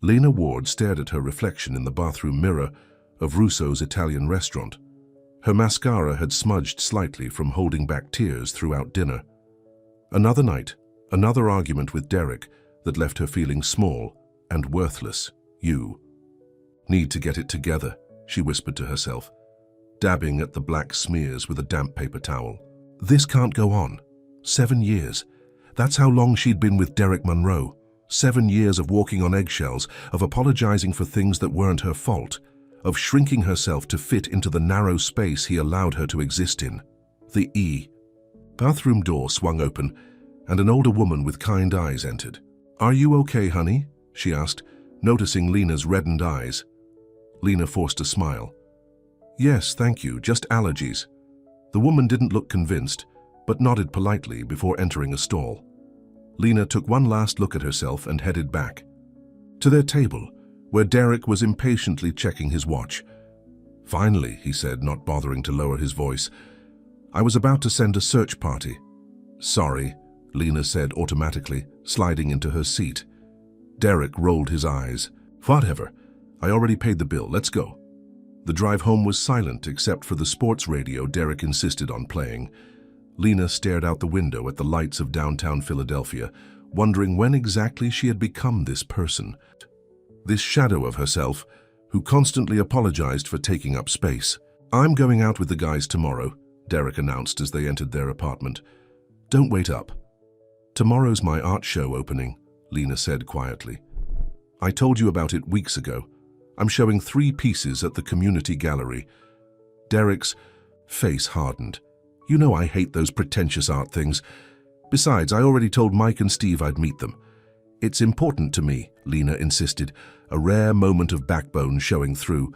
Lena Ward stared at her reflection in the bathroom mirror of Russo's Italian restaurant. Her mascara had smudged slightly from holding back tears throughout dinner. Another night, another argument with Derek that left her feeling small and worthless. You need to get it together, she whispered to herself, dabbing at the black smears with a damp paper towel. This can't go on. 7 years. That's how long she'd been with Derek Monroe. 7 years of walking on eggshells, of apologizing for things that weren't her fault, of shrinking herself to fit into the narrow space he allowed her to exist in. The bathroom door swung open, and an older woman with kind eyes entered. "Are you okay, honey?" she asked, noticing Lena's reddened eyes. Lena forced a smile. "Yes, thank you, just allergies." The woman didn't look convinced, but nodded politely before entering a stall. Lena took one last look at herself and headed back to their table, where Derek was impatiently checking his watch. "Finally," he said, not bothering to lower his voice. "I was about to send a search party." "Sorry," Lena said automatically, sliding into her seat. Derek rolled his eyes. "Whatever. I already paid the bill. Let's go." The drive home was silent except for the sports radio Derek insisted on playing. Lena stared out the window at the lights of downtown Philadelphia, wondering when exactly she had become this person. This shadow of herself, who constantly apologized for taking up space. "I'm going out with the guys tomorrow," Derek announced as they entered their apartment. "Don't wait up." "Tomorrow's my art show opening," Lena said quietly. "I told you about it weeks ago. I'm showing 3 pieces at the community gallery." Derek's face hardened. "You know I hate those pretentious art things. Besides, I already told Mike and Steve I'd meet them." "It's important to me," Lena insisted, a rare moment of backbone showing through.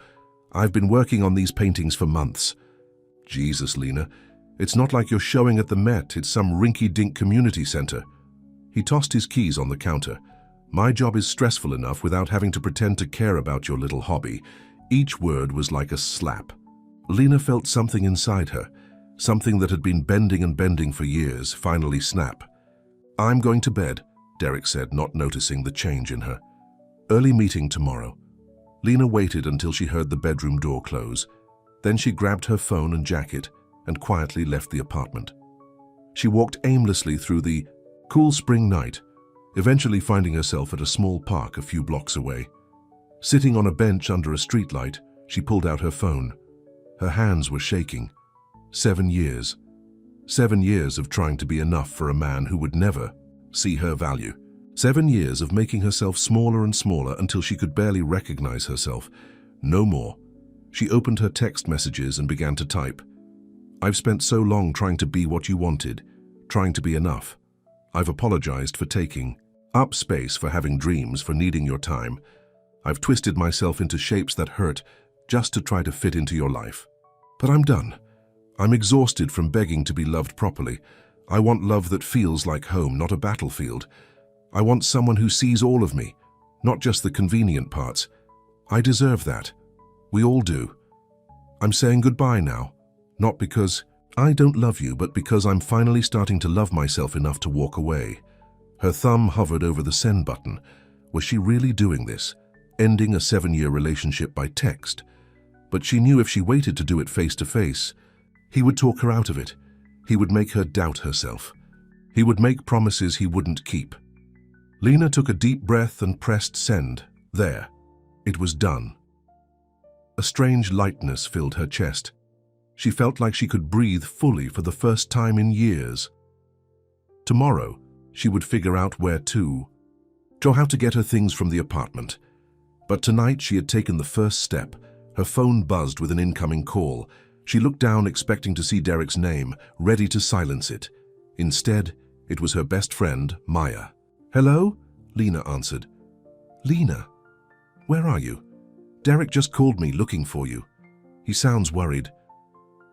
"I've been working on these paintings for months." "Jesus, Lena, it's not like you're showing at the Met. It's some rinky-dink community center." He tossed his keys on the counter. "My job is stressful enough without having to pretend to care about your little hobby." Each word was like a slap. Lena felt something inside her, something that had been bending and bending for years, finally snap. "I'm going to bed," Derek said, not noticing the change in her. "Early meeting tomorrow." Lena waited until she heard the bedroom door close. Then she grabbed her phone and jacket and quietly left the apartment. She walked aimlessly through the cool spring night, eventually finding herself at a small park a few blocks away. Sitting on a bench under a streetlight, she pulled out her phone. Her hands were shaking. 7 years. 7 years of trying to be enough for a man who would never see her value. 7 years of making herself smaller and smaller until she could barely recognize herself. No more. She opened her text messages and began to type. "I've spent so long trying to be what you wanted, trying to be enough. I've apologized for taking up space, for having dreams, for needing your time. I've twisted myself into shapes that hurt just to try to fit into your life. But I'm done. I'm exhausted from begging to be loved properly. I want love that feels like home, not a battlefield. I want someone who sees all of me, not just the convenient parts. I deserve that. We all do. I'm saying goodbye now, not because I don't love you, but because I'm finally starting to love myself enough to walk away." Her thumb hovered over the send button. Was she really doing this, ending a 7-year relationship by text? But she knew if she waited to do it face to face, he would talk her out of it. He would make her doubt herself. He would make promises he wouldn't keep. Lena took a deep breath and pressed send. There. It was done. A strange lightness filled her chest. She felt like she could breathe fully for the first time in years. Tomorrow, she would figure out where to, or how to get her things from the apartment. But tonight she had taken the first step. Her phone buzzed with an incoming call. She looked down expecting to see Derek's name, ready to silence it. Instead, it was her best friend, Maya. "Hello?" Lena answered. "Lena, where are you? Derek just called me looking for you. He sounds worried."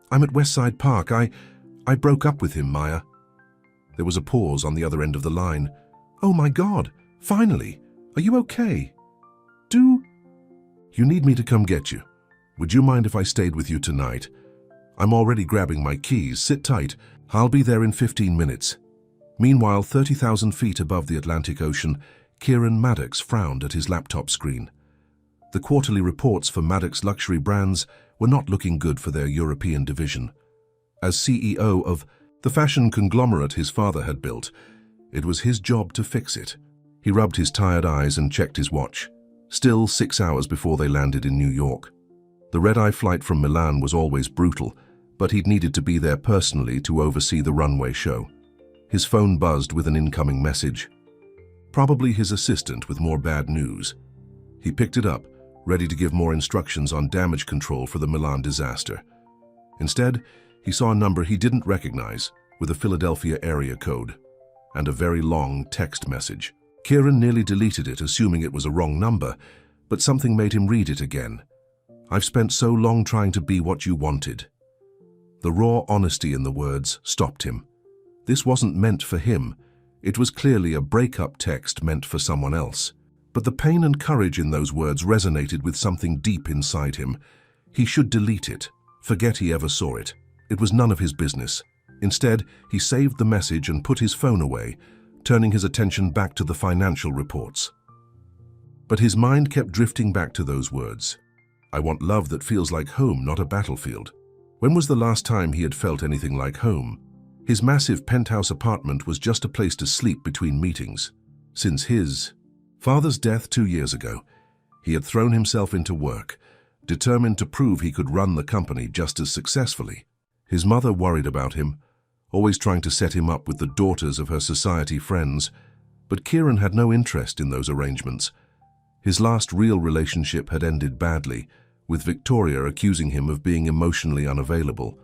"I'm at Westside Park. I broke up with him, Maya." There was a pause on the other end of the line. "Oh my God, finally. Are you okay? You need me to come get you. Would you mind if I stayed with you tonight? I'm already grabbing my keys. Sit tight. I'll be there in 15 minutes. Meanwhile, 30,000 feet above the Atlantic Ocean, Kieran Maddox frowned at his laptop screen. The quarterly reports for Maddox luxury brands were not looking good for their European division. As CEO of the fashion conglomerate his father had built, it was his job to fix it. He rubbed his tired eyes and checked his watch. Still 6 hours before they landed in New York. The red-eye flight from Milan was always brutal, but he'd needed to be there personally to oversee the runway show. His phone buzzed with an incoming message. Probably his assistant with more bad news. He picked it up, ready to give more instructions on damage control for the Milan disaster. Instead, he saw a number he didn't recognize, with a Philadelphia area code, and a very long text message. Kieran nearly deleted it, assuming it was a wrong number, but something made him read it again. "I've spent so long trying to be what you wanted." The raw honesty in the words stopped him. This wasn't meant for him. It was clearly a breakup text meant for someone else. But the pain and courage in those words resonated with something deep inside him. He should delete it, forget he ever saw it. It was none of his business. Instead, he saved the message and put his phone away, turning his attention back to the financial reports. But his mind kept drifting back to those words. "I want love that feels like home, not a battlefield." When was the last time he had felt anything like home? His massive penthouse apartment was just a place to sleep between meetings. Since his father's death 2 years ago, he had thrown himself into work, determined to prove he could run the company just as successfully. His mother worried about him, always trying to set him up with the daughters of her society friends, but Kieran had no interest in those arrangements. His last real relationship had ended badly, with Victoria accusing him of being emotionally unavailable.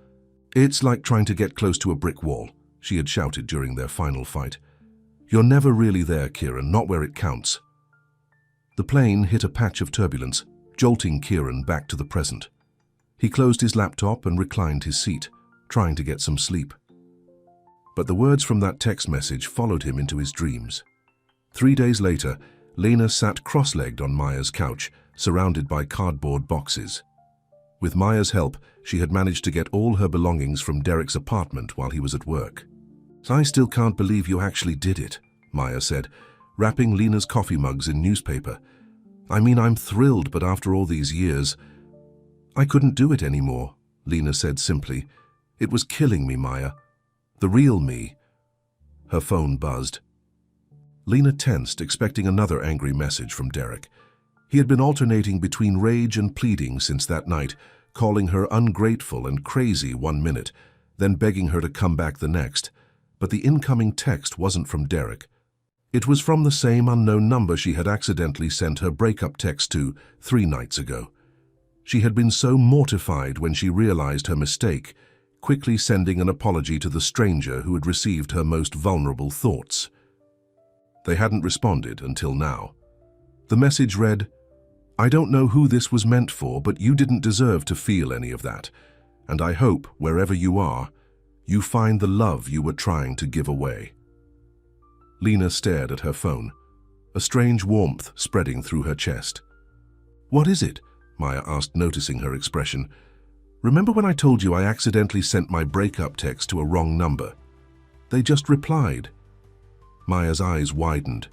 "It's like trying to get close to a brick wall," she had shouted during their final fight. "You're never really there, Kieran, not where it counts." The plane hit a patch of turbulence, jolting Kieran back to the present. He closed his laptop and reclined his seat, trying to get some sleep. But the words from that text message followed him into his dreams. 3 days later, Lena sat cross-legged on Maya's couch, surrounded by cardboard boxes. With Maya's help, she had managed to get all her belongings from Derek's apartment while he was at work. "I still can't believe you actually did it," Maya said, wrapping Lena's coffee mugs in newspaper. "I mean, I'm thrilled, but after all these years..." "I couldn't do it anymore," Lena said simply. "It was killing me, Maya. The real me." Her phone buzzed. Lena tensed, expecting another angry message from Derek. He had been alternating between rage and pleading since that night, calling her ungrateful and crazy one minute, then begging her to come back the next. But the incoming text wasn't from Derek. It was from the same unknown number she had accidentally sent her breakup text to 3 nights ago. She had been so mortified when she realized her mistake, quickly sending an apology to the stranger who had received her most vulnerable thoughts. They hadn't responded until now. The message read, "I don't know who this was meant for, but you didn't deserve to feel any of that. And I hope, wherever you are, you find the love you were trying to give away." Lena stared at her phone, a strange warmth spreading through her chest. "What is it?" Maya asked, noticing her expression. "Remember when I told you I accidentally sent my breakup text to a wrong number? They just replied." Maya's eyes widened.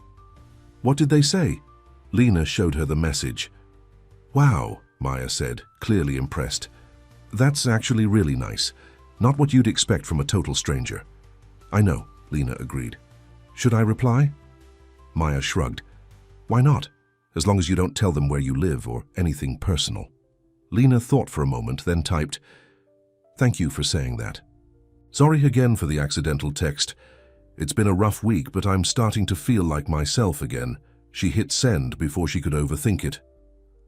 "What did they say?" Lena showed her the message. "Wow," Maya said, clearly impressed. "That's actually really nice. Not what you'd expect from a total stranger." "I know," Lena agreed. "Should I reply?" Maya shrugged. "Why not? As long as you don't tell them where you live or anything personal." Lena thought for a moment, then typed, "Thank you for saying that. Sorry again for the accidental text. It's been a rough week, but I'm starting to feel like myself again." She hit send before she could overthink it.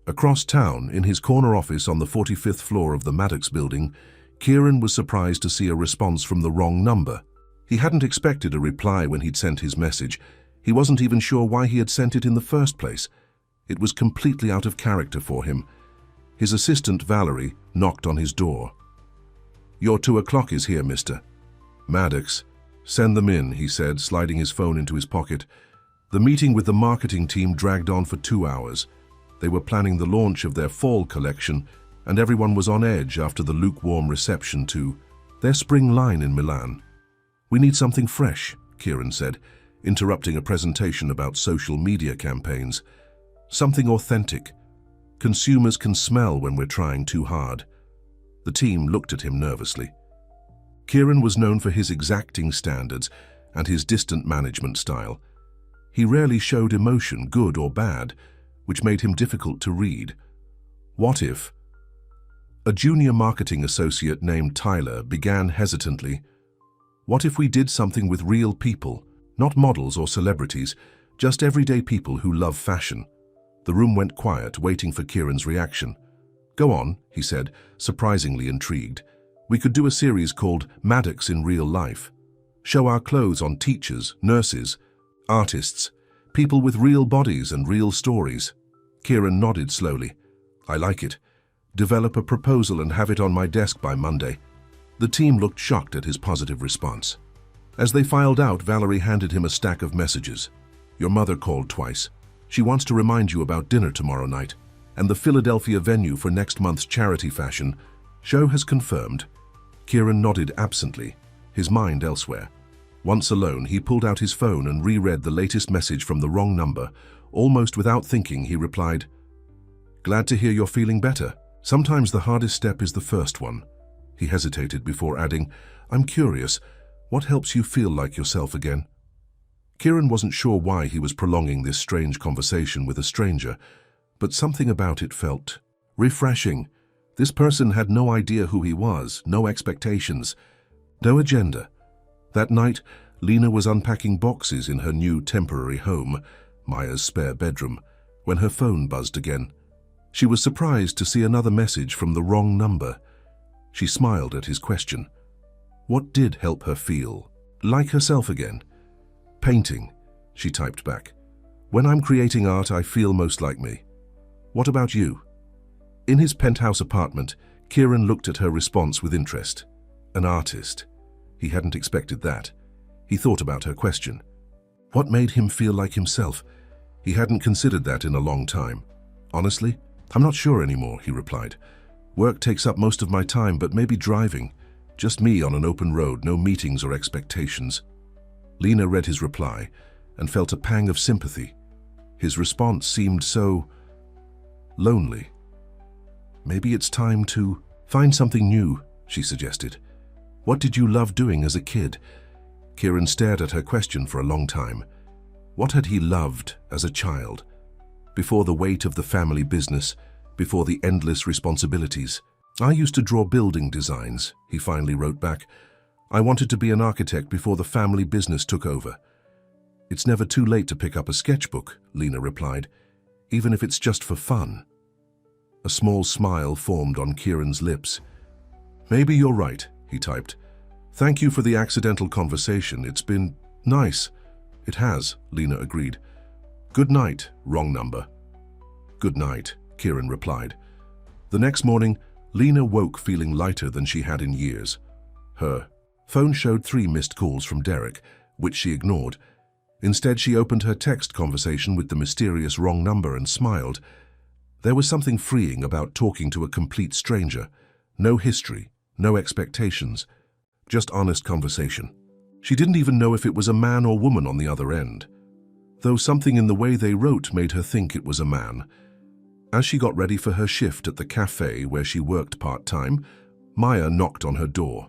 Across town, in his corner office on the 45th floor of the Maddox building, Kieran was surprised to see a response from the wrong number. He hadn't expected a reply when he'd sent his message. He wasn't even sure why he had sent it in the first place. It was completely out of character for him. His assistant, Valerie, knocked on his door. "Your 2 o'clock is here, mister." "Maddox. Send them in," he said, sliding his phone into his pocket. The meeting with the marketing team dragged on for 2 hours. They were planning the launch of their fall collection, and everyone was on edge after the lukewarm reception to their spring line in Milan. "We need something fresh," Kieran said. interrupting a presentation about social media campaigns. Something authentic. Consumers can smell when we're trying too hard. The team looked at him nervously. Kieran was known for his exacting standards and his distant management style. He rarely showed emotion, good or bad, which made him difficult to read. What if? A junior marketing associate named Tyler began hesitantly. What if we did something with real people, not models or celebrities, just everyday people who love fashion? The room went quiet, waiting for Kieran's reaction. Go on, he said, surprisingly intrigued. We could do a series called Maddox in Real Life. Show our clothes on teachers, nurses, artists, people with real bodies and real stories. Kieran nodded slowly. I like it. Develop a proposal and have it on my desk by Monday. The team looked shocked at his positive response. As they filed out, Valerie handed him a stack of messages. Your mother called twice. She wants to remind you about dinner tomorrow night and the Philadelphia venue for next month's charity fashion show has confirmed. Kieran nodded absently, his mind elsewhere. Once alone, he pulled out his phone and reread the latest message from the wrong number. Almost without thinking, he replied, Glad to hear you're feeling better. Sometimes the hardest step is the first one. He hesitated before adding, I'm curious, what helps you feel like yourself again? Kieran wasn't sure why he was prolonging this strange conversation with a stranger, but something about it felt refreshing. This person had no idea who he was, no expectations, no agenda. That night, Lena was unpacking boxes in her new temporary home, Maya's spare bedroom, when her phone buzzed again. She was surprised to see another message from the wrong number. She smiled at his question. What did help her feel like herself again? Painting, she typed back. When I'm creating art, I feel most like me. What about you? In his penthouse apartment, Kieran looked at her response with interest. An artist. He hadn't expected that. He thought about her question. What made him feel like himself? He hadn't considered that in a long time. Honestly, I'm not sure anymore, he replied. Work takes up most of my time, but maybe driving. Just me on an open road, no meetings or expectations. Lena read his reply and felt a pang of sympathy. His response seemed so lonely. Maybe it's time to find something new, she suggested. What did you love doing as a kid? Kieran stared at her question for a long time. What had he loved as a child? Before the weight of the family business, before the endless responsibilities. I used to draw building designs, he finally wrote back. I wanted to be an architect before the family business took over. It's never too late to pick up a sketchbook, Lena replied, even if it's just for fun. A small smile formed on Kieran's lips. Maybe you're right, he typed. Thank you for the accidental conversation. It's been nice. It has, Lena agreed. Good night, wrong number. Good night, Kieran replied. The next morning, Lena woke feeling lighter than she had in years. Her phone showed 3 missed calls from Derek, which she ignored. Instead, she opened her text conversation with the mysterious wrong number and smiled. There was something freeing about talking to a complete stranger. No history, no expectations, just honest conversation. She didn't even know if it was a man or woman on the other end, though something in the way they wrote made her think it was a man. As she got ready for her shift at the cafe where she worked part-time, Maya knocked on her door.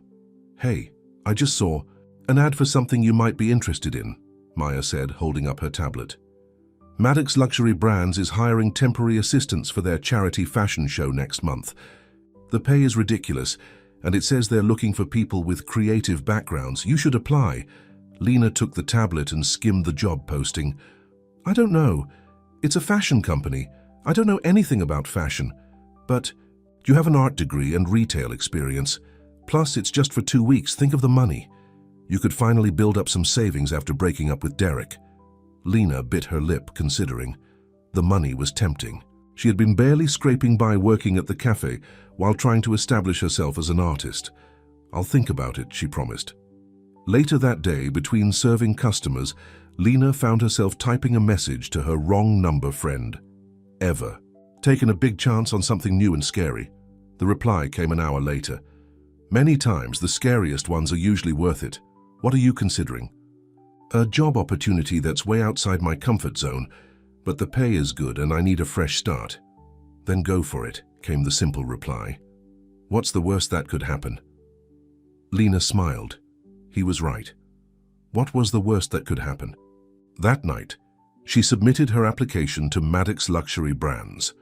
Hey, I just saw an ad for something you might be interested in, Maya said, holding up her tablet. Maddox Luxury Brands is hiring temporary assistants for their charity fashion show next month. The pay is ridiculous, and it says they're looking for people with creative backgrounds. You should apply. Lena took the tablet and skimmed the job posting. I don't know. It's a fashion company. I don't know anything about fashion. But you have an art degree and retail experience. Plus, it's just for 2 weeks. Think of the money. You could finally build up some savings after breaking up with Derek. Lena bit her lip, considering. The money was tempting. She had been barely scraping by working at the cafe while trying to establish herself as an artist. I'll think about it, she promised. Later that day, between serving customers, Lena found herself typing a message to her wrong number friend. Ever. Taken a big chance on something new and scary. The reply came an hour later. Many times, the scariest ones are usually worth it. What are you considering? A job opportunity that's way outside my comfort zone, but the pay is good and I need a fresh start. Then go for it, came the simple reply. What's the worst that could happen? Lena smiled. He was right. What was the worst that could happen? That night, she submitted her application to Maddox Luxury Brands.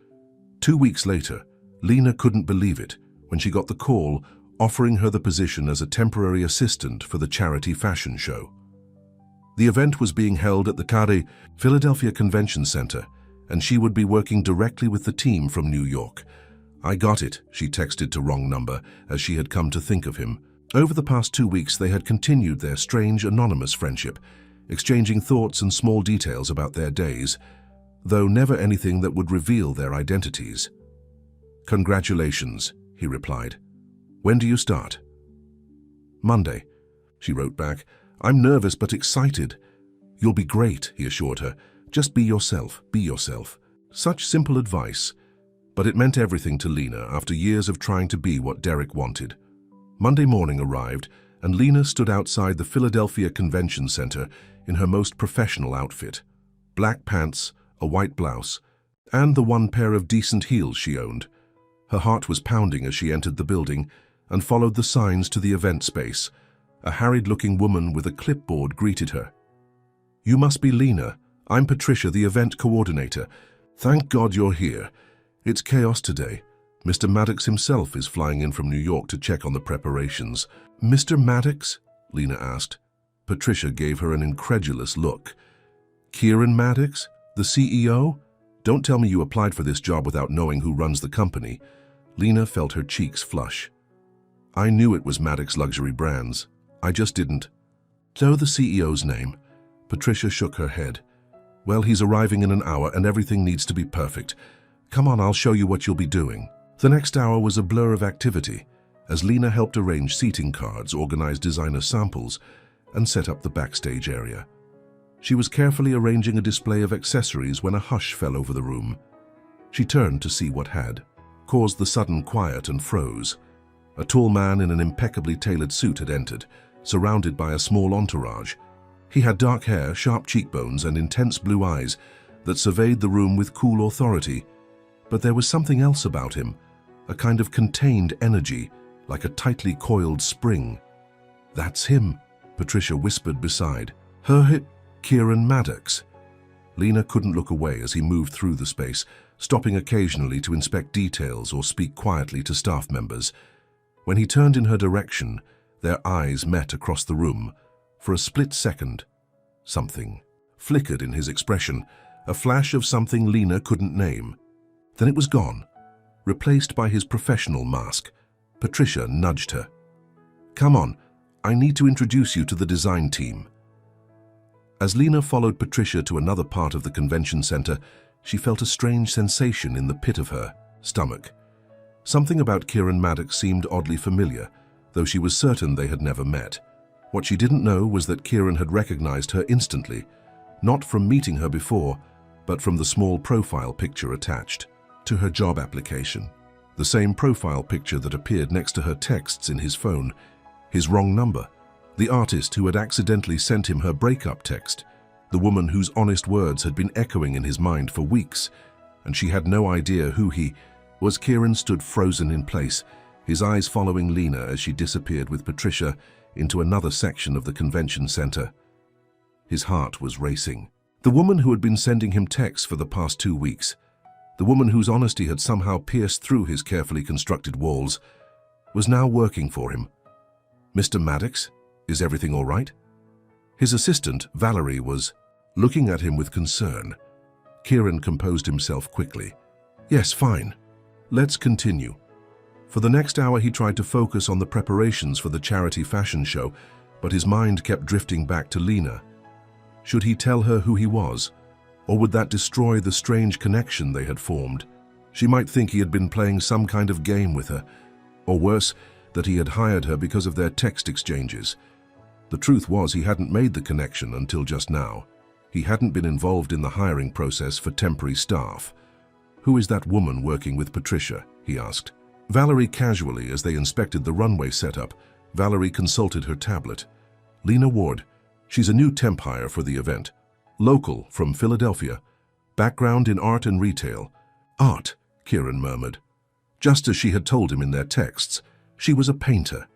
2 weeks later, Lena couldn't believe it when she got the call offering her the position as a temporary assistant for the charity fashion show. The event was being held at the Gala, Philadelphia Convention Center, and she would be working directly with the team from New York. I got it, she texted to wrong number as she had come to think of him. Over the past 2 weeks, they had continued their strange, anonymous friendship, exchanging thoughts and small details about their days, though never anything that would reveal their identities. Congratulations, he replied. When do you start? Monday, she wrote back. I'm nervous but excited. You'll be great, he assured her. Just be yourself, be yourself. Such simple advice, but it meant everything to Lena after years of trying to be what Derek wanted. Monday morning arrived, and Lena stood outside the Philadelphia Convention Center in her most professional outfit. Black pants, a white blouse, and the one pair of decent heels she owned. Her heart was pounding as she entered the building and followed the signs to the event space. A harried-looking woman with a clipboard greeted her. You must be Lena. I'm Patricia, the event coordinator. Thank God you're here. It's chaos today. Mr. Maddox himself is flying in from New York to check on the preparations. Mr. Maddox? Lena asked. Patricia gave her an incredulous look. Kieran Maddox? The CEO? Don't tell me you applied for this job without knowing who runs the company. Lena felt her cheeks flush. I knew it was Maddox Luxury Brands. I just didn't know the CEO's name. Patricia shook her head. Well, he's arriving in an hour and everything needs to be perfect. Come on, I'll show you what you'll be doing. The next hour was a blur of activity as Lena helped arrange seating cards, organize designer samples, and set up the backstage area. She was carefully arranging a display of accessories when a hush fell over the room. She turned to see what had caused the sudden quiet and froze. A tall man in an impeccably tailored suit had entered, surrounded by a small entourage. He had dark hair, sharp cheekbones, and intense blue eyes that surveyed the room with cool authority. But there was something else about him, a kind of contained energy, like a tightly coiled spring. That's him, Patricia whispered beside her. Kieran Maddox. Lena couldn't look away as he moved through the space, stopping occasionally to inspect details or speak quietly to staff members. When he turned in her direction, their eyes met across the room. For a split second, something flickered in his expression, a flash of something Lena couldn't name. Then it was gone, replaced by his professional mask. Patricia nudged her. Come on, I need to introduce you to the design team. As Lena followed Patricia to another part of the convention center, she felt a strange sensation in the pit of her stomach. Something about Kieran Maddox seemed oddly familiar, though she was certain they had never met. What she didn't know was that Kieran had recognized her instantly, not from meeting her before, but from the small profile picture attached to her job application. The same profile picture that appeared next to her texts in his phone, his wrong number, the artist who had accidentally sent him her breakup text, the woman whose honest words had been echoing in his mind for weeks, and she had no idea who he was. Kieran stood frozen in place, his eyes following Lena as she disappeared with Patricia into another section of the convention center. His heart was racing. The woman who had been sending him texts for the past 2 weeks, the woman whose honesty had somehow pierced through his carefully constructed walls, was now working for him. Mr. Maddox, is everything all right? His assistant, Valerie, was looking at him with concern. Kieran composed himself quickly. Yes, fine. Let's continue. For the next hour, he tried to focus on the preparations for the charity fashion show, but his mind kept drifting back to Lena. Should he tell her who he was, or would that destroy the strange connection they had formed? She might think he had been playing some kind of game with her, or worse, that he had hired her because of their text exchanges. The truth was he hadn't made the connection until just now. He hadn't been involved in the hiring process for temporary staff. Who is that woman working with Patricia? He asked. Valerie casually, as they inspected the runway setup. Valerie consulted her tablet. Lena Ward. She's a new temp hire for the event. Local, from Philadelphia. Background in art and retail. Art, Kieran murmured. Just as she had told him in their texts, she was a painter.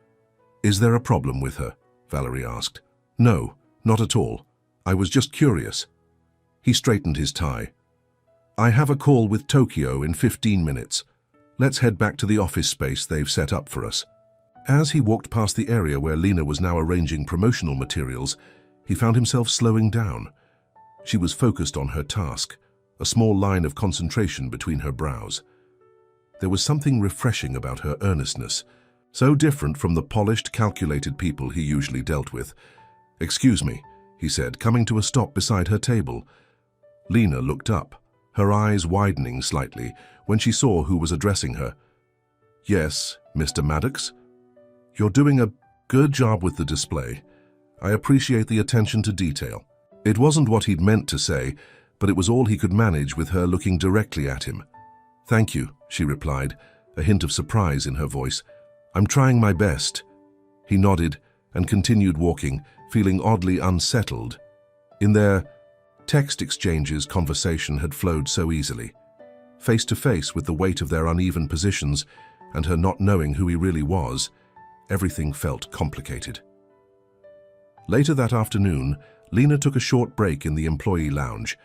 Is there a problem with her? Valerie asked. No, not at all. I was just curious. He straightened his tie. I have a call with Tokyo in 15 minutes. Let's head back to the office space they've set up for us. As he walked past the area where Lena was now arranging promotional materials, he found himself slowing down. She was focused on her task, a small line of concentration between her brows. There was something refreshing about her earnestness, so different from the polished, calculated people he usually dealt with. Excuse me, he said, coming to a stop beside her table. Lena looked up, her eyes widening slightly when she saw who was addressing her. Yes, Mr. Maddox? You're doing a good job with the display. I appreciate the attention to detail. It wasn't what he'd meant to say, but it was all he could manage with her looking directly at him. Thank you, she replied, a hint of surprise in her voice. I'm trying my best. He nodded and continued walking, feeling oddly unsettled. In their text exchanges, conversation had flowed so easily. Face to face with the weight of their uneven positions and her not knowing who he really was, everything felt complicated. Later that afternoon, Lena took a short break in the employee lounge,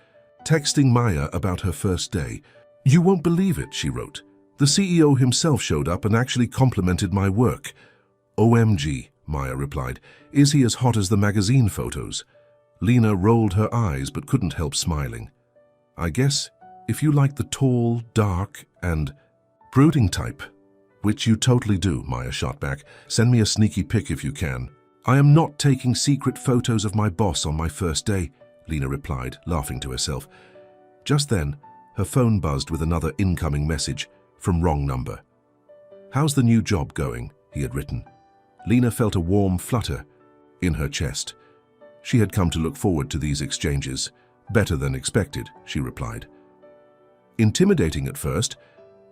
texting Maya about her first day. You won't believe it, she wrote. The CEO himself showed up and actually complimented my work. OMG, Maya replied. Is he as hot as the magazine photos? Lena rolled her eyes but couldn't help smiling. I guess if you like the tall, dark, and brooding type, which you totally do, Maya shot back. Send me a sneaky pic if you can. I am not taking secret photos of my boss on my first day, Lena replied, laughing to herself. Just then, her phone buzzed with another incoming message from wrong number. How's the new job going? He had written. Lena felt a warm flutter in her chest. She had come to look forward to these exchanges. Better than expected, she replied. Intimidating at first,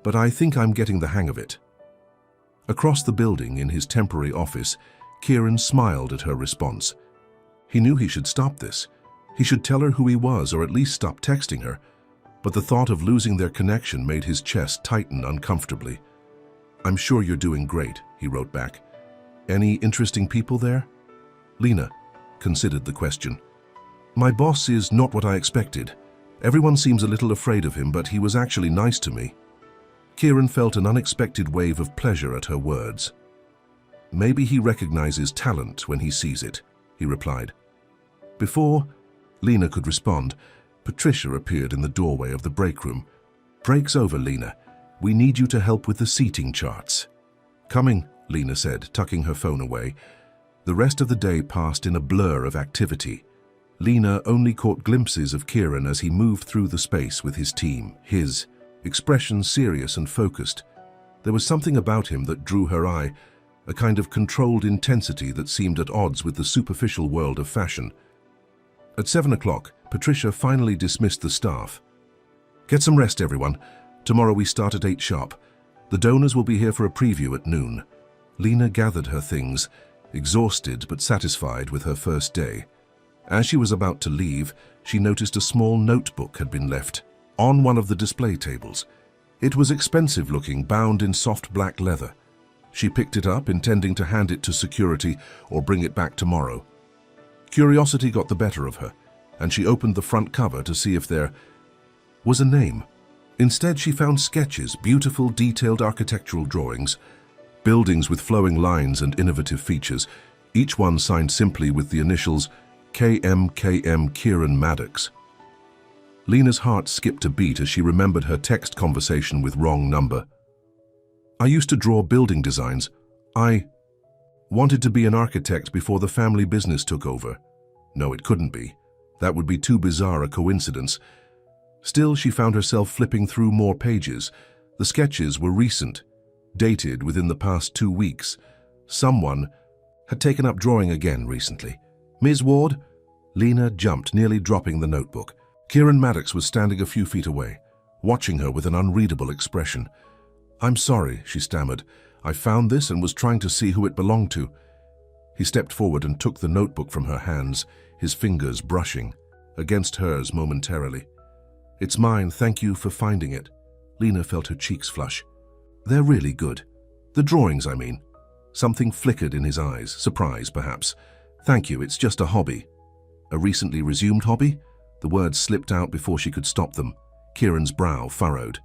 but I think I'm getting the hang of it. Across the building in his temporary office, Kieran smiled at her response. He knew he should stop this. He should tell her who he was or at least stop texting her. But the thought of losing their connection made his chest tighten uncomfortably. I'm sure you're doing great, he wrote back. Any interesting people there? Lena considered the question. My boss is not what I expected. Everyone seems a little afraid of him, but he was actually nice to me. Kieran felt an unexpected wave of pleasure at her words. Maybe he recognizes talent when he sees it, he replied. Before Lena could respond, Patricia appeared in the doorway of the break room. Break's over, Lena. We need you to help with the seating charts. Coming, Lena said, tucking her phone away. The rest of the day passed in a blur of activity. Lena only caught glimpses of Kieran as he moved through the space with his team, his expression serious and focused. There was something about him that drew her eye, a kind of controlled intensity that seemed at odds with the superficial world of fashion. At 7 o'clock, Patricia finally dismissed the staff. Get some rest, everyone. Tomorrow we start at 8 sharp. The donors will be here for a preview at noon. Lena gathered her things, exhausted but satisfied with her first day. As she was about to leave, she noticed a small notebook had been left on one of the display tables. It was expensive looking, bound in soft black leather. She picked it up, intending to hand it to security or bring it back tomorrow. Curiosity got the better of her, and she opened the front cover to see if there was a name. Instead, she found sketches, beautiful, detailed architectural drawings, buildings with flowing lines and innovative features, each one signed simply with the initials KM Kieran Maddox. Lena's heart skipped a beat as she remembered her text conversation with wrong number. I used to draw building designs. I wanted to be an architect before the family business took over. No, it couldn't be. That would be too bizarre a coincidence. Still, she found herself flipping through more pages. The sketches were recent, dated within the past 2 weeks. Someone had taken up drawing again recently. Ms. Ward? Lena jumped, nearly dropping the notebook. Kieran Maddox was standing a few feet away, watching her with an unreadable expression. I'm sorry, she stammered. I found this and was trying to see who it belonged to. He stepped forward and took the notebook from her hands, his fingers brushing against hers momentarily. "It's mine, thank you for finding it." Lena felt her cheeks flush. "They're really good. The drawings, I mean." Something flickered in his eyes, surprise perhaps. "Thank you, it's just a hobby." "A recently resumed hobby?" The words slipped out before she could stop them. Kieran's brow furrowed.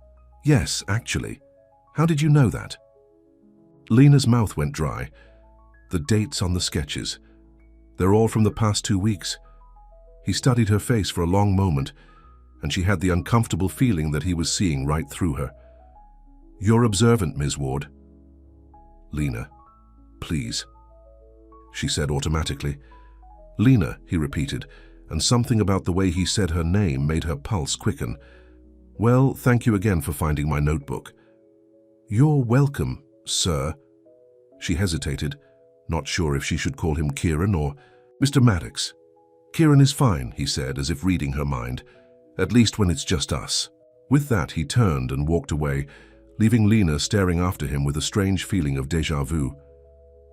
"Yes, actually. How did you know that?" Lena's mouth went dry. The dates on the sketches. They're all from the past 2 weeks. He studied her face for a long moment, and she had the uncomfortable feeling that he was seeing right through her. "You're observant, Ms. Ward." "Lena, please," she said automatically. "Lena," he repeated, and something about the way he said her name made her pulse quicken. "Well, thank you again for finding my notebook." "You're welcome, sir." She hesitated, not sure if she should call him Kieran or Mr. Maddox. "Kieran is fine," he said, as if reading her mind, "at least when it's just us." With that, he turned and walked away, leaving Lena staring after him with a strange feeling of déjà vu.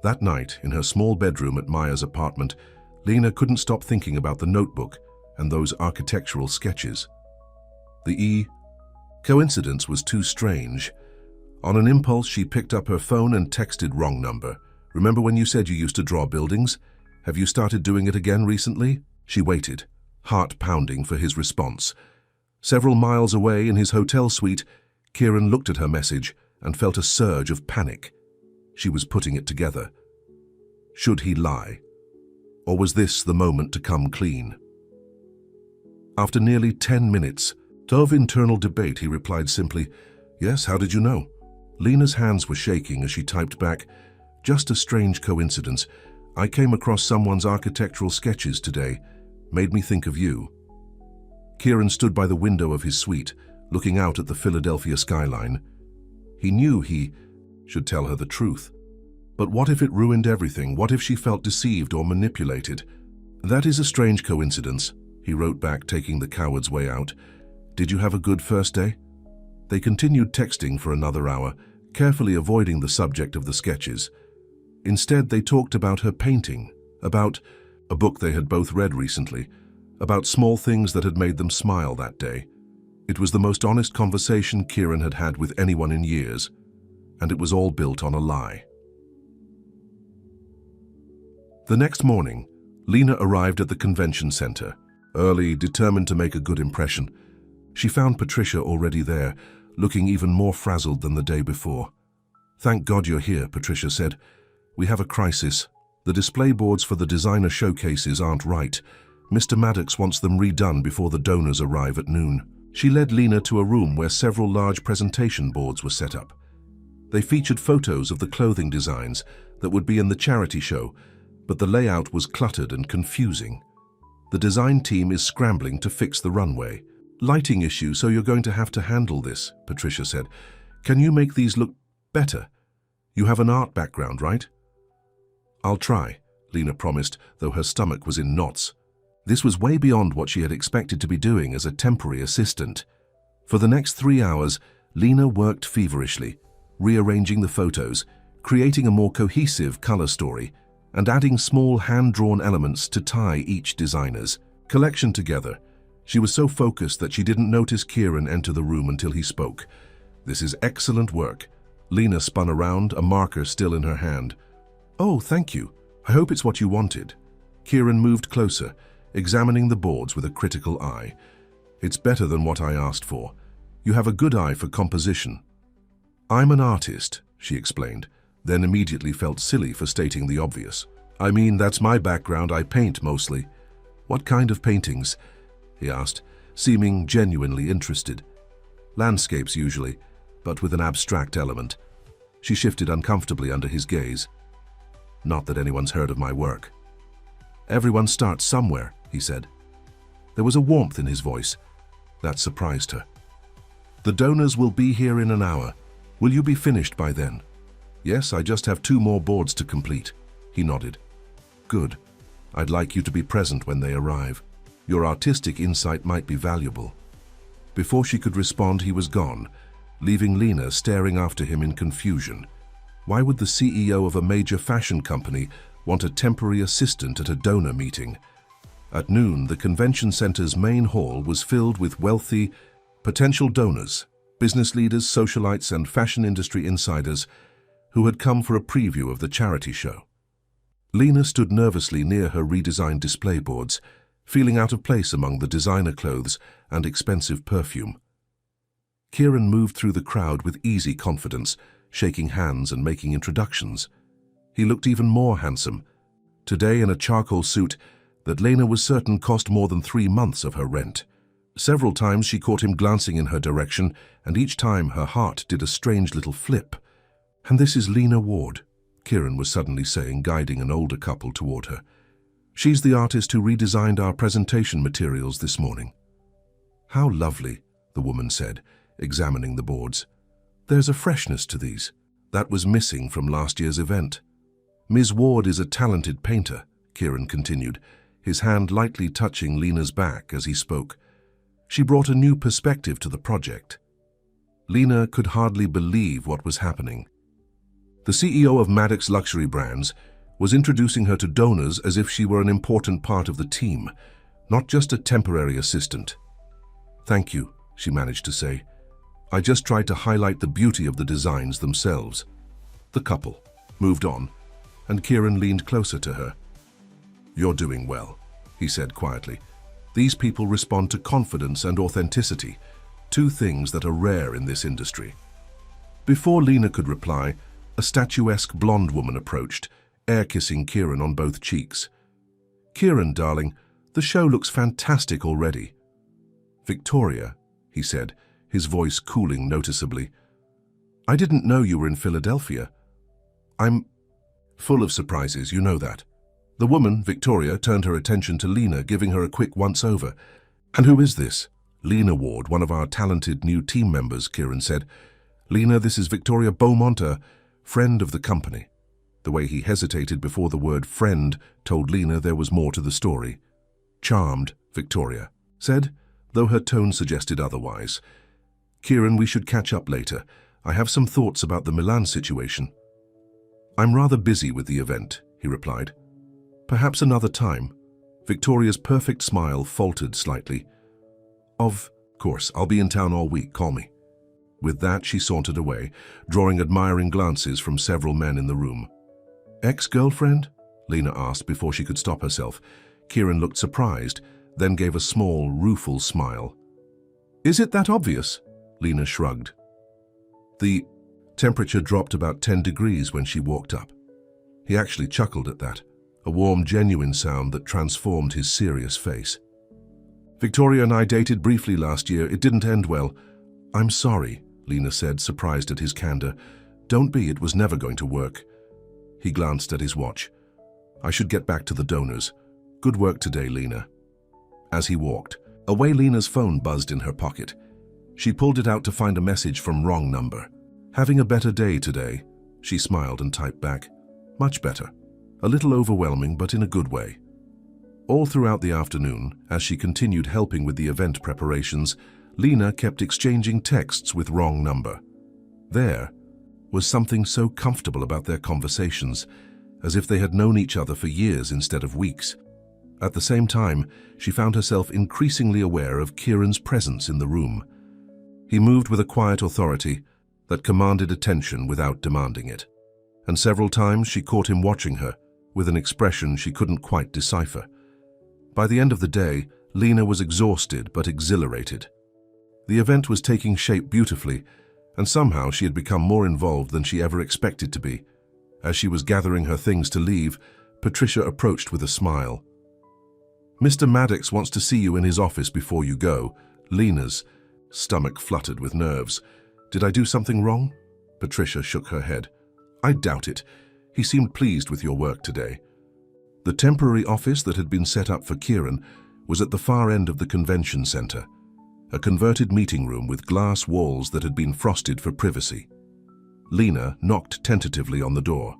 That night, in her small bedroom at Maya's apartment, Lena couldn't stop thinking about the notebook and those architectural sketches. The coincidence was too strange. On an impulse, she picked up her phone and texted wrong number. "Remember when you said you used to draw buildings? Have you started doing it again recently?" She waited, heart pounding for his response. Several miles away in his hotel suite, Kieran looked at her message and felt a surge of panic. She was putting it together. Should he lie? Or was this the moment to come clean? After nearly 10 minutes of internal debate, he replied simply, "Yes, how did you know?" Lena's hands were shaking as she typed back, "Just a strange coincidence. I came across someone's architectural sketches today. Made me think of you." Kieran stood by the window of his suite, looking out at the Philadelphia skyline. He knew he should tell her the truth. But what if it ruined everything? What if she felt deceived or manipulated? "That is a strange coincidence," he wrote back, taking the coward's way out. "Did you have a good first day?" They continued texting for another hour, carefully avoiding the subject of the sketches. Instead, they talked about her painting, about a book they had both read recently, about small things that had made them smile that day. It was the most honest conversation Kieran had had with anyone in years, and it was all built on a lie. The next morning, Lena arrived at the convention center, early, determined to make a good impression. She found Patricia already there, looking even more frazzled than the day before. "Thank God you're here," Patricia said. "We have a crisis. The display boards for the designer showcases aren't right. Mr. Maddox wants them redone before the donors arrive at noon." She led Lena to a room where several large presentation boards were set up. They featured photos of the clothing designs that would be in the charity show, but the layout was cluttered and confusing. "The design team is scrambling to fix the runway." "Lighting issue, so you're going to have to handle this," Patricia said. "Can you make these look better? You have an art background, right?" "I'll try," Lena promised, though her stomach was in knots. This was way beyond what she had expected to be doing as a temporary assistant. For the next 3 hours, Lena worked feverishly, rearranging the photos, creating a more cohesive color story, and adding small hand-drawn elements to tie each designer's collection together. She was so focused that she didn't notice Kieran enter the room until he spoke. "This is excellent work." Lena spun around, a marker still in her hand. "Oh, thank you. I hope it's what you wanted." Kieran moved closer, examining the boards with a critical eye. "It's better than what I asked for. You have a good eye for composition." "I'm an artist," she explained, then immediately felt silly for stating the obvious. "I mean, that's my background. I paint mostly." "What kind of paintings?" he asked, seeming genuinely interested. "Landscapes usually, but with an abstract element." She shifted uncomfortably under his gaze. "Not that anyone's heard of my work." "Everyone starts somewhere," he said. There was a warmth in his voice that surprised her. "The donors will be here in an hour. Will you be finished by then?" "Yes, I just have 2 more boards to complete." He nodded. "Good. I'd like you to be present when they arrive. Your artistic insight might be valuable." Before she could respond, he was gone, leaving Lena staring after him in confusion. Why would the CEO of a major fashion company want a temporary assistant at a donor meeting? At noon, the convention center's main hall was filled with wealthy, potential donors, business leaders, socialites, and fashion industry insiders who had come for a preview of the charity show. Lena stood nervously near her redesigned display boards, feeling out of place among the designer clothes and expensive perfume. Kieran moved through the crowd with easy confidence, shaking hands and making introductions. He looked even more handsome, today in a charcoal suit that Lena was certain cost more than 3 months of her rent. Several times she caught him glancing in her direction, and each time her heart did a strange little flip. "And this is Lena Ward," Kieran was suddenly saying, guiding an older couple toward her. "She's the artist who redesigned our presentation materials this morning." "How lovely," the woman said, examining the boards. "There's a freshness to these that was missing from last year's event." "Ms. Ward is a talented painter," Kieran continued, his hand lightly touching Lena's back as he spoke. "She brought a new perspective to the project." Lena could hardly believe what was happening. The CEO of Maddox Luxury Brands was introducing her to donors as if she were an important part of the team, not just a temporary assistant. "Thank you," she managed to say. "I just tried to highlight the beauty of the designs themselves." The couple moved on, and Kieran leaned closer to her. "You're doing well," he said quietly. "These people respond to confidence and authenticity, 2 things that are rare in this industry." Before Lena could reply, a statuesque blonde woman approached, air-kissing Kieran on both cheeks. "Kieran, darling, the show looks fantastic already." "Victoria," he said, his voice cooling noticeably. "I didn't know you were in Philadelphia." "I'm full of surprises, you know that." The woman, Victoria, turned her attention to Lena, giving her a quick once-over. "And who is this?" "Lena Ward, one of our talented new team members," Kieran said. "Lena, this is Victoria Beaumont, a friend of the company." The way he hesitated before the word friend told Lena there was more to the story. "Charmed," Victoria said, though her tone suggested otherwise. "Kieran, we should catch up later. I have some thoughts about the Milan situation." "I'm rather busy with the event," he replied. "Perhaps another time." Victoria's perfect smile faltered slightly. "Of course, I'll be in town all week, call me." With that, she sauntered away, drawing admiring glances from several men in the room. "Ex-girlfriend?" Lena asked before she could stop herself. Kieran looked surprised, then gave a small, rueful smile. "Is it that obvious?" Lena shrugged. The temperature dropped about 10 degrees when she walked up. He actually chuckled at that, a warm, genuine sound that transformed his serious face. "Victoria and I dated briefly last year. It didn't end well." "I'm sorry," Lena said, surprised at his candor. "Don't be, it was never going to work." He glanced at his watch. "I should get back to the donors. Good work today, Lena." As he walked away, Lena's phone buzzed in her pocket. She pulled it out to find a message from wrong number. "Having a better day today?" She smiled and typed back. "Much better. A little overwhelming, but in a good way." All throughout the afternoon, as she continued helping with the event preparations, Lena kept exchanging texts with wrong number. There was something so comfortable about their conversations, as if they had known each other for years instead of weeks. At the same time, she found herself increasingly aware of Kieran's presence in the room. He moved with a quiet authority that commanded attention without demanding it. And several times she caught him watching her, with an expression she couldn't quite decipher. By the end of the day, Lena was exhausted but exhilarated. The event was taking shape beautifully, and somehow she had become more involved than she ever expected to be. As she was gathering her things to leave, Patricia approached with a smile. "Mr. Maddox wants to see you in his office before you go." Lena's stomach fluttered with nerves. "Did I do something wrong?" Patricia shook her head. "I doubt it. He seemed pleased with your work today." The temporary office that had been set up for Kieran was at the far end of the convention center, a converted meeting room with glass walls that had been frosted for privacy. Lena knocked tentatively on the door.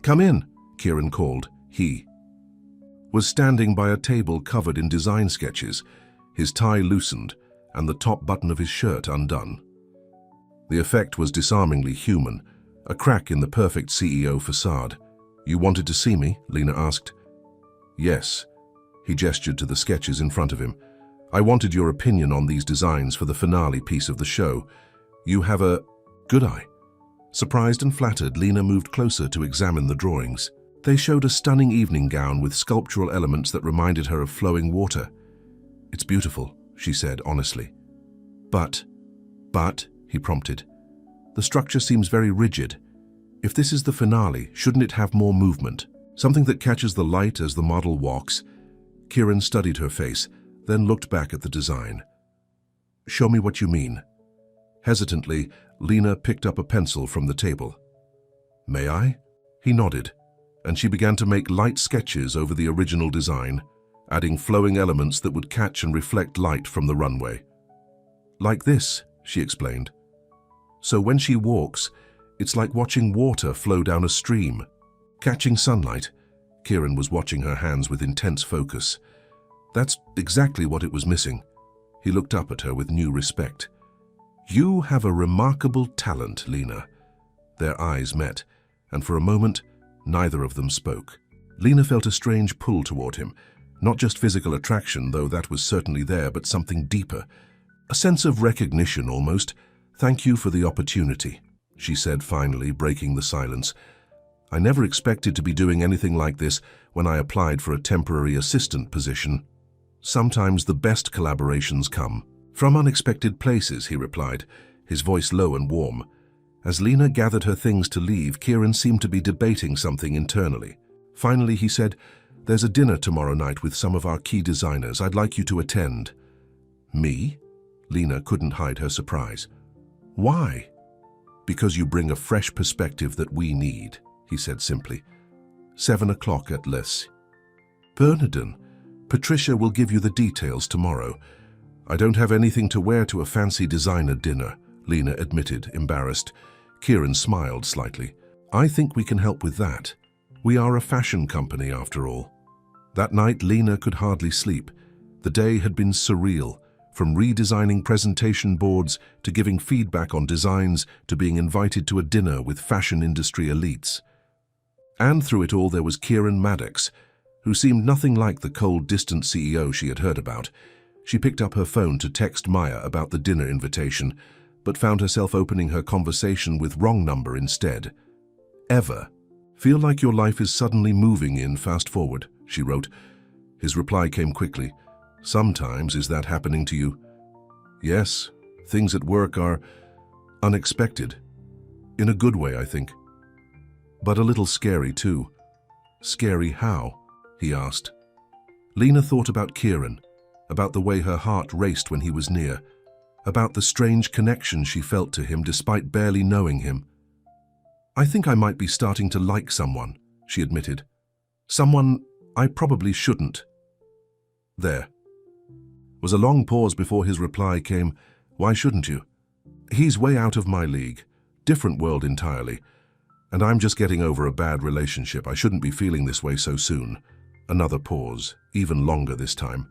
"Come in," Kieran called. He was standing by a table covered in design sketches, his tie loosened and the top button of his shirt undone. The effect was disarmingly human, a crack in the perfect CEO facade. "You wanted to see me?" Lena asked. "Yes." He gestured to the sketches in front of him. "I wanted your opinion on these designs for the finale piece of the show. You have a good eye." Surprised and flattered, Lena moved closer to examine the drawings. They showed a stunning evening gown with sculptural elements that reminded her of flowing water. "It's beautiful," she said honestly. But, he prompted, "the structure seems very rigid. If this is the finale, shouldn't it have more movement? Something that catches the light as the model walks?" Kieran studied her face, then looked back at the design. "Show me what you mean." Hesitantly, Lena picked up a pencil from the table. "May I?" He nodded, and she began to make light sketches over the original design, adding flowing elements that would catch and reflect light from the runway. "Like this," she explained. "So when she walks, it's like watching water flow down a stream, catching sunlight." Kieran was watching her hands with intense focus. That's exactly what it was missing. He looked up at her with new respect. "You have a remarkable talent, Lena." Their eyes met, and for a moment, neither of them spoke. Lena felt a strange pull toward him, not just physical attraction, though that was certainly there, but something deeper. A sense of recognition almost. "Thank you for the opportunity," she said finally, breaking the silence. "I never expected to be doing anything like this when I applied for a temporary assistant position. Sometimes the best collaborations come from unexpected places," he replied, his voice low and warm. As Lena gathered her things to leave, Kieran seemed to be debating something internally. Finally, he said, "There's a dinner tomorrow night with some of our key designers. I'd like you to attend." "Me?" Lena couldn't hide her surprise. "Why?" "Because you bring a fresh perspective that we need," he said simply. 7 o'clock at Les. "Bernardin, Patricia will give you the details tomorrow." "I don't have anything to wear to a fancy designer dinner," Lena admitted, embarrassed. Kieran smiled slightly. "I think we can help with that. We are a fashion company after all." That night, Lena could hardly sleep. The day had been surreal, from redesigning presentation boards to giving feedback on designs to being invited to a dinner with fashion industry elites. And through it all, there was Kieran Maddox, who seemed nothing like the cold, distant CEO she had heard about. She picked up her phone to text Maya about the dinner invitation, but found herself opening her conversation with wrong number instead. "Ever feel like your life is suddenly moving in fast forward?" she wrote. His reply came quickly. "Sometimes. Is that happening to you?" "Yes, things at work are unexpected. In a good way, I think. But a little scary too." "Scary how?" he asked. Lena thought about Kieran, about the way her heart raced when he was near, about the strange connection she felt to him despite barely knowing him. "I think I might be starting to like someone," she admitted. "Someone I probably shouldn't." There was a long pause before his reply came. "Why shouldn't you?" "He's way out of my league. Different world entirely. And I'm just getting over a bad relationship. I shouldn't be feeling this way so soon." Another pause, even longer this time.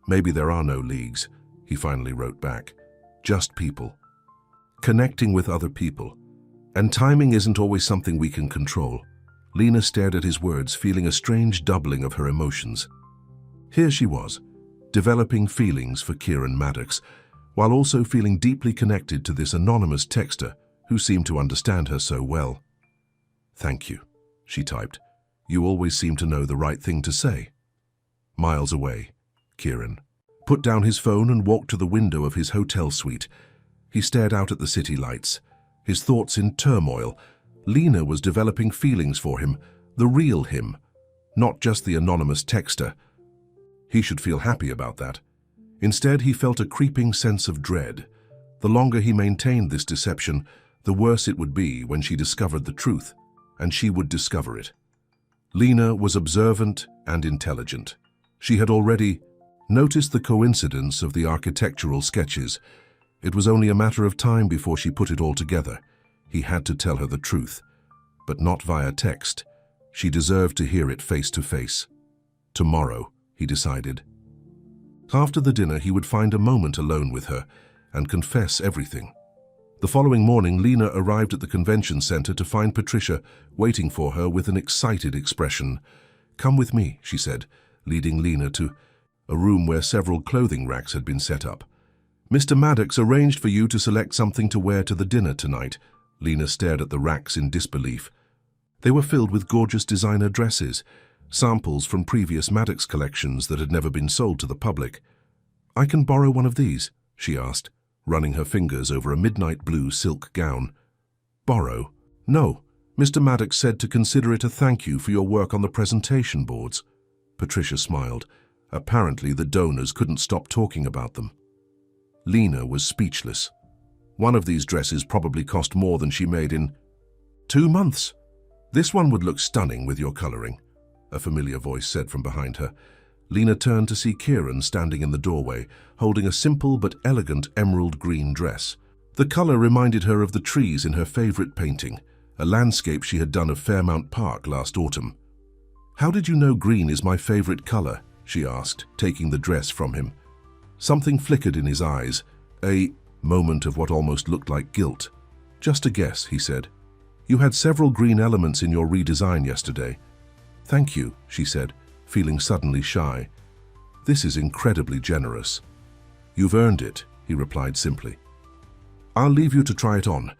"Maybe there are no leagues," he finally wrote back. "Just people. Connecting with other people. And timing isn't always something we can control." Lena stared at his words, feeling a strange doubling of her emotions. Here she was, developing feelings for Kieran Maddox, while also feeling deeply connected to this anonymous texter who seemed to understand her so well. "Thank you," she typed. "You always seem to know the right thing to say." Miles away, Kieran put down his phone and walked to the window of his hotel suite. He stared out at the city lights, his thoughts in turmoil. Lena was developing feelings for him, the real him, not just the anonymous texter. He should feel happy about that. Instead, he felt a creeping sense of dread. The longer he maintained this deception, the worse it would be when she discovered the truth, and she would discover it. Lena was observant and intelligent. She had already noticed the coincidence of the architectural sketches. It was only a matter of time before she put it all together. He had to tell her the truth, but not via text. She deserved to hear it face to face. Tomorrow, he decided. After the dinner, he would find a moment alone with her and confess everything. The following morning, Lena arrived at the convention center to find Patricia waiting for her with an excited expression. "Come with me," she said. leading Lena to a room where several clothing racks had been set up. "Mr. Maddox arranged for you to select something to wear to the dinner tonight." Lena stared at the racks in disbelief. They were filled with gorgeous designer dresses, samples from previous Maddox collections that had never been sold to the public. "I can borrow one of these?" she asked, running her fingers over a midnight blue silk gown. "Borrow? No. Mr. Maddox said to consider it a thank you for your work on the presentation boards." Patricia smiled. Apparently the donors couldn't stop talking about them. Lena was speechless. One of these dresses probably cost more than she made in 2 months. "This one would look stunning with your coloring," a familiar voice said from behind her. Lena turned to see Kieran standing in the doorway, holding a simple but elegant emerald green dress. The color reminded her of the trees in her favorite painting, a landscape she had done of Fairmount Park last autumn. "How did you know green is my favorite color?" she asked, taking the dress from him. Something flickered in his eyes, a moment of what almost looked like guilt. "Just a guess," he said. "You had several green elements in your redesign yesterday." "Thank you," she said, feeling suddenly shy. "This is incredibly generous." "You've earned it," he replied simply. "I'll leave you to try it on.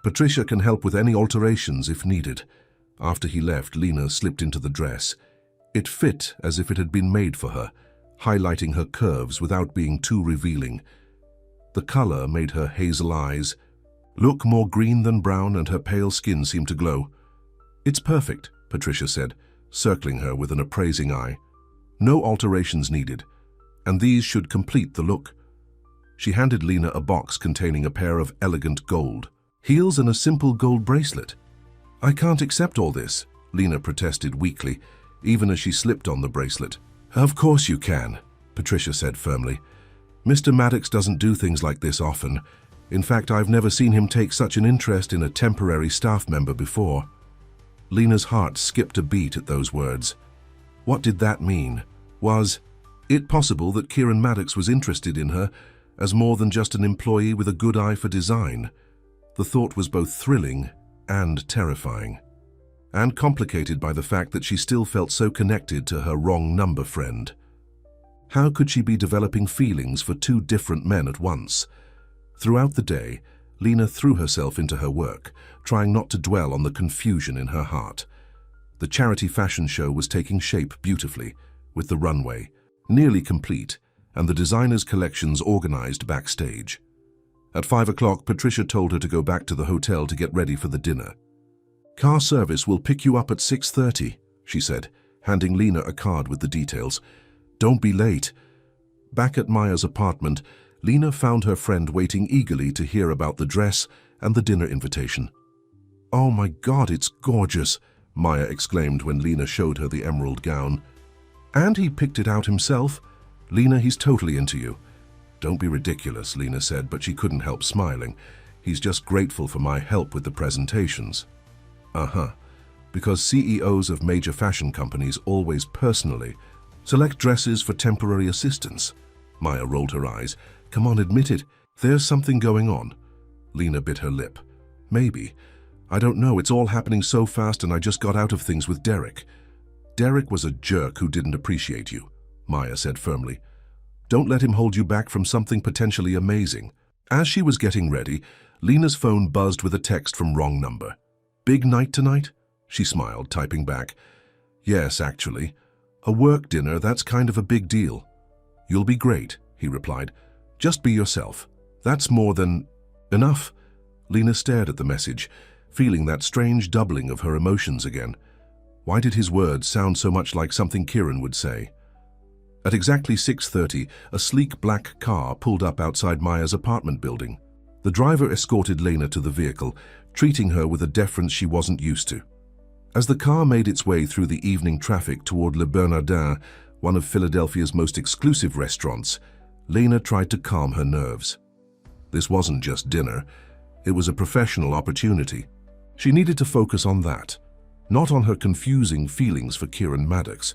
Patricia can help with any alterations if needed." After he left, Lena slipped into the dress. It fit as if it had been made for her, highlighting her curves without being too revealing. The color made her hazel eyes look more green than brown, and her pale skin seemed to glow. "It's perfect," Patricia said, circling her with an appraising eye. "No alterations needed, and these should complete the look." She handed Lena a box containing a pair of elegant gold heels and a simple gold bracelet. "I can't accept all this," Lena protested weakly, even as she slipped on the bracelet. "Of course you can," Patricia said firmly. "Mr. Maddox doesn't do things like this often. In fact, I've never seen him take such an interest in a temporary staff member before." Lena's heart skipped a beat at those words. What did that mean? Was it possible that Kieran Maddox was interested in her as more than just an employee with a good eye for design? The thought was both thrilling and terrifying, and complicated by the fact that she still felt so connected to her wrong number friend. How could she be developing feelings for two different men at once? Throughout the day, Lena threw herself into her work, trying not to dwell on the confusion in her heart. The charity fashion show was taking shape beautifully, with the runway nearly complete and the designers' collections organized backstage. At 5 o'clock, Patricia told her to go back to the hotel to get ready for the dinner. "Car service will pick you up at 6:30, she said, handing Lena a card with the details. "Don't be late." Back at Maya's apartment, Lena found her friend waiting eagerly to hear about the dress and the dinner invitation. "Oh my God, it's gorgeous," Maya exclaimed when Lena showed her the emerald gown. "And he picked it out himself? Lena, he's totally into you." "Don't be ridiculous," Lena said, but she couldn't help smiling. "He's just grateful for my help with the presentations." "Uh-huh. Because CEOs of major fashion companies always personally select dresses for temporary assistance." Maya rolled her eyes. "Come on, admit it. There's something going on." Lena bit her lip. "Maybe. I don't know. It's all happening so fast, and I just got out of things with Derek." "Derek was a jerk who didn't appreciate you," Maya said firmly. "Don't let him hold you back from something potentially amazing." As she was getting ready, Lena's phone buzzed with a text from wrong number. "Big night tonight?" She smiled, typing back. "Yes, actually. A work dinner, that's kind of a big deal." "You'll be great," he replied. "Just be yourself. That's more than enough." Lena stared at the message, feeling that strange doubling of her emotions again. Why did his words sound so much like something Kieran would say? At exactly 6:30, a sleek black car pulled up outside Maya's apartment building. The driver escorted Lena to the vehicle, treating her with a deference she wasn't used to. As the car made its way through the evening traffic toward Le Bernardin, one of Philadelphia's most exclusive restaurants, Lena tried to calm her nerves. This wasn't just dinner. It was a professional opportunity. She needed to focus on that, not on her confusing feelings for Kieran Maddox.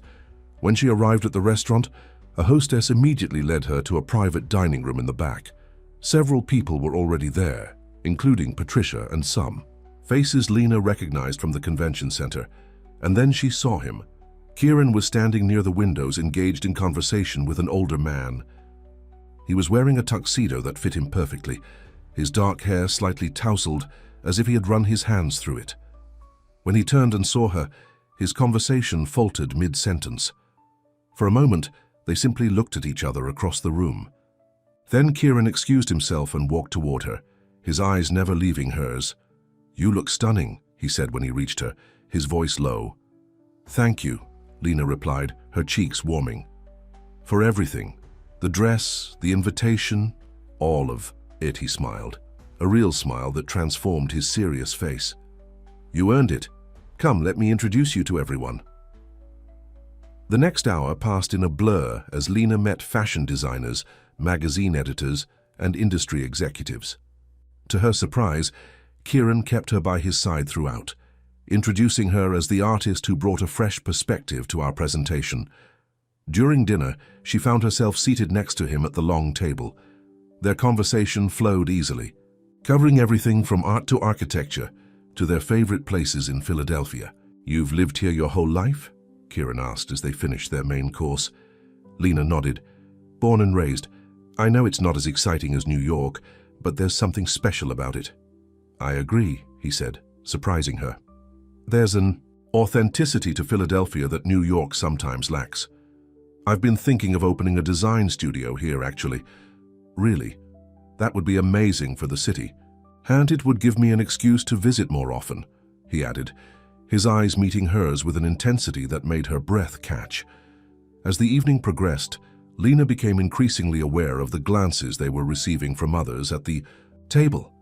When she arrived at the restaurant, a hostess immediately led her to a private dining room in the back. Several people were already there, including Patricia and some faces Lena recognized from the convention center. And then she saw him, Kieran was standing near the windows, engaged in conversation with an older man. He was wearing a tuxedo that fit him perfectly, his dark hair slightly tousled as if he had run his hands through it. When he turned and saw her, his conversation faltered mid-sentence. For a moment, they simply looked at each other across the room. Then Kieran excused himself and walked toward her, his eyes never leaving hers. "You look stunning," he said when he reached her, his voice low. "Thank you," Lena replied, her cheeks warming. "For everything. The dress, the invitation, all of it," he smiled, a real smile that transformed his serious face. "You earned it. Come, let me introduce you to everyone." The next hour passed in a blur as Lena met fashion designers, magazine editors, and industry executives. To her surprise, Kieran kept her by his side throughout, introducing her as the artist who brought a fresh perspective to our presentation. During dinner, she found herself seated next to him at the long table. Their conversation flowed easily, covering everything from art to architecture to their favorite places in Philadelphia. "You've lived here your whole life?" Kieran asked as they finished their main course. Lena nodded. "Born and raised. I know it's not as exciting as New York, but there's something special about it." "I agree," he said, surprising her. "There's an authenticity to Philadelphia that New York sometimes lacks. I've been thinking of opening a design studio here, actually. Really, that would be amazing for the city. And it would give me an excuse to visit more often," he added, his eyes meeting hers with an intensity that made her breath catch. As the evening progressed, Lena became increasingly aware of the glances they were receiving from others at the table.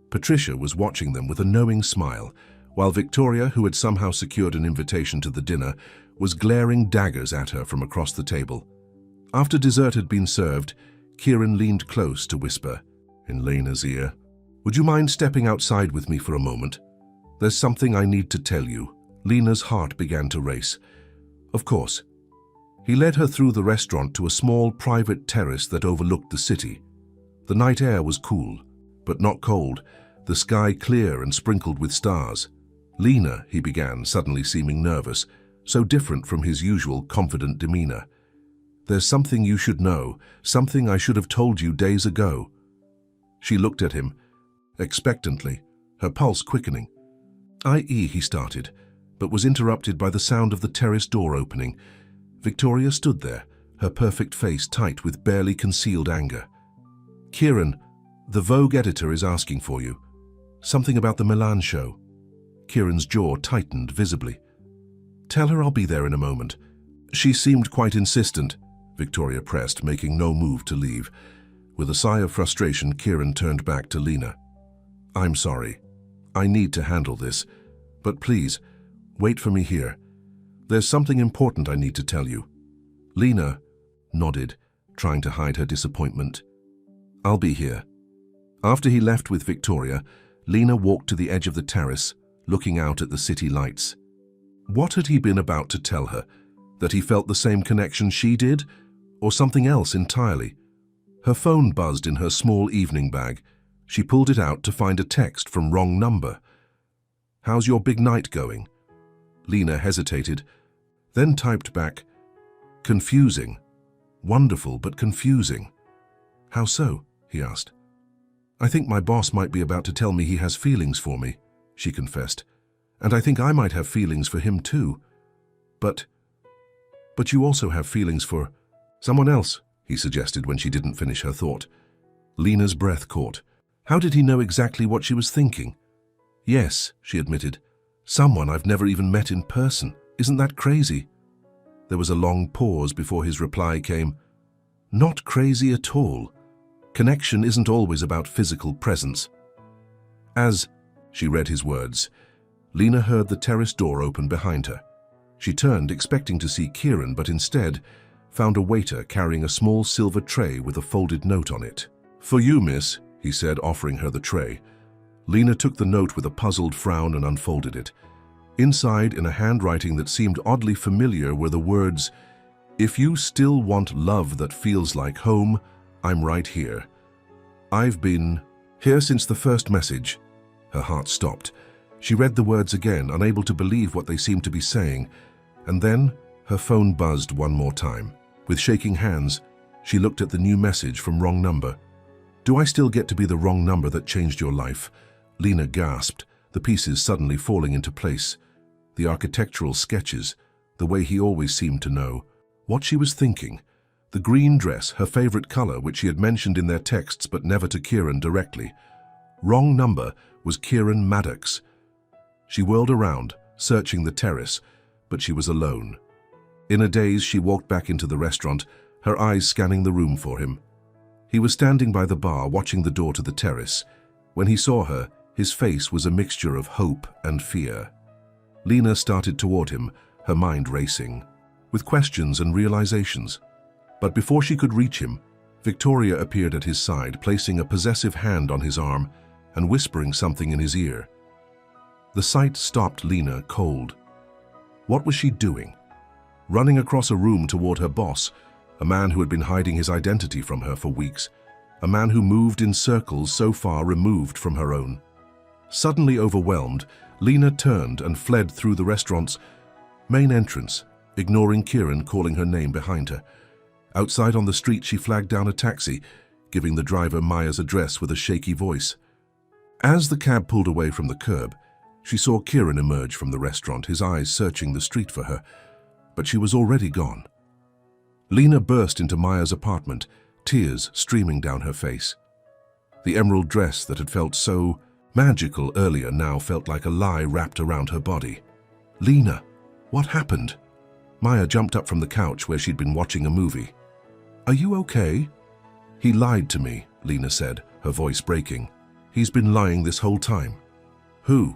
Patricia was watching them with a knowing smile, while Victoria, who had somehow secured an invitation to the dinner, was glaring daggers at her from across the table. After dessert had been served, Kieran leaned close to whisper in Lena's ear, "Would you mind stepping outside with me for a moment? There's something I need to tell you." Lena's heart began to race. "Of course." He led her through the restaurant to a small private terrace that overlooked the city. The night air was cool, but not cold, the sky clear and sprinkled with stars. "Lena," he began, suddenly seeming nervous, so different from his usual confident demeanor. "There's something you should know, something I should have told you days ago." She looked at him, expectantly, her pulse quickening. "I.e.," he started, but was interrupted by the sound of the terrace door opening. Victoria stood there, her perfect face tight with barely concealed anger. "Kieran, the Vogue editor is asking for you. Something about the Milan show." Kieran's jaw tightened visibly. "Tell her I'll be there in a moment." "She seemed quite insistent," Victoria pressed, making no move to leave. With a sigh of frustration, Kieran turned back to Lena. "I'm sorry. I need to handle this. But please, wait for me here. There's something important I need to tell you." Lena nodded, trying to hide her disappointment. "I'll be here." After he left with Victoria, Lena walked to the edge of the terrace, looking out at the city lights. What had he been about to tell her? That he felt the same connection she did? Or something else entirely? Her phone buzzed in her small evening bag. She pulled it out to find a text from wrong number. "How's your big night going?" Lena hesitated, then typed back, "Confusing. Wonderful, but confusing." "How so?" he asked. "I think my boss might be about to tell me he has feelings for me," she confessed. "And I think I might have feelings for him too. But you also have feelings for someone else," he suggested when she didn't finish her thought. Lena's breath caught. How did he know exactly what she was thinking? "Yes," she admitted. "Someone I've never even met in person. Isn't that crazy?" There was a long pause before his reply came. "Not crazy at all. Connection isn't always about physical presence." As she read his words, Lena heard the terrace door open behind her. She turned, expecting to see Kieran, but instead found a waiter carrying a small silver tray with a folded note on it. "For you, miss," he said, offering her the tray. Lena took the note with a puzzled frown and unfolded it. Inside, in a handwriting that seemed oddly familiar, were the words, "If you still want love that feels like home, I'm right here. I've been here since the first message." Her heart stopped. She read the words again, unable to believe what they seemed to be saying, and then Her phone buzzed one more time. With shaking hands, she looked at the new message from wrong number. "Do I still get to be the wrong number that changed your life?" Lena gasped, the pieces suddenly falling into place. The architectural sketches, the way he always seemed to know. What she was thinking. The green dress, her favorite color, which she had mentioned in their texts but never to Kieran directly. Wrong number was Kieran Maddox. She whirled around, searching the terrace, but she was alone. In a daze, she walked back into the restaurant, her eyes scanning the room for him. He was standing by the bar, watching the door to the terrace. When he saw her, his face was a mixture of hope and fear. Lena started toward him, her mind racing, with questions and realizations. But before she could reach him, Victoria appeared at his side, placing a possessive hand on his arm and whispering something in his ear. The sight stopped Lena cold. What was she doing? Running across a room toward her boss, a man who had been hiding his identity from her for weeks, a man who moved in circles so far removed from her own. Suddenly overwhelmed, Lena turned and fled through the restaurant's main entrance, ignoring Kieran calling her name behind her. Outside on the street, she flagged down a taxi, giving the driver Maya's address with a shaky voice. As the cab pulled away from the curb, she saw Kieran emerge from the restaurant, his eyes searching the street for her, but she was already gone. Lena burst into Maya's apartment, tears streaming down her face. The emerald dress that had felt so magical earlier now felt like a lie wrapped around her body. "Lena, what happened?" Maya jumped up from the couch where she'd been watching a movie. "Are you okay?" "He lied to me," Lena said, her voice breaking. "He's been lying this whole time." "Who?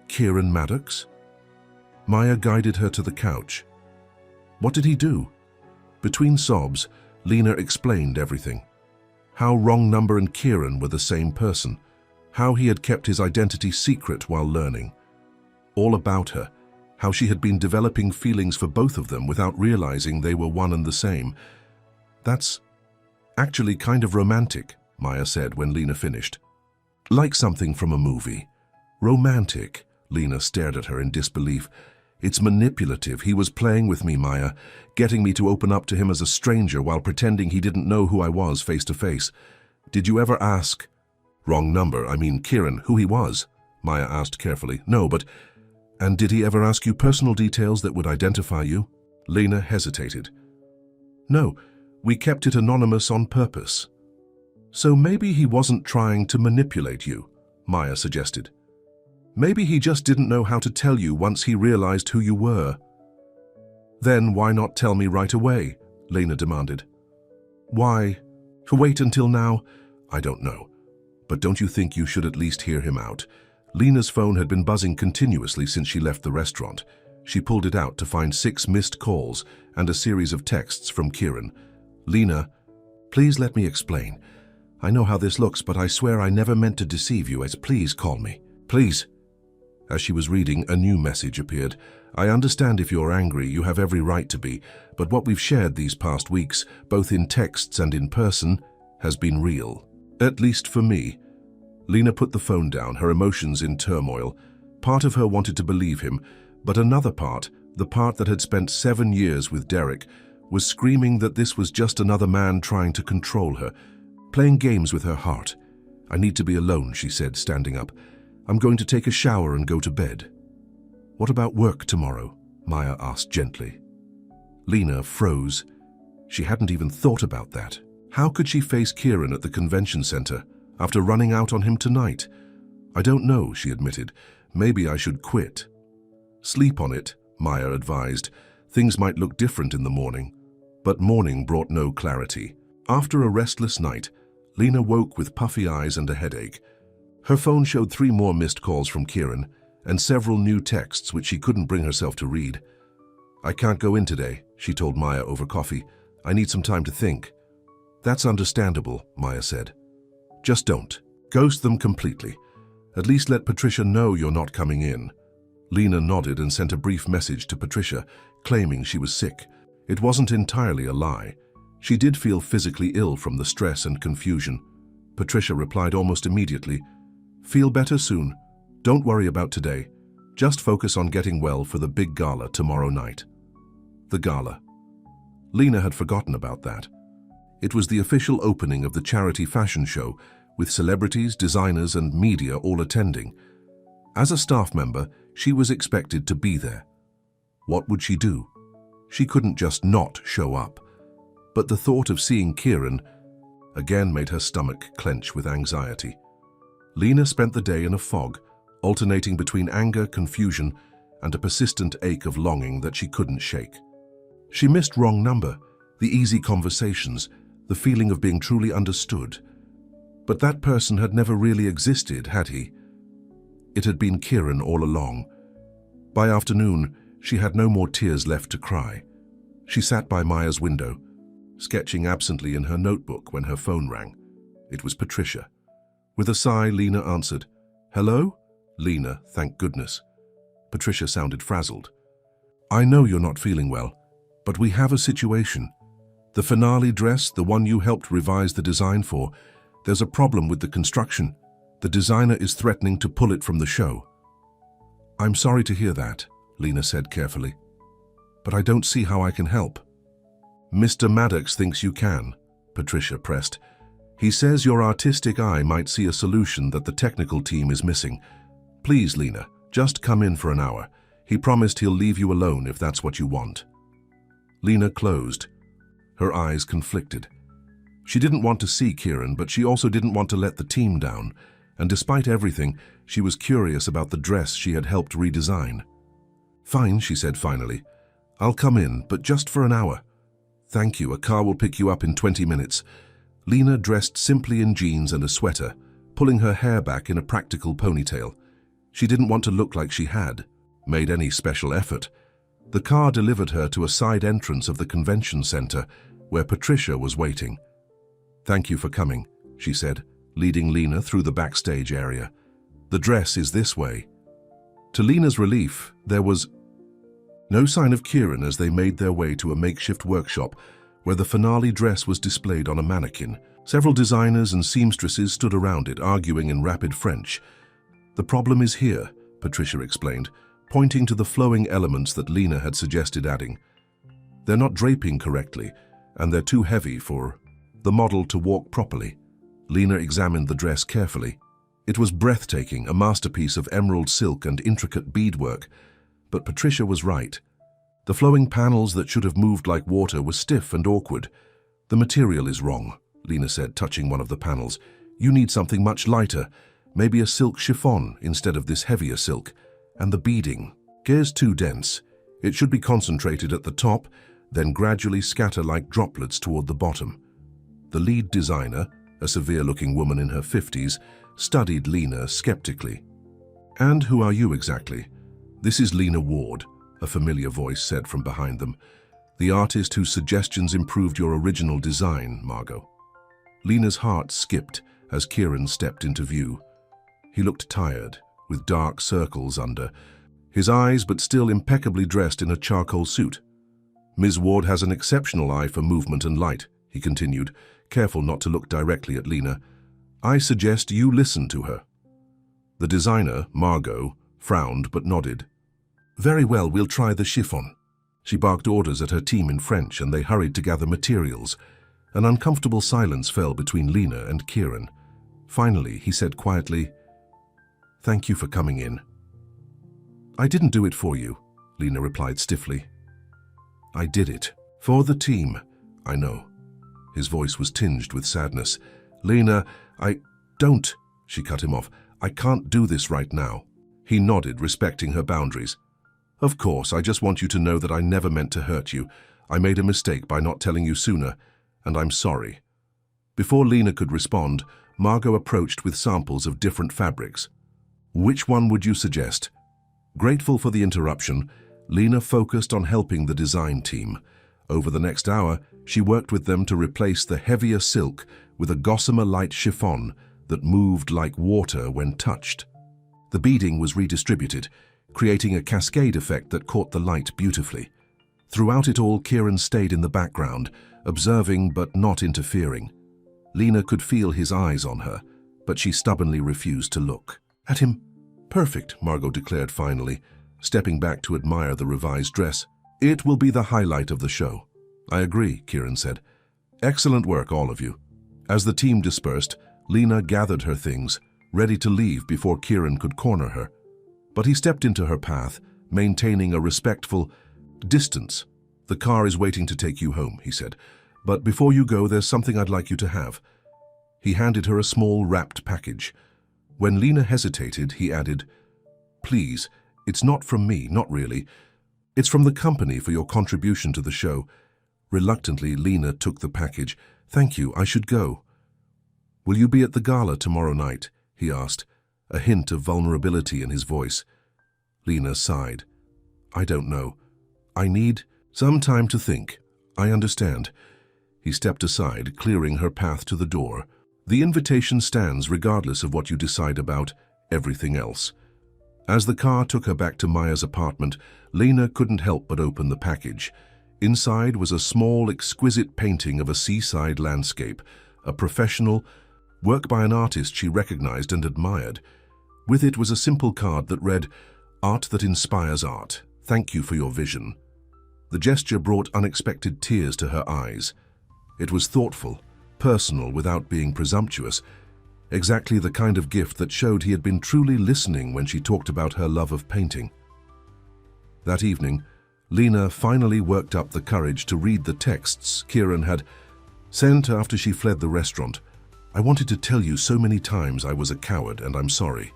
Kieran Maddox?" Maya guided her to the couch. "What did he do?" Between sobs, Lena explained everything. How wrong number and Kieran were the same person. How he had kept his identity secret while learning. All about her. How she had been developing feelings for both of them without realizing they were one and the same. "That's actually kind of romantic," Maya said when Lena finished. "Like something from a movie." "Romantic?" Lena stared at her in disbelief. "It's manipulative. He was playing with me, Maya, getting me to open up to him as a stranger while pretending he didn't know who I was face to face. Did you ever ask—" "Wrong number, I mean Kieran, who he was?" Maya asked carefully. "No, but— And did he ever ask you personal details that would identify you?" Lena hesitated. "No, we kept it anonymous on purpose." "So maybe he wasn't trying to manipulate you," Maya suggested. "Maybe he just didn't know how to tell you once he realized who you were." "Then why not tell me right away?" Lena demanded. "Why? Wait until now? I don't know. But don't you think you should at least hear him out?" Lena's phone had been buzzing continuously since she left the restaurant. She pulled it out to find 6 missed calls and a series of texts from Kieran. "Lena, please let me explain. I know how this looks, but I swear I never meant to deceive you. Please call me. Please." As she was reading, a new message appeared. "I understand if you're angry, you have every right to be, but what we've shared these past weeks, both in texts and in person, has been real. At least for me." Lena put the phone down, her emotions in turmoil. Part of her wanted to believe him, but another part, the part that had spent 7 years with Derek, was screaming that this was just another man trying to control her, playing games with her heart. "I need to be alone," she said, standing up. "I'm going to take a shower and go to bed." "What about work tomorrow?" Maya asked gently. Lena froze. She hadn't even thought about that. How could she face Kieran at the convention center after running out on him tonight? "I don't know," she admitted. "Maybe I should quit." "Sleep on it," Maya advised. "Things might look different in the morning." But morning brought no clarity. After a restless night, Lena woke with puffy eyes and a headache. Her phone showed 3 more missed calls from Kieran and several new texts which she couldn't bring herself to read. "I can't go in today," she told Maya over coffee. "I need some time to think." "That's understandable," Maya said. "Just don't. Ghost them completely. At least let Patricia know you're not coming in." Lena nodded and sent a brief message to Patricia, claiming she was sick. It wasn't entirely a lie. She did feel physically ill from the stress and confusion. Patricia replied almost immediately, "Feel better soon. Don't worry about today. Just focus on getting well for the big gala tomorrow night." The gala. Lena had forgotten about that. It was the official opening of the charity fashion show, with celebrities, designers, and media all attending. As a staff member, she was expected to be there. What would she do? She couldn't just not show up. But the thought of seeing Kieran again made her stomach clench with anxiety. Lena spent the day in a fog, alternating between anger, confusion, and a persistent ache of longing that she couldn't shake. She missed wrong number, the easy conversations, the feeling of being truly understood. But that person had never really existed, had he? It had been Kieran all along. By afternoon, she had no more tears left to cry. She sat by Maya's window, sketching absently in her notebook when her phone rang. It was Patricia. With a sigh, Lena answered. "Hello?" Lena, thank goodness. Patricia sounded frazzled. "I know you're not feeling well, but we have a situation. The finale dress, the one you helped revise the design for, there's a problem with the construction. The designer is threatening to pull it from the show." "I'm sorry to hear that," Lena said carefully. "But I don't see how I can help." "Mr. Maddox thinks you can," Patricia pressed. "He says your artistic eye might see a solution that the technical team is missing. Please, Lena, just come in for an hour. He promised he'll leave you alone if that's what you want." Lena closed, her eyes conflicted. She didn't want to see Kieran, but she also didn't want to let the team down, and despite everything, she was curious about the dress she had helped redesign. "Fine," she said finally. "I'll come in, but just for an hour." "Thank you, a car will pick you up in 20 minutes. Lena dressed simply in jeans and a sweater, pulling her hair back in a practical ponytail. She didn't want to look like she had made any special effort. The car delivered her to a side entrance of the convention center, where Patricia was waiting. "Thank you for coming," she said, leading Lena through the backstage area. "The dress is this way." To Lena's relief, there was no sign of Kieran as they made their way to a makeshift workshop where the finale dress was displayed on a mannequin. Several designers and seamstresses stood around it, arguing in rapid French. "The problem is here," Patricia explained, pointing to the flowing elements that Lena had suggested adding. "They're not draping correctly, and they're too heavy for the model to walk properly." Lena examined the dress carefully. It was breathtaking, a masterpiece of emerald silk and intricate beadwork. But Patricia was right. The flowing panels that should have moved like water were stiff and awkward. "The material is wrong," Lena said, touching one of the panels. "You need something much lighter, maybe a silk chiffon instead of this heavier silk. And the beading. Gear's too dense. It should be concentrated at the top, then gradually scatter like droplets toward the bottom." The lead designer, a severe-looking woman in her 50s, studied Lena skeptically. "And who are you exactly?" "This is Lena Ward," a familiar voice said from behind them. "The artist whose suggestions improved your original design, Margot." Lena's heart skipped as Kieran stepped into view. He looked tired, with dark circles under his eyes, but still impeccably dressed in a charcoal suit. "Ms. Ward has an exceptional eye for movement and light," he continued, careful not to look directly at Lena. "I suggest you listen to her." The designer, Margot, frowned but nodded. "Very well, we'll try the chiffon." She barked orders at her team in French, and they hurried to gather materials. An uncomfortable silence fell between Lena and Kieran. Finally, he said quietly, "Thank you for coming in." "I didn't do it for you," Lena replied stiffly. "I did it. For the team. I know." His voice was tinged with sadness. "Lena, don't," she cut him off. "I can't do this right now." He nodded, respecting her boundaries. "Of course, I just want you to know that I never meant to hurt you. I made a mistake by not telling you sooner, and I'm sorry." Before Lena could respond, Margot approached with samples of different fabrics. "Which one would you suggest?" Grateful for the interruption, Lena focused on helping the design team. Over the next hour, she worked with them to replace the heavier silk with a gossamer light chiffon that moved like water when touched. The beading was redistributed, creating a cascade effect that caught the light beautifully. Throughout it all, Kieran stayed in the background, observing but not interfering. Lena could feel his eyes on her, but she stubbornly refused to look at him. "Perfect," Margot declared finally, stepping back to admire the revised dress. It will be the highlight of the show. I agree, Kieran said. Excellent work, all of you. As the team dispersed, Lena gathered her things, ready to leave before Kieran could corner her. But he stepped into her path, maintaining a respectful distance. The car is waiting to take you home, he said. But before you go, there's something I'd like you to have. He handed her a small wrapped package. When Lena hesitated, he added, Please, it's not from me, not really. It's from the company for your contribution to the show. Reluctantly, Lena took the package. Thank you, I should go. Will you be at the gala tomorrow night? He asked, a hint of vulnerability in his voice. Lena sighed. I don't know. I need some time to think. I understand. He stepped aside, clearing her path to the door. The invitation stands regardless of what you decide about everything else. As the car took her back to Maya's apartment, Lena couldn't help but open the package. Inside was a small, exquisite painting of a seaside landscape, a professional work by an artist she recognized and admired. With it was a simple card that read, Art that inspires art. Thank you for your vision. The gesture brought unexpected tears to her eyes. It was thoughtful, personal without being presumptuous, exactly the kind of gift that showed he had been truly listening when she talked about her love of painting. That evening, Lena finally worked up the courage to read the texts Kieran had sent after she fled the restaurant. I wanted to tell you so many times I was a coward and I'm sorry.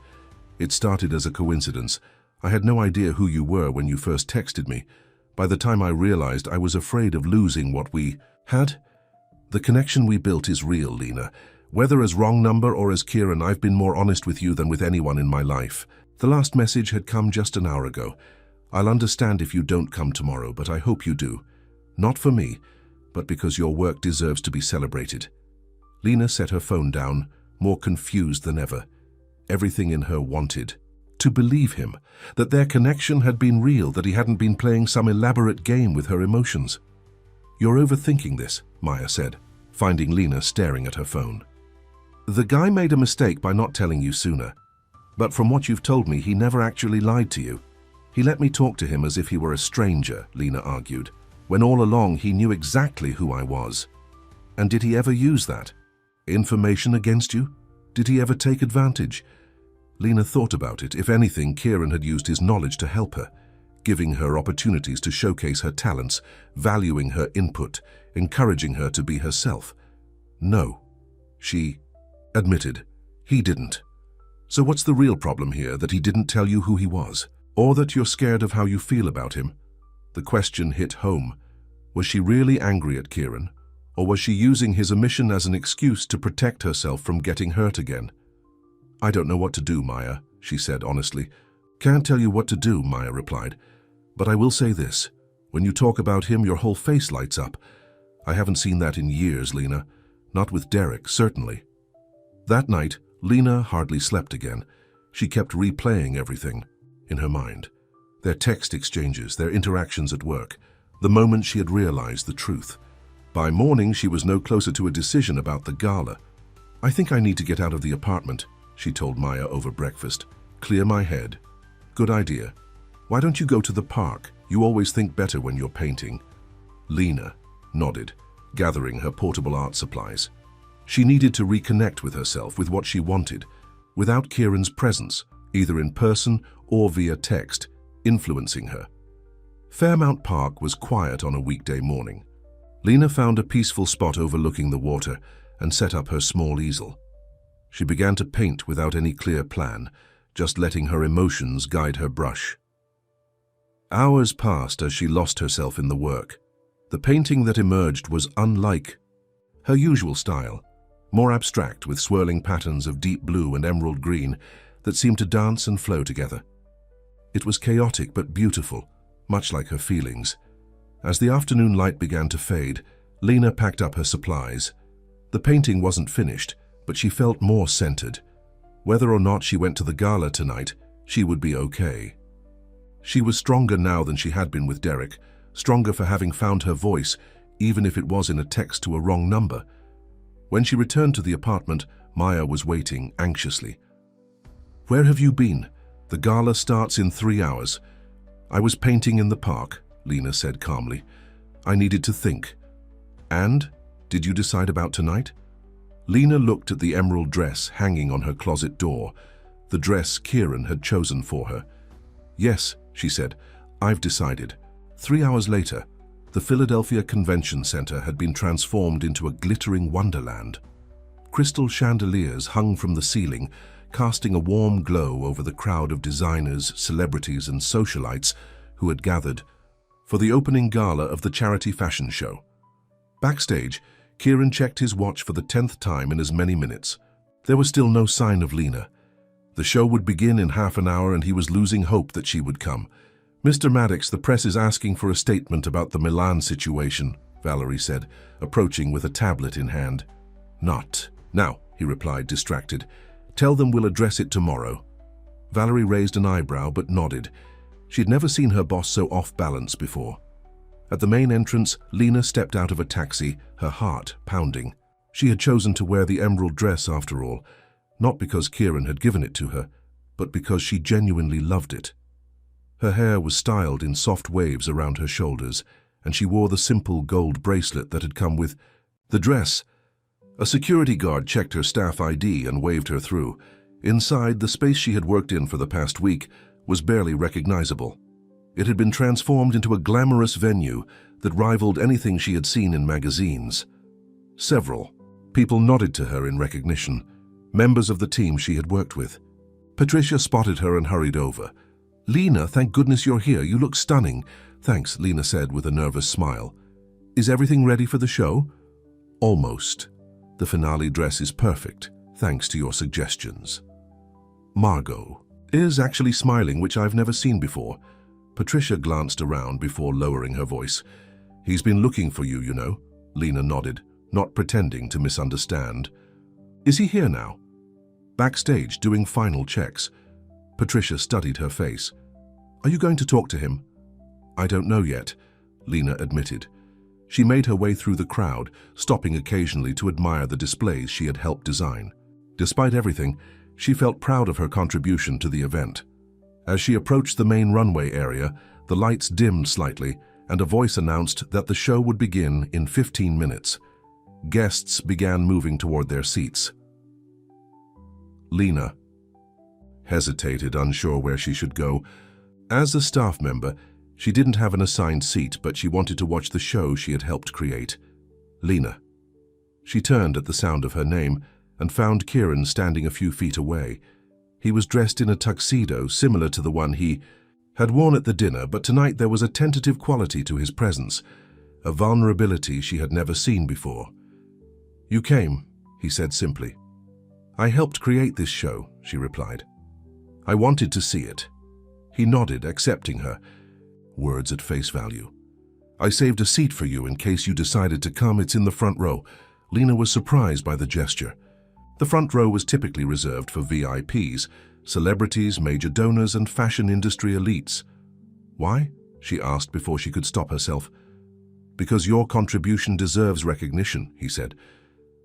It started as a coincidence. I had no idea who you were when you first texted me. By the time I realized, I was afraid of losing what we had. The connection we built is real, Lena. Whether as wrong number or as Kieran, I've been more honest with you than with anyone in my life. The last message had come just an hour ago. I'll understand if you don't come tomorrow, but I hope you do. Not for me, but because your work deserves to be celebrated. Lena set her phone down, more confused than ever. Everything in her wanted to believe him, that their connection had been real, that he hadn't been playing some elaborate game with her emotions. You're overthinking this, Maya said, finding Lena staring at her phone. The guy made a mistake by not telling you sooner. But from what you've told me, he never actually lied to you. He let me talk to him as if he were a stranger, Lena argued, when all along he knew exactly who I was. And did he ever use that? Information against you? Did he ever take advantage? Lena thought about it. If anything, Kieran had used his knowledge to help her, giving her opportunities to showcase her talents, valuing her input, encouraging her to be herself. No, she admitted. He didn't. So what's the real problem here, that he didn't tell you who he was? Or that you're scared of how you feel about him? The question hit home. Was she really angry at Kieran? Or was she using his omission as an excuse to protect herself from getting hurt again? I don't know what to do, Maya, she said honestly. Can't tell you what to do, Maya replied. But I will say this. When you talk about him, your whole face lights up. I haven't seen that in years, Lena. Not with Derek, certainly. That night, Lena hardly slept again. She kept replaying everything in her mind. Their text exchanges, their interactions at work, the moment she had realized the truth. By morning, she was no closer to a decision about the gala. I think I need to get out of the apartment, she told Maya over breakfast. Clear my head. Good idea. Why don't you go to the park? You always think better when you're painting. Lena nodded, gathering her portable art supplies. She needed to reconnect with herself, with what she wanted, without Kieran's presence, either in person or via text, influencing her. Fairmount Park was quiet on a weekday morning. Lena found a peaceful spot overlooking the water and set up her small easel. She began to paint without any clear plan, just letting her emotions guide her brush. Hours passed as she lost herself in the work. The painting that emerged was unlike her usual style, more abstract with swirling patterns of deep blue and emerald green that seemed to dance and flow together. It was chaotic but beautiful, much like her feelings. As the afternoon light began to fade, Lena packed up her supplies. The painting wasn't finished, but she felt more centered. Whether or not she went to the gala tonight, she would be okay. She was stronger now than she had been with Derek, stronger for having found her voice, even if it was in a text to a wrong number. When she returned to the apartment, Maya was waiting anxiously. Where have you been? The gala starts in 3 hours. I was painting in the park. Lena said calmly. I needed to think. And? Did you decide about tonight? Lena looked at the emerald dress hanging on her closet door, the dress Kieran had chosen for her. Yes, she said, I've decided. 3 hours later, the Philadelphia Convention Center had been transformed into a glittering wonderland. Crystal chandeliers hung from the ceiling, casting a warm glow over the crowd of designers, celebrities, and socialites who had gathered for the opening gala of the charity fashion show. Backstage, Kieran checked his watch for the 10th time in as many minutes. There was still no sign of Lena. The show would begin in half an hour and he was losing hope that she would come. Mr. Maddox, the press is asking for a statement about the Milan situation, Valerie said, approaching with a tablet in hand. Not now, he replied, distracted. Tell them we'll address it tomorrow. Valerie raised an eyebrow but nodded. She'd never seen her boss so off balance before. At the main entrance, Lena stepped out of a taxi, her heart pounding. She had chosen to wear the emerald dress after all, not because Kieran had given it to her, but because she genuinely loved it. Her hair was styled in soft waves around her shoulders, and she wore the simple gold bracelet that had come with the dress. A security guard checked her staff ID and waved her through. Inside, the space she had worked in for the past week was barely recognizable. It had been transformed into a glamorous venue that rivaled anything she had seen in magazines. Several people nodded to her in recognition, members of the team she had worked with. Patricia spotted her and hurried over. Lena, thank goodness you're here. You look stunning. Thanks, Lena said with a nervous smile. Is everything ready for the show? Almost. The finale dress is perfect, thanks to your suggestions. Margot is actually smiling, which I've never seen before. Patricia glanced around before lowering her voice. He's been looking for you, you know. Lena nodded, not pretending to misunderstand. Is he here now? Backstage, doing final checks. Patricia studied her face. Are you going to talk to him? I don't know yet, Lena admitted. She made her way through the crowd, stopping occasionally to admire the displays she had helped design. Despite everything, she felt proud of her contribution to the event. As she approached the main runway area, the lights dimmed slightly, and a voice announced that the show would begin in 15 minutes. Guests began moving toward their seats. Lena hesitated, unsure where she should go. As a staff member, she didn't have an assigned seat, but she wanted to watch the show she had helped create. Lena. She turned at the sound of her name and found Kieran standing a few feet away. He was dressed in a tuxedo similar to the one he had worn at the dinner, but tonight there was a tentative quality to his presence, a vulnerability she had never seen before. You came, he said simply. I helped create this show, she replied. I wanted to see it. He nodded, accepting her. Words at face value. I saved a seat for you in case you decided to come. It's in the front row. Lena was surprised by the gesture. The front row was typically reserved for VIPs, celebrities, major donors, and fashion industry elites. Why? She asked before she could stop herself. Because your contribution deserves recognition, he said.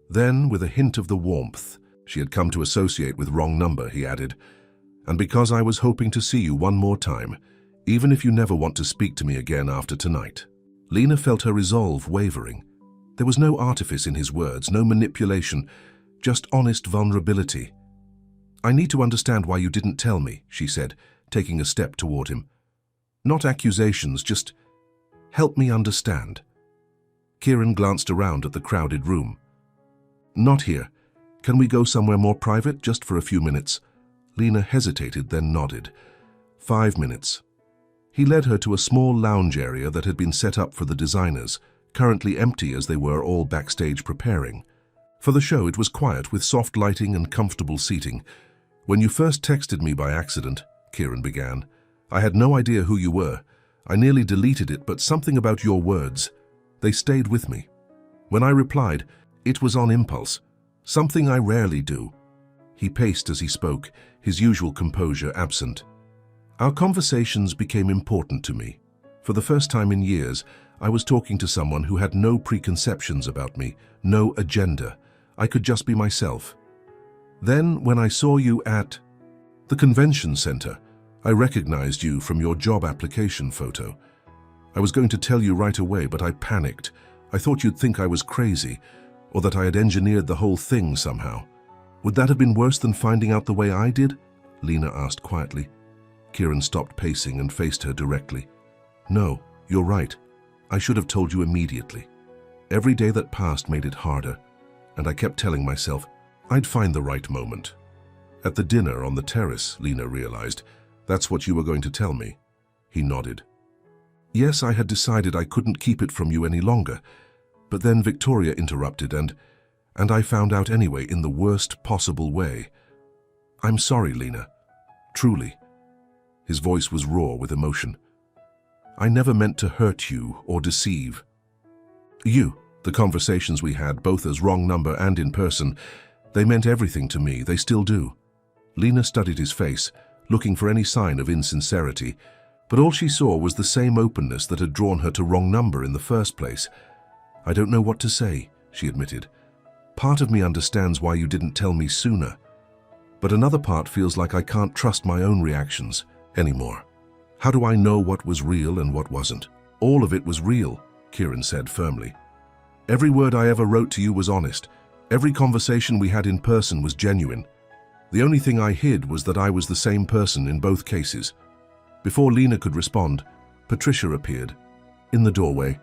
Then, with a hint of the warmth she had come to associate with wrong number, he added, and because I was hoping to see you one more time, even if you never want to speak to me again after tonight. Lena felt her resolve wavering. There was no artifice in his words, no manipulation, just honest vulnerability. I need to understand why you didn't tell me, she said, taking a step toward him. Not accusations, just help me understand. Kieran glanced around at the crowded room. Not here. Can we go somewhere more private, just for a few minutes? Lena hesitated, then nodded. 5 minutes. He led her to a small lounge area that had been set up for the designers, currently empty as they were all backstage preparing. For the show, it was quiet with soft lighting and comfortable seating. When you first texted me by accident, Kieran began, I had no idea who you were. I nearly deleted it, but something about your words, they stayed with me. When I replied, it was on impulse, something I rarely do. He paced as he spoke, his usual composure absent. Our conversations became important to me. For the first time in years, I was talking to someone who had no preconceptions about me, no agenda. I could just be myself. Then, when I saw you at the convention center, I recognized you from your job application photo. I was going to tell you right away, but I panicked. I thought you'd think I was crazy, or that I had engineered the whole thing somehow. Would that have been worse than finding out the way I did? Lena asked quietly. Kieran stopped pacing and faced her directly. No, you're right. I should have told you immediately. Every day that passed made it harder, and I kept telling myself I'd find the right moment. At the dinner on the terrace, Lena realized, that's what you were going to tell me. He nodded. Yes, I had decided I couldn't keep it from you any longer, but then Victoria interrupted and I found out anyway in the worst possible way. I'm sorry, Lena. Truly. His voice was raw with emotion. I never meant to hurt you or deceive. The conversations we had, both as wrong number and in person, they meant everything to me, they still do. Lena studied his face, looking for any sign of insincerity, but all she saw was the same openness that had drawn her to wrong number in the first place. I don't know what to say, she admitted. Part of me understands why you didn't tell me sooner, but another part feels like I can't trust my own reactions anymore. How do I know what was real and what wasn't? All of it was real, Kieran said firmly. Every word I ever wrote to you was honest. Every conversation we had in person was genuine. The only thing I hid was that I was the same person in both cases. Before Lena could respond, Patricia appeared. In the doorway.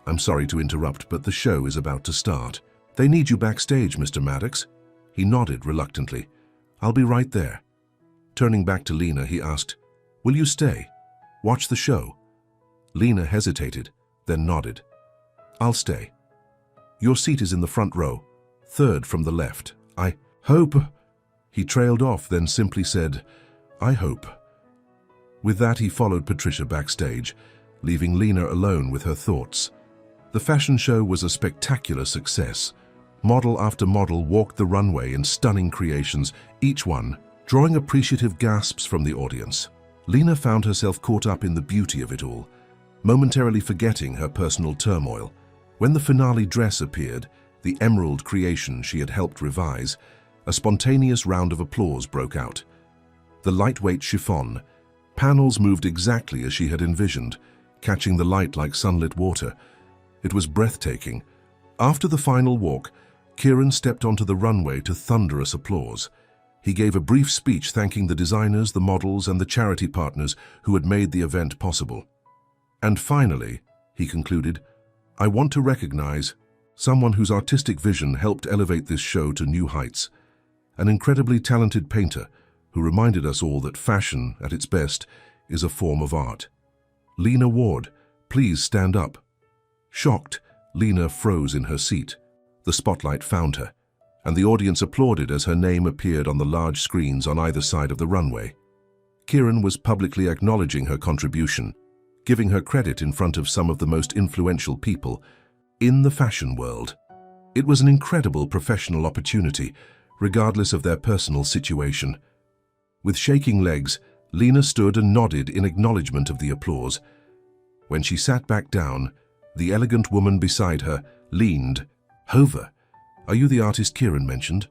I'm sorry to interrupt, but the show is about to start. They need you backstage, Mr. Maddox. He nodded reluctantly. I'll be right there. Turning back to Lena, he asked, Will you stay? Watch the show? Lena hesitated, then nodded. I'll stay. Your seat is in the front row, third from the left. I hope... He trailed off, then simply said, I hope. With that, he followed Patricia backstage, leaving Lena alone with her thoughts. The fashion show was a spectacular success. Model after model walked the runway in stunning creations, each one drawing appreciative gasps from the audience. Lena found herself caught up in the beauty of it all, momentarily forgetting her personal turmoil. When the finale dress appeared, the emerald creation she had helped revise, a spontaneous round of applause broke out. The lightweight chiffon panels moved exactly as she had envisioned, catching the light like sunlit water. It was breathtaking. After the final walk, Kieran stepped onto the runway to thunderous applause. He gave a brief speech thanking the designers, the models, and the charity partners who had made the event possible. And finally, he concluded, I want to recognize someone whose artistic vision helped elevate this show to new heights. An incredibly talented painter who reminded us all that fashion, at its best, is a form of art. Lena Ward, please stand up. Shocked, Lena froze in her seat. The spotlight found her, and the audience applauded as her name appeared on the large screens on either side of the runway. Kieran was publicly acknowledging her contribution, giving her credit in front of some of the most influential people in the fashion world. It was an incredible professional opportunity, regardless of their personal situation. With shaking legs, Lena stood and nodded in acknowledgement of the applause. When she sat back down, the elegant woman beside her leaned over. Are you the artist Kieran mentioned?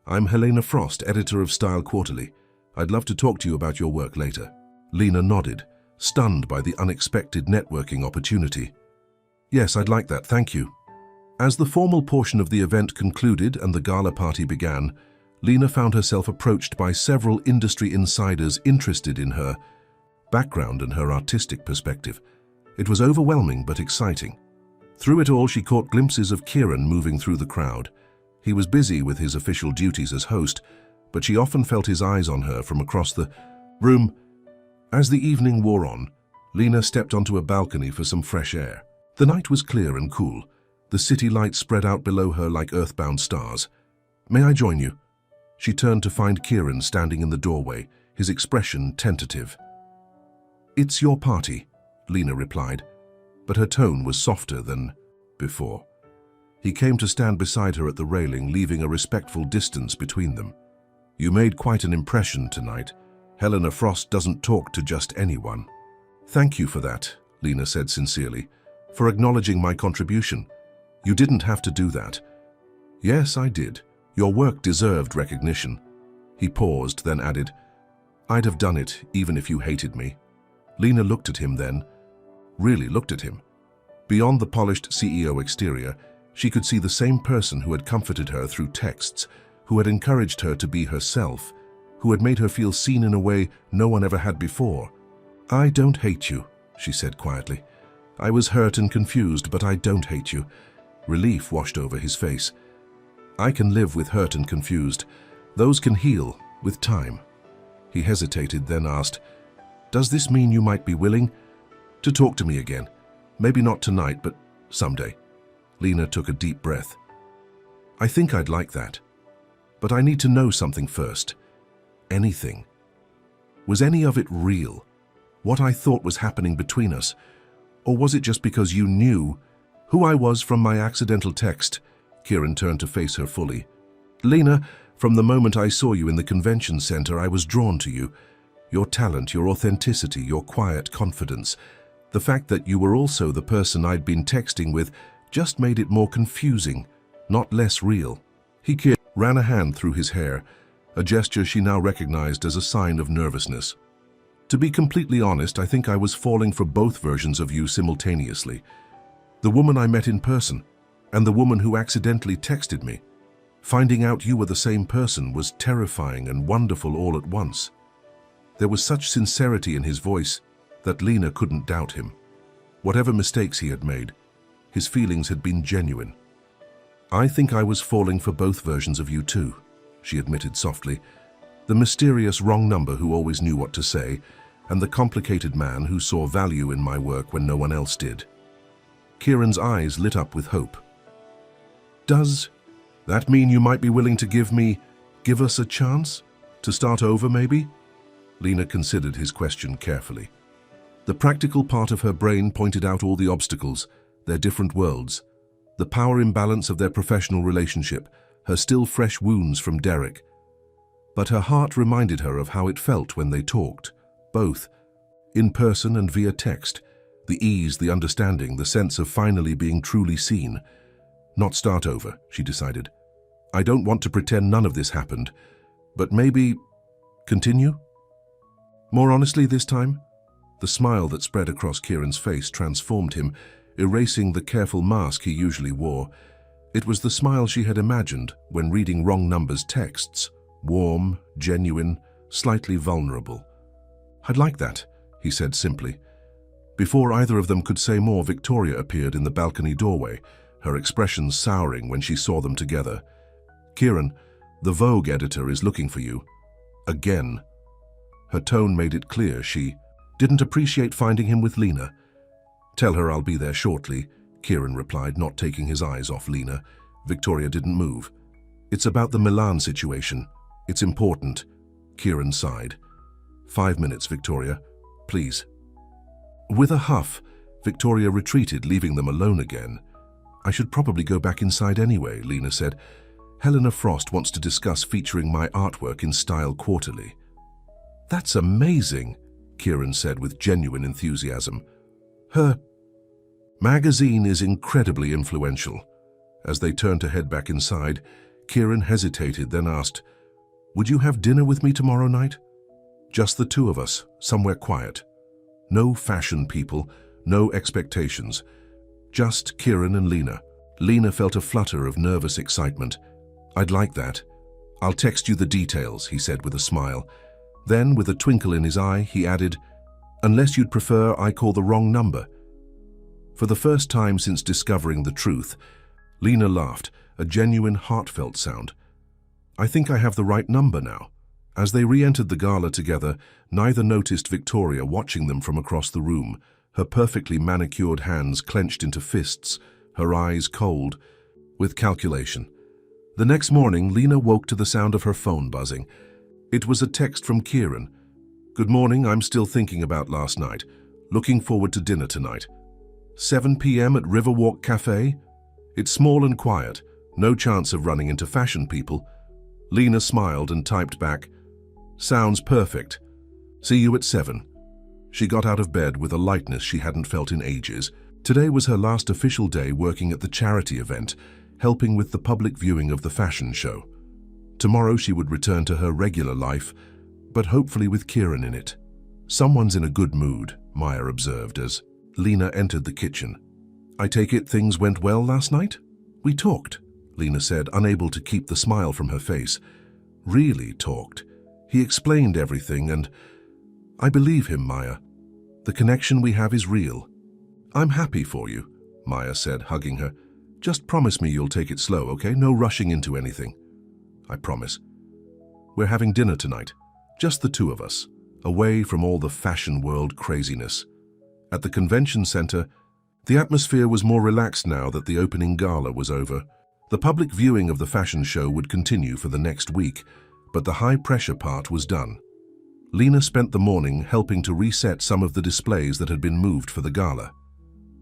I'm Helena Frost, editor of Style Quarterly. I'd love to talk to you about your work later. Lena nodded, stunned by the unexpected networking opportunity. Yes, I'd like that, thank you. As the formal portion of the event concluded and the gala party began, Lena found herself approached by several industry insiders interested in her background and her artistic perspective. It was overwhelming but exciting. Through it all, she caught glimpses of Kieran moving through the crowd. He was busy with his official duties as host, but she often felt his eyes on her from across the room. As the evening wore on, Lena stepped onto a balcony for some fresh air. The night was clear and cool. The city lights spread out below her like earthbound stars. May I join you? She turned to find Kieran standing in the doorway, his expression tentative. It's your party, Lena replied, but her tone was softer than before. He came to stand beside her at the railing, leaving a respectful distance between them. You made quite an impression tonight. Helena Frost doesn't talk to just anyone. Thank you for that, Lena said sincerely, for acknowledging my contribution. You didn't have to do that. Yes, I did. Your work deserved recognition. He paused, then added, I'd have done it even if you hated me. Lena looked at him then. really looked at him. Beyond the polished CEO exterior, she could see the same person who had comforted her through texts, who had encouraged her to be herself, who had made her feel seen in a way no one ever had before. "I don't hate you," she said quietly. "I was hurt and confused, but I don't hate you." Relief washed over his face. "I can live with hurt and confused. Those can heal with time." He hesitated, then asked, "Does this mean you might be willing to talk to me again? Maybe not tonight, but someday." Lena took a deep breath. "I think I'd like that. But I need to know something first. Anything. Was any of it real? What I thought was happening between us? Or was it just because you knew who I was from my accidental text?" Kieran turned to face her fully. "Lena, from the moment I saw you in the convention center, I was drawn to you. Your talent, your authenticity, your quiet confidence. The fact that you were also the person I'd been texting with just made it more confusing, not less real." He ran a hand through his hair, a gesture she now recognized as a sign of nervousness. "To be completely honest, I think I was falling for both versions of you simultaneously. The woman I met in person, and the woman who accidentally texted me. Finding out you were the same person was terrifying and wonderful all at once." There was such sincerity in his voice that Lena couldn't doubt him. Whatever mistakes he had made, his feelings had been genuine. "I think I was falling for both versions of you too," she admitted softly. "The mysterious wrong number who always knew what to say, and the complicated man who saw value in my work when no one else did." Kieran's eyes lit up with hope. "Does that mean you might be willing to give us a chance? To start over, maybe?" Lena considered his question carefully. The practical part of her brain pointed out all the obstacles, their different worlds, the power imbalance of their professional relationship, her still fresh wounds from Derek. But her heart reminded her of how it felt when they talked, both, in person and via text, the ease, the understanding, the sense of finally being truly seen. Not start over, she decided. I don't want to pretend none of this happened, but maybe continue? More honestly this time? The smile that spread across Kieran's face transformed him, erasing the careful mask he usually wore. It was the smile she had imagined when reading wrong numbers texts, warm, genuine, slightly vulnerable. I'd like that, he said simply. Before either of them could say more, Victoria appeared in the balcony doorway, her expression souring when she saw them together. Kieran, the Vogue editor is looking for you. Again. Her tone made it clear she didn't appreciate finding him with Lena. Tell her I'll be there shortly, Kieran replied, not taking his eyes off Lena. Victoria didn't move. It's about the Milan situation. It's important. Kieran sighed. 5 minutes, Victoria. Please. With a huff, Victoria retreated, leaving them alone again. I should probably go back inside anyway, Lena said. Helena Frost wants to discuss featuring my artwork in Style Quarterly. That's amazing, Kieran said with genuine enthusiasm. Her magazine is incredibly influential. As they turned to head back inside, Kieran hesitated, then asked, Would you have dinner with me tomorrow night? Just the two of us, somewhere quiet. No fashion people, no expectations. Just Kieran and Lena. Lena felt a flutter of nervous excitement. I'd like that. I'll text you the details, he said with a smile. Then, with a twinkle in his eye, he added, Unless you'd prefer I call the wrong number. For the first time since discovering the truth, Lena laughed, a genuine, heartfelt sound. I think I have the right number now. As they re-entered the gala together, neither noticed Victoria watching them from across the room, her perfectly manicured hands clenched into fists, her eyes cold, with calculation. The next morning, Lena woke to the sound of her phone buzzing. It was a text from Kieran. Good morning, I'm still thinking about last night. Looking forward to dinner tonight. 7 p.m. at Riverwalk Cafe? It's small and quiet, no chance of running into fashion people. Lena smiled and typed back, Sounds perfect. See you at 7. She got out of bed with a lightness she hadn't felt in ages. Today was her last official day working at the charity event, helping with the public viewing of the fashion show. Tomorrow she would return to her regular life, but hopefully with Kieran in it. Someone's in a good mood, Maya observed as Lena entered the kitchen. "I take it things went well last night?" "We talked," Lena said, unable to keep the smile from her face. "Really talked. He explained everything and I believe him, Maya. The connection we have is real." "I'm happy for you," Maya said, hugging her. "Just promise me you'll take it slow, okay? No rushing into anything." "I promise." "We're having dinner tonight. Just the two of us, away from all the fashion world craziness." At the convention center, the atmosphere was more relaxed now that the opening gala was over. The public viewing of the fashion show would continue for the next week, but the high-pressure part was done. Lena spent the morning helping to reset some of the displays that had been moved for the gala.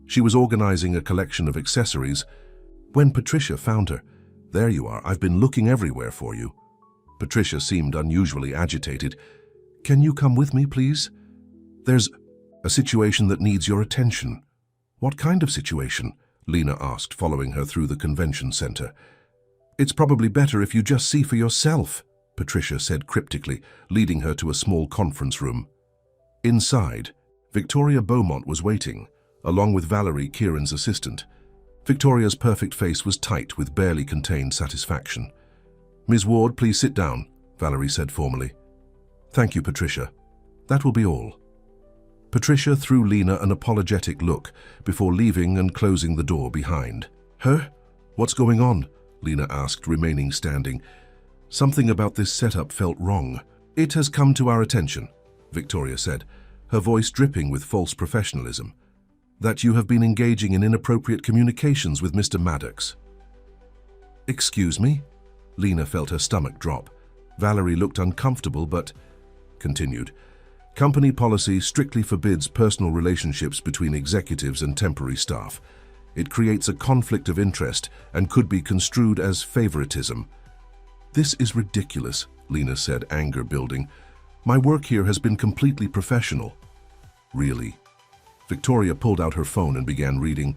She was organizing a collection of accessories when Patricia found her. "There you are. I've been looking everywhere for you." Patricia seemed unusually agitated. "Can you come with me, please? There's a situation that needs your attention." "What kind of situation?" Lena asked, following her through the convention center. "It's probably better if you just see for yourself," Patricia said cryptically, leading her to a small conference room. Inside, Victoria Beaumont was waiting, along with Valerie, Kieran's assistant. Victoria's perfect face was tight with barely contained satisfaction. "Ms. Ward, please sit down," Valerie said formally. "Thank you, Patricia. That will be all." Patricia threw Lena an apologetic look before leaving and closing the door behind her. "What's going on?" Lena asked, remaining standing. "Something about this setup felt wrong." "It has come to our attention," Victoria said, her voice dripping with false professionalism, "that you have been engaging in inappropriate communications with Mr. Maddox." "Excuse me?" Lena felt her stomach drop. Valerie looked uncomfortable but continued. "Company policy strictly forbids personal relationships between executives and temporary staff. It creates a conflict of interest and could be construed as favoritism." "This is ridiculous," Lena said, anger building. "My work here has been completely professional." "Really?" Victoria pulled out her phone and began reading.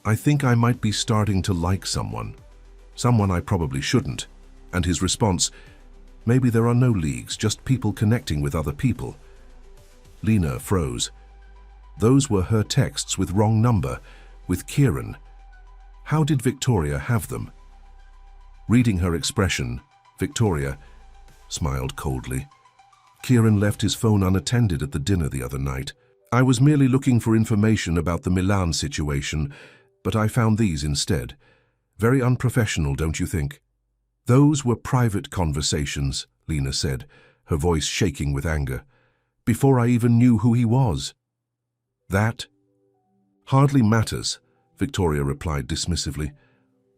"I think I might be starting to like someone. Someone I probably shouldn't." And his response, "Maybe there are no leagues, just people connecting with other people." Lena froze. Those were her texts with wrong number, with Kieran. How did Victoria have them? Reading her expression, Victoria smiled coldly. "Kieran left his phone unattended at the dinner the other night. I was merely looking for information about the Milan situation, but I found these instead. Very unprofessional, don't you think?" "Those were private conversations," Lena said, her voice shaking with anger. "Before I even knew who he was." "That hardly matters," Victoria replied dismissively.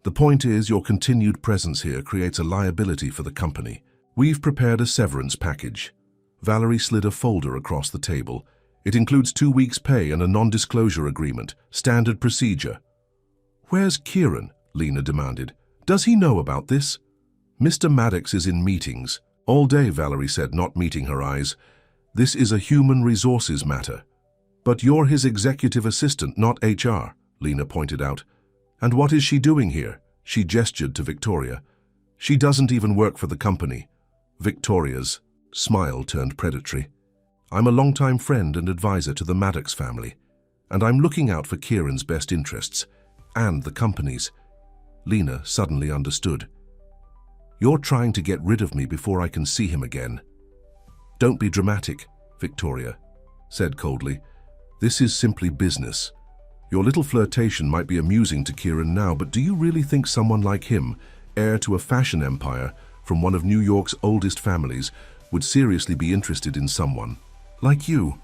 "The point is your continued presence here creates a liability for the company. We've prepared a severance package." Valerie slid a folder across the table. "It includes 2 weeks' pay and a non-disclosure agreement, standard procedure." "Where's Kieran?" Lena demanded. "Does he know about this?" "Mr. Maddox is in meetings." "All day," Valerie said, not meeting her eyes. "This is a human resources matter." "But you're his executive assistant, not HR," Lena pointed out. "And what is she doing here?" She gestured to Victoria. "She doesn't even work for the company." Victoria's smile turned predatory. "I'm a longtime friend and advisor to the Maddox family, and I'm looking out for Kieran's best interests, and the company's." Lena suddenly understood. "You're trying to get rid of me before I can see him again." "Don't be dramatic," Victoria said coldly. "This is simply business. Your little flirtation might be amusing to Kieran now, but do you really think someone like him, heir to a fashion empire from one of New York's oldest families, would seriously be interested in someone like you,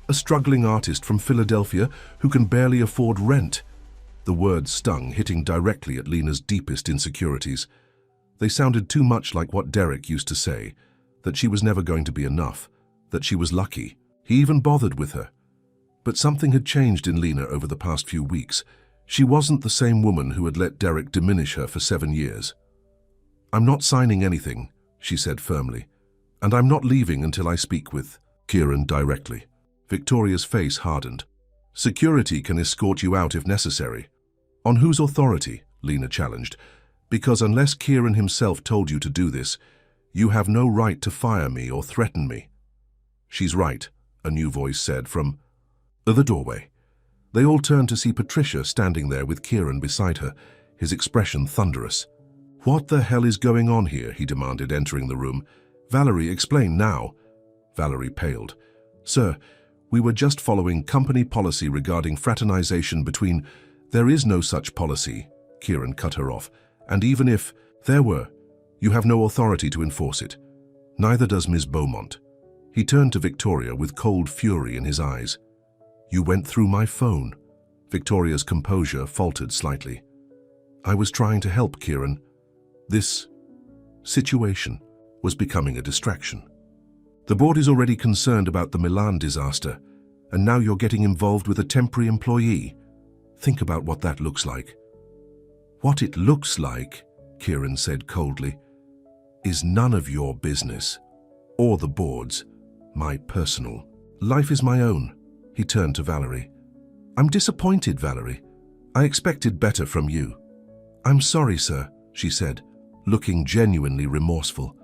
a struggling artist from Philadelphia who can barely afford rent?" The words stung, hitting directly at Lena's deepest insecurities. They sounded too much like what Derek used to say, that she was never going to be enough, that she was lucky. He even bothered with her. But something had changed in Lena over the past few weeks. She wasn't the same woman who had let Derek diminish her for 7 years. "I'm not signing anything," she said firmly, "and I'm not leaving until I speak with Kieran directly." Victoria's face hardened. "Security can escort you out if necessary." "On whose authority?" Lena challenged. "Because unless Kieran himself told you to do this, you have no right to fire me or threaten me." "She's right," a new voice said from the doorway. They all turned to see Patricia standing there with Kieran beside her, his expression thunderous. "What the hell is going on here?" he demanded, entering the room. "Valerie, explain now." Valerie paled. "Sir, we were just following company policy regarding fraternization between—" "There is no such policy," Kieran cut her off. "And even if there were, you have no authority to enforce it. Neither does Ms. Beaumont." He turned to Victoria with cold fury in his eyes. "You went through my phone." Victoria's composure faltered slightly. "I was trying to help, Kieran. This situation was becoming a distraction. The board is already concerned about the Milan disaster, and now you're getting involved with a temporary employee. Think about what that looks like." "What it looks like," Kieran said coldly, "is none of your business, or the board's. My personal life is my own." He turned to Valerie. "I'm disappointed, Valerie. I expected better from you." "I'm sorry, sir," she said, looking genuinely remorseful.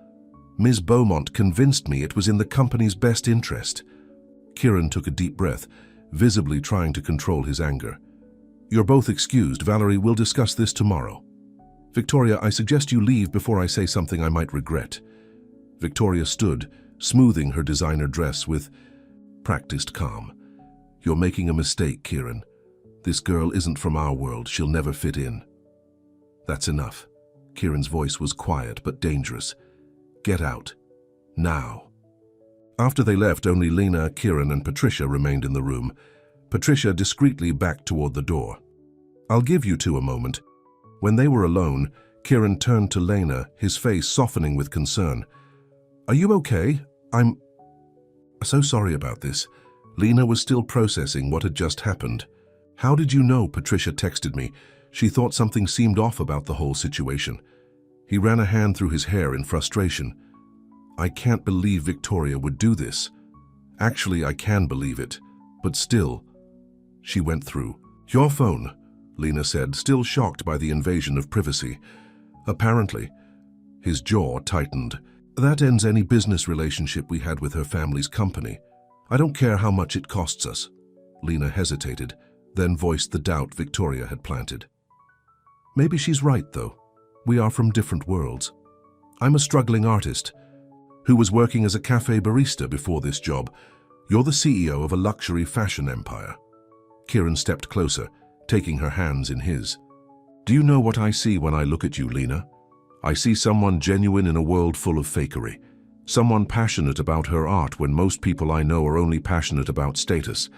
"Ms. Beaumont convinced me it was in the company's best interest." Kieran took a deep breath, visibly trying to control his anger. "You're both excused. Valerie, we'll discuss this tomorrow." "Victoria, I suggest you leave before I say something I might regret." Victoria stood, smoothing her designer dress with practiced calm. "You're making a mistake, Kieran. This girl isn't from our world. She'll never fit in." "That's enough." Kieran's voice was quiet but dangerous. "Get out. Now." After they left, only Lena, Kieran, and Patricia remained in the room. Patricia discreetly backed toward the door. "I'll give you two a moment." When they were alone, Kieran turned to Lena, his face softening with concern. "Are you okay? I'm so sorry about this." Lena was still processing what had just happened. "How did you know?" Patricia texted me. She thought something seemed off about the whole situation. He ran a hand through his hair in frustration. "I can't believe Victoria would do this. Actually, I can believe it, but still." She went through. "Your phone," Lena said, still shocked by the invasion of privacy. "Apparently." His jaw tightened. "That ends any business relationship we had with her family's company. I don't care how much it costs us." Lena hesitated, then voiced the doubt Victoria had planted. "Maybe she's right, though. We are from different worlds. I'm a struggling artist who was working as a cafe barista before this job. You're the CEO of a luxury fashion empire." Kieran stepped closer, taking her hands in his. "Do you know what I see when I look at you, Lena? I see someone genuine in a world full of fakery. Someone passionate about her art when most people I know are only passionate about status.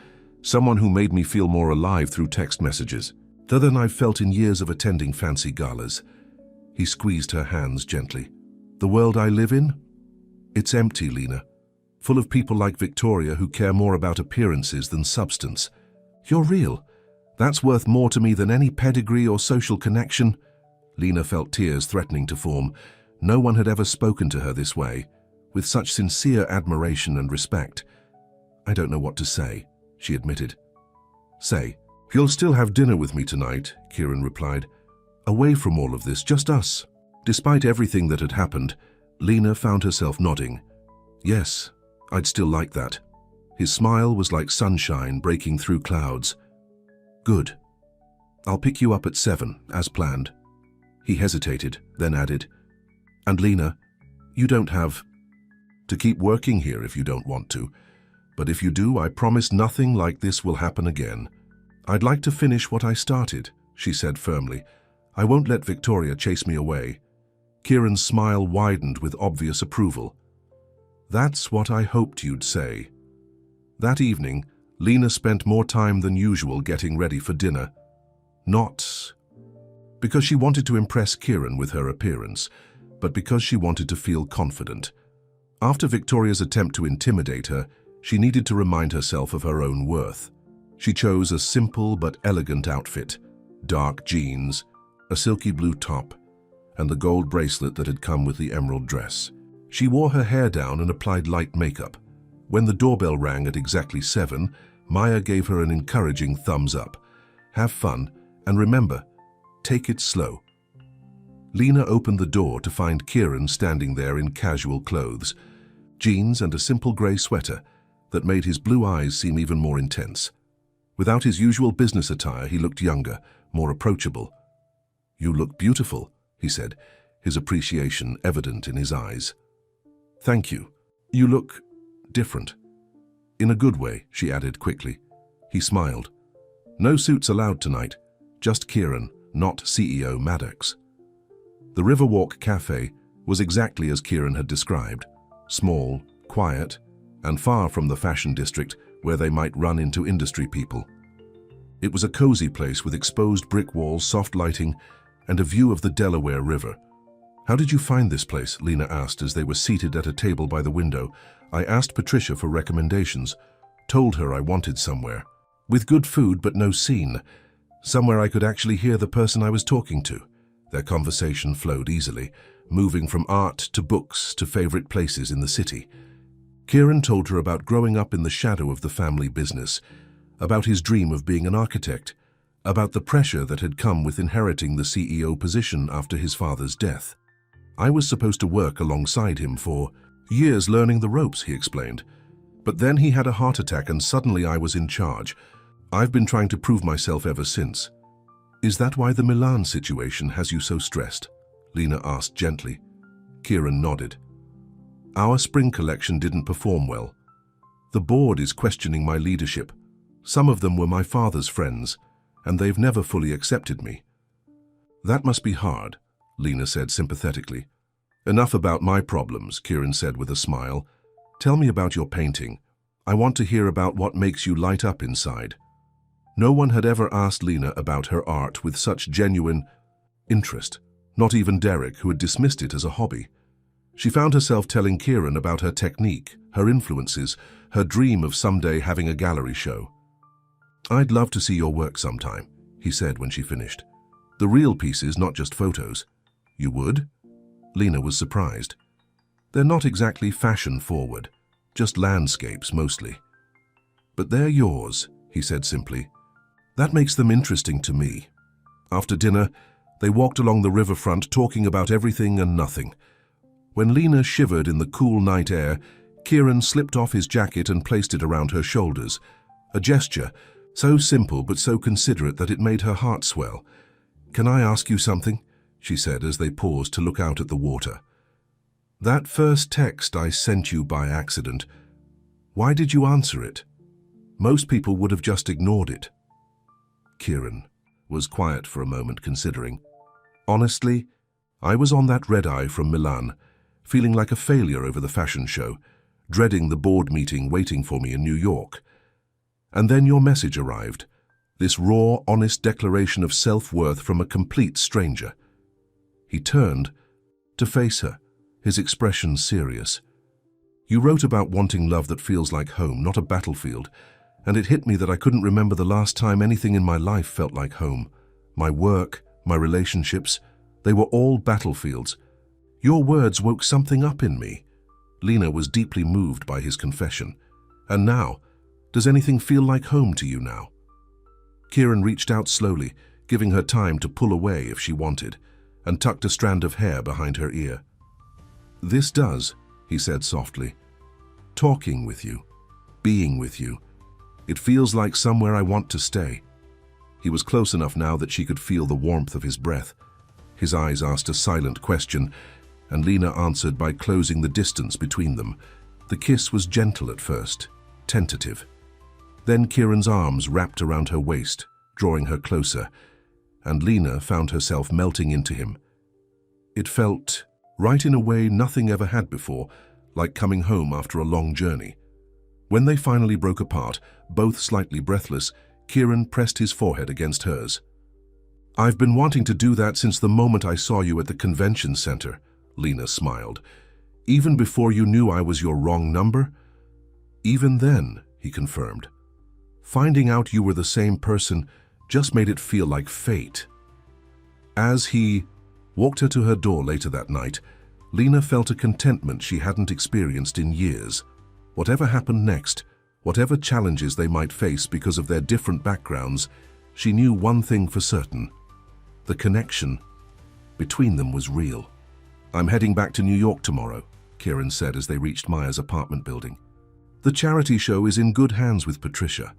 Someone who made me feel more alive through text messages than I've felt in years of attending fancy galas." He squeezed her hands gently. "The world I live in? It's empty, Lena. Full of people like Victoria who care more about appearances than substance. You're real. That's worth more to me than any pedigree or social connection." Lena felt tears threatening to form. No one had ever spoken to her this way, with such sincere admiration and respect. "I don't know what to say," she admitted. "Say, you'll still have dinner with me tonight," Kieran replied. "Away from all of this, just us." Despite everything that had happened, Lena found herself nodding. "Yes, I'd still like that." His smile was like sunshine breaking through clouds. "Good. I'll pick you up at 7, as planned." He hesitated, then added, "And Lena, you don't have to keep working here if you don't want to. But if you do, I promise nothing like this will happen again." "I'd like to finish what I started," she said firmly. "I won't let Victoria chase me away." Kieran's smile widened with obvious approval. "That's what I hoped you'd say." That evening, Lena spent more time than usual getting ready for dinner. Not because she wanted to impress Kieran with her appearance, but because she wanted to feel confident. After Victoria's attempt to intimidate her, she needed to remind herself of her own worth. She chose a simple but elegant outfit: dark jeans, a silky blue top, and the gold bracelet that had come with the emerald dress. She wore her hair down and applied light makeup. When the doorbell rang at exactly 7, Maya gave her an encouraging thumbs up. "Have fun, and remember, take it slow." Lena opened the door to find Kieran standing there in casual clothes, jeans and a simple grey sweater that made his blue eyes seem even more intense. Without his usual business attire, he looked younger, more approachable. "You look beautiful," he said, his appreciation evident in his eyes. "Thank you. You look different." "In a good way," she added quickly. He smiled. "No suits allowed tonight. Just Kieran, not CEO Maddox." The Riverwalk Cafe was exactly as Kieran had described. Small, quiet, and far from the fashion district where they might run into industry people. It was a cozy place with exposed brick walls, soft lighting, and a view of the Delaware River. "How did you find this place?" Lena asked as they were seated at a table by the window. "I asked Patricia for recommendations, told her I wanted somewhere. With good food but no scene. Somewhere I could actually hear the person I was talking to." Their conversation flowed easily, moving from art to books to favorite places in the city. Kieran told her about growing up in the shadow of the family business, about his dream of being an architect, about the pressure that had come with inheriting the CEO position after his father's death. "I was supposed to work alongside him for years learning the ropes," he explained. "But then he had a heart attack and suddenly I was in charge. I've been trying to prove myself ever since." "Is that why the Milan situation has you so stressed?" Lena asked gently. Kieran nodded. "Our spring collection didn't perform well. The board is questioning my leadership. Some of them were my father's friends, and they've never fully accepted me." "That must be hard," Lena said sympathetically. "Enough about my problems," Kieran said with a smile. "Tell me about your painting. I want to hear about what makes you light up inside." No one had ever asked Lena about her art with such genuine interest, not even Derek, who had dismissed it as a hobby. She found herself telling Kieran about her technique, her influences, her dream of someday having a gallery show. "I'd love to see your work sometime," he said when she finished. "The real pieces, not just photos." "You would?" Lena was surprised. "They're not exactly fashion-forward, just landscapes mostly." "But they're yours," he said simply. "That makes them interesting to me." After dinner, they walked along the riverfront talking about everything and nothing. When Lena shivered in the cool night air, Kieran slipped off his jacket and placed it around her shoulders, a gesture so simple but so considerate that it made her heart swell. "Can I ask you something?" she said as they paused to look out at the water. "That first text I sent you by accident, why did you answer it? Most people would have just ignored it." Kieran was quiet for a moment, considering. "Honestly, I was on that red-eye from Milan, feeling like a failure over the fashion show, dreading the board meeting waiting for me in New York. And then your message arrived, this raw, honest declaration of self-worth from a complete stranger." He turned to face her, his expression serious. "You wrote about wanting love that feels like home, not a battlefield, and it hit me that I couldn't remember the last time anything in my life felt like home. My work, my relationships, they were all battlefields. Your words woke something up in me." Lena was deeply moved by his confession. "And now, does anything feel like home to you now?" Kieran reached out slowly, giving her time to pull away if she wanted, and tucked a strand of hair behind her ear. "This does," he said softly. "Talking with you, being with you. It feels like somewhere I want to stay." He was close enough now that she could feel the warmth of his breath. His eyes asked a silent question, and Lena answered by closing the distance between them. The kiss was gentle at first, tentative. Then Kieran's arms wrapped around her waist, drawing her closer, and Lena found herself melting into him. It felt right in a way nothing ever had before, like coming home after a long journey. When they finally broke apart, both slightly breathless, Kieran pressed his forehead against hers. "I've been wanting to do that since the moment I saw you at the convention center," Lena smiled. "Even before you knew I was your wrong number?" "Even then," he confirmed. "Finding out you were the same person just made it feel like fate." As he walked her to her door later that night, Lena felt a contentment she hadn't experienced in years. Whatever happened next, whatever challenges they might face because of their different backgrounds, she knew one thing for certain. The connection between them was real. "I'm heading back to New York tomorrow," Kieran said as they reached Maya's apartment building. "The charity show is in good hands with Patricia,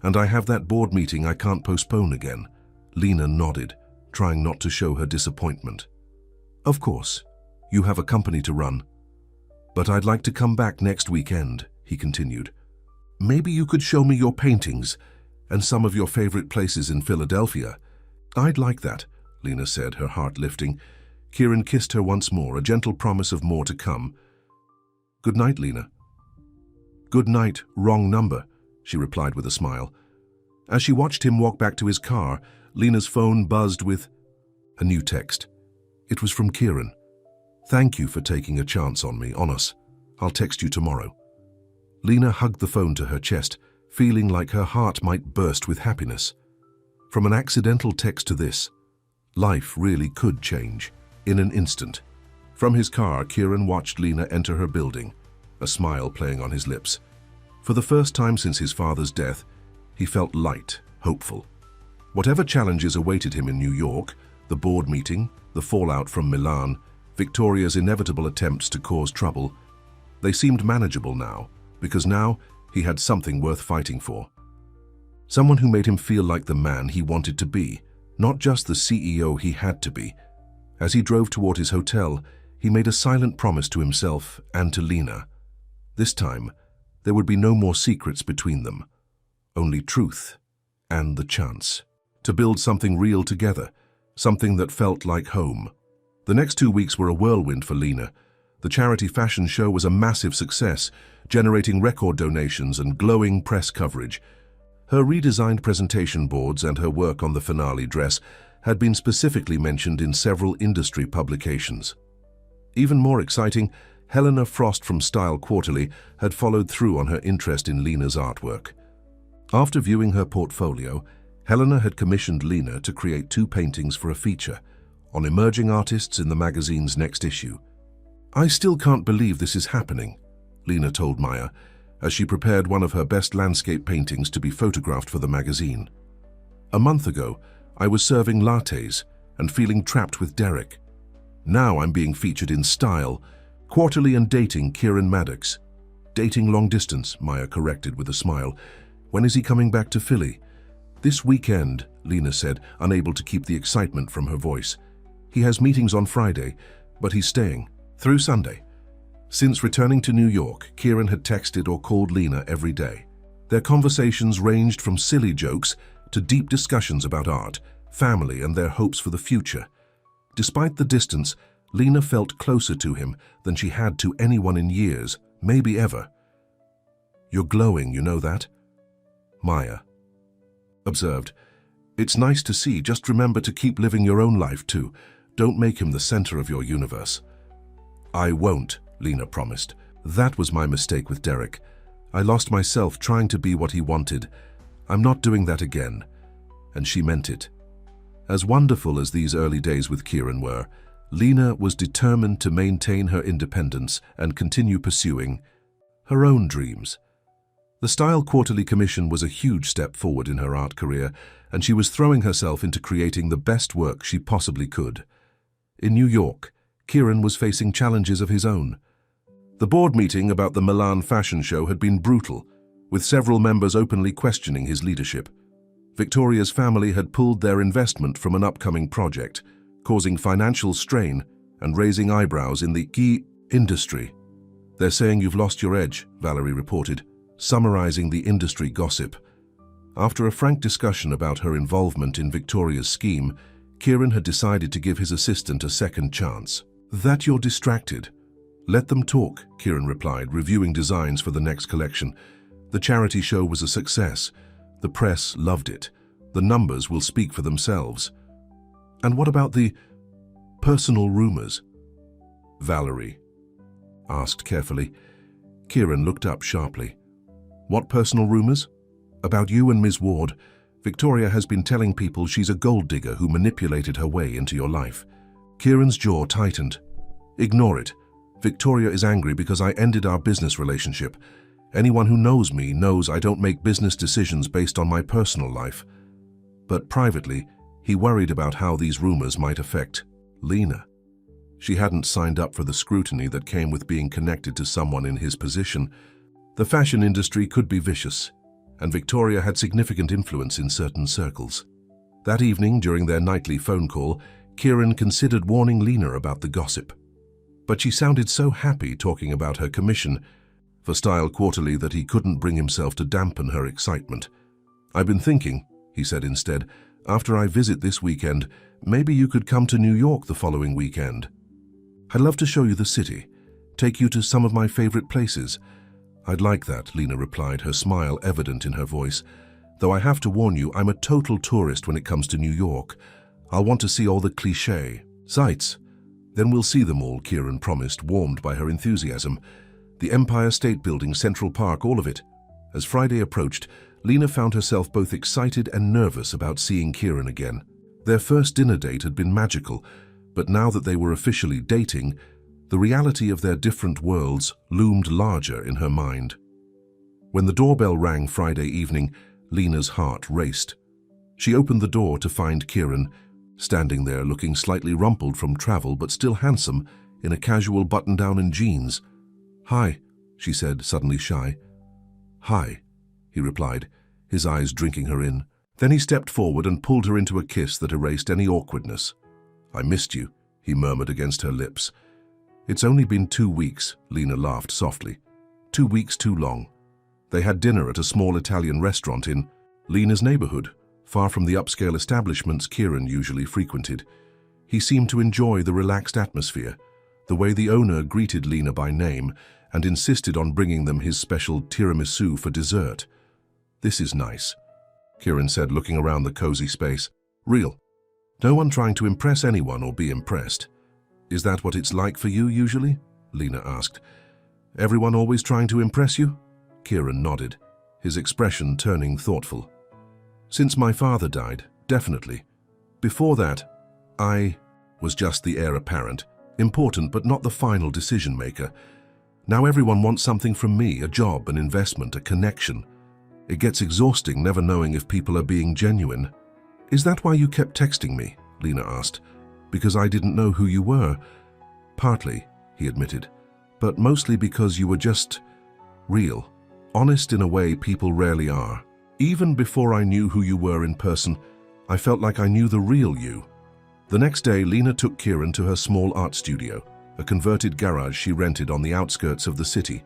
And I have that board meeting I can't postpone again. Lena nodded, trying not to show her disappointment. Of course, you have a company to run. But I'd like to come back next weekend, he continued. Maybe you could show me your paintings and some of your favorite places in Philadelphia. I'd like that, Lena said, her heart lifting. Kieran kissed her once more, a gentle promise of more to come. Good night, Lena. Good night, wrong number, she replied with a smile. As she watched him walk back to his car, Lena's phone buzzed with a new text. It was from Kieran. Thank you for taking a chance on me, on us. I'll text you tomorrow. Lena hugged the phone to her chest, feeling like her heart might burst with happiness. From an accidental text to this, life really could change in an instant. From his car, Kieran watched Lena enter her building, a smile playing on his lips. For the first time since his father's death, he felt light, hopeful. Whatever challenges awaited him in New York, the board meeting, the fallout from Milan, Victoria's inevitable attempts to cause trouble, they seemed manageable now, because now he had something worth fighting for. Someone who made him feel like the man he wanted to be, not just the CEO he had to be. As he drove toward his hotel, he made a silent promise to himself and to Lena. This time, there would be no more secrets between them, only truth and the chance to build something real together, something that felt like home. The next 2 weeks were a whirlwind for Lena. The charity fashion show was a massive success, generating record donations and glowing press coverage. Her redesigned presentation boards and her work on the finale dress had been specifically mentioned in several industry publications. Even more exciting, Helena Frost from Style Quarterly had followed through on her interest in Lena's artwork. After viewing her portfolio, Helena had commissioned Lena to create 2 paintings for a feature on emerging artists in the magazine's next issue. I still can't believe this is happening, Lena told Maya, as she prepared one of her best landscape paintings to be photographed for the magazine. A month ago, I was serving lattes and feeling trapped with Derek. Now I'm being featured in Style, Quarterly, and dating Kieran Maddox. Dating long distance, Maya corrected with a smile. When is he coming back to Philly? This weekend, Lena said, unable to keep the excitement from her voice. He has meetings on Friday, but he's staying through Sunday. Since returning to New York, Kieran had texted or called Lena every day. Their conversations ranged from silly jokes to deep discussions about art, family, and their hopes for the future. Despite the distance, Lena felt closer to him than she had to anyone in years, maybe ever. You're glowing, you know that? Maya observed. It's nice to see, just remember to keep living your own life too. Don't make him the center of your universe. I won't, Lena promised. That was my mistake with Derek. I lost myself trying to be what he wanted. I'm not doing that again. And she meant it. As wonderful as these early days with Kieran were, Lena was determined to maintain her independence and continue pursuing her own dreams. The Style Quarterly commission was a huge step forward in her art career, and she was throwing herself into creating the best work she possibly could. In New York, Kieran was facing challenges of his own. The board meeting about the Milan fashion show had been brutal, with several members openly questioning his leadership. Victoria's family had pulled their investment from an upcoming project, causing financial strain and raising eyebrows in the key industry. They're saying you've lost your edge, Valerie reported, summarizing the industry gossip. After a frank discussion about her involvement in Victoria's scheme, Kieran had decided to give his assistant a second chance. That you're distracted. Let them talk, Kieran replied, reviewing designs for the next collection. The charity show was a success. The press loved it. The numbers will speak for themselves. And what about the personal rumors? Valerie asked carefully. Kieran looked up sharply. What personal rumors? About you and Ms. Ward. Victoria has been telling people she's a gold digger who manipulated her way into your life. Kieran's jaw tightened. Ignore it. Victoria is angry because I ended our business relationship. Anyone who knows me knows I don't make business decisions based on my personal life. But privately, he worried about how these rumors might affect Lena. She hadn't signed up for the scrutiny that came with being connected to someone in his position. The fashion industry could be vicious, and Victoria had significant influence in certain circles. That evening, during their nightly phone call, Kieran considered warning Lena about the gossip. But she sounded so happy talking about her commission for Style Quarterly that he couldn't bring himself to dampen her excitement. "I've been thinking," he said instead, "after I visit this weekend, maybe you could come to New York the following weekend. I'd love to show you the city, take you to some of my favorite places." "I'd like that," Lena replied, her smile evident in her voice. "Though I have to warn you, I'm a total tourist when it comes to New York. I'll want to see all the cliché sights." "Then we'll see them all," Kieran promised, warmed by her enthusiasm. "The Empire State Building, Central Park, all of it." As Friday approached, Lena found herself both excited and nervous about seeing Kieran again. Their first dinner date had been magical, but now that they were officially dating, the reality of their different worlds loomed larger in her mind. When the doorbell rang Friday evening, Lena's heart raced. She opened the door to find Kieran, standing there looking slightly rumpled from travel but still handsome in a casual button-down and jeans. "Hi," she said, suddenly shy. "Hi," he replied, his eyes drinking her in. Then he stepped forward and pulled her into a kiss that erased any awkwardness. "I missed you," he murmured against her lips. "It's only been 2 weeks," Lena laughed softly. 2 weeks too long. They had dinner at a small Italian restaurant in Lena's neighborhood, far from the upscale establishments Kieran usually frequented. He seemed to enjoy the relaxed atmosphere, the way the owner greeted Lena by name and insisted on bringing them his special tiramisu for dessert. "This is nice," Kieran said, looking around the cozy space. "Real. No one trying to impress anyone or be impressed." "Is that what it's like for you usually?" Lena asked. "Everyone always trying to impress you?" Kieran nodded, his expression turning thoughtful. "Since my father died, definitely. Before that, I was just the heir apparent, important but not the final decision maker. Now everyone wants something from me, a job, an investment, a connection. It gets exhausting never knowing if people are being genuine." "Is that why you kept texting me?" Lena asked. "Because I didn't know who you were." "Partly," he admitted, "but mostly because you were just real, honest in a way people rarely are. Even before I knew who you were in person, I felt like I knew the real you." The next day, Lena took Kieran to her small art studio, a converted garage she rented on the outskirts of the city.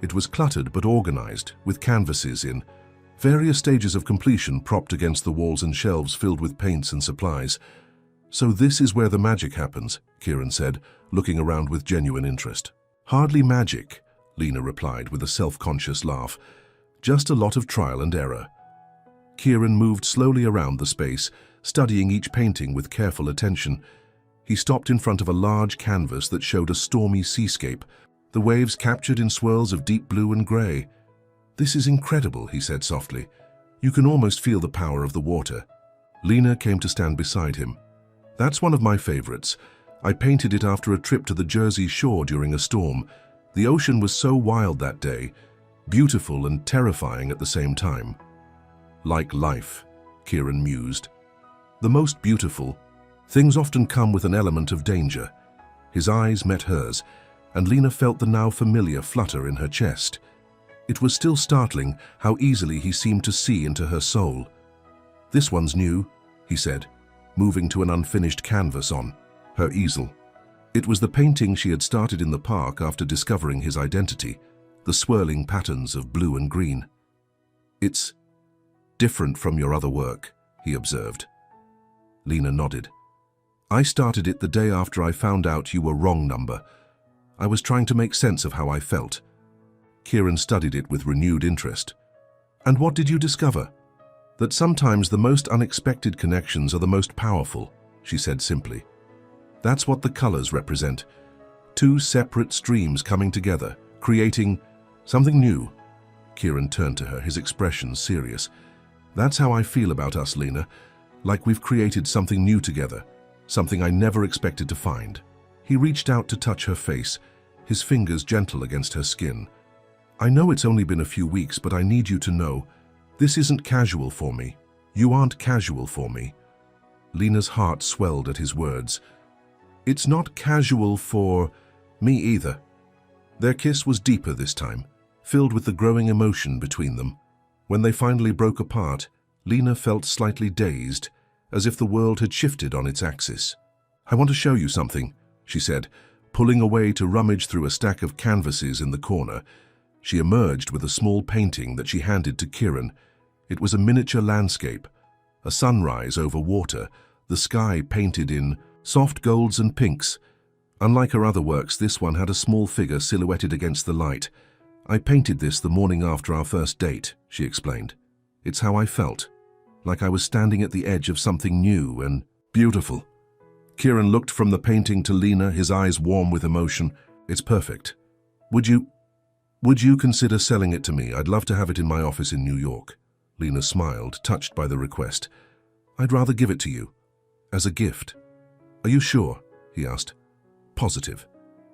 It was cluttered but organized, with canvases in various stages of completion propped against the walls and shelves filled with paints and supplies. "So this is where the magic happens," Kieran said, looking around with genuine interest. "Hardly magic," Lena replied with a self-conscious laugh. "Just a lot of trial and error." Kieran moved slowly around the space, studying each painting with careful attention. He stopped in front of a large canvas that showed a stormy seascape, the waves captured in swirls of deep blue and grey. "This is incredible," he said softly. "You can almost feel the power of the water." Lena came to stand beside him. "That's one of my favorites. I painted it after a trip to the Jersey Shore during a storm. The ocean was so wild that day, beautiful and terrifying at the same time." "Like life," Kieran mused. "The most beautiful. Things often come with an element of danger." His eyes met hers, and Lena felt the now familiar flutter in her chest. It was still startling how easily he seemed to see into her soul. "This one's new," he said, moving to an unfinished canvas on her easel. It was the painting she had started in the park after discovering his identity, the swirling patterns of blue and green. "It's different from your other work," he observed. Lena nodded. "I started it the day after I found out you were wrong number. I was trying to make sense of how I felt." Kieran studied it with renewed interest. "And what did you discover?" "That sometimes the most unexpected connections are the most powerful," she said simply. "That's what the colors represent. 2 separate streams coming together, creating something new." Kieran turned to her, his expression serious. "That's how I feel about us, Lena. Like we've created something new together, something I never expected to find." He reached out to touch her face, his fingers gentle against her skin. "I know it's only been a few weeks, but I need you to know, this isn't casual for me. You aren't casual for me." Lena's heart swelled at his words. "It's not casual for me either." Their kiss was deeper this time, filled with the growing emotion between them. When they finally broke apart, Lena felt slightly dazed, as if the world had shifted on its axis. "I want to show you something," she said, pulling away to rummage through a stack of canvases in the corner. She emerged with a small painting that she handed to Kieran. It was a miniature landscape, a sunrise over water, the sky painted in soft golds and pinks. Unlike her other works, this one had a small figure silhouetted against the light. "I painted this the morning after our first date," she explained. "It's how I felt, like I was standing at the edge of something new and beautiful." Kieran looked from the painting to Lena, his eyes warm with emotion. "It's perfect. Would you consider selling it to me? I'd love to have it in my office in New York." Lena smiled, touched by the request. "I'd rather give it to you, as a gift." "Are you sure?" he asked. "Positive.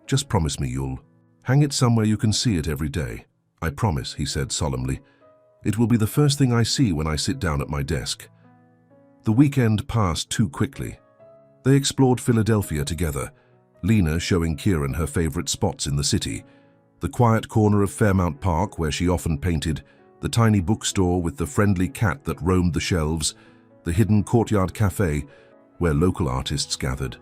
Just promise me you'll hang it somewhere you can see it every day." "I promise," he said solemnly. "It will be the first thing I see when I sit down at my desk." The weekend passed too quickly. They explored Philadelphia together, Lena showing Kieran her favorite spots in the city: the quiet corner of Fairmount Park where she often painted, the tiny bookstore with the friendly cat that roamed the shelves, the hidden courtyard cafe where local artists gathered.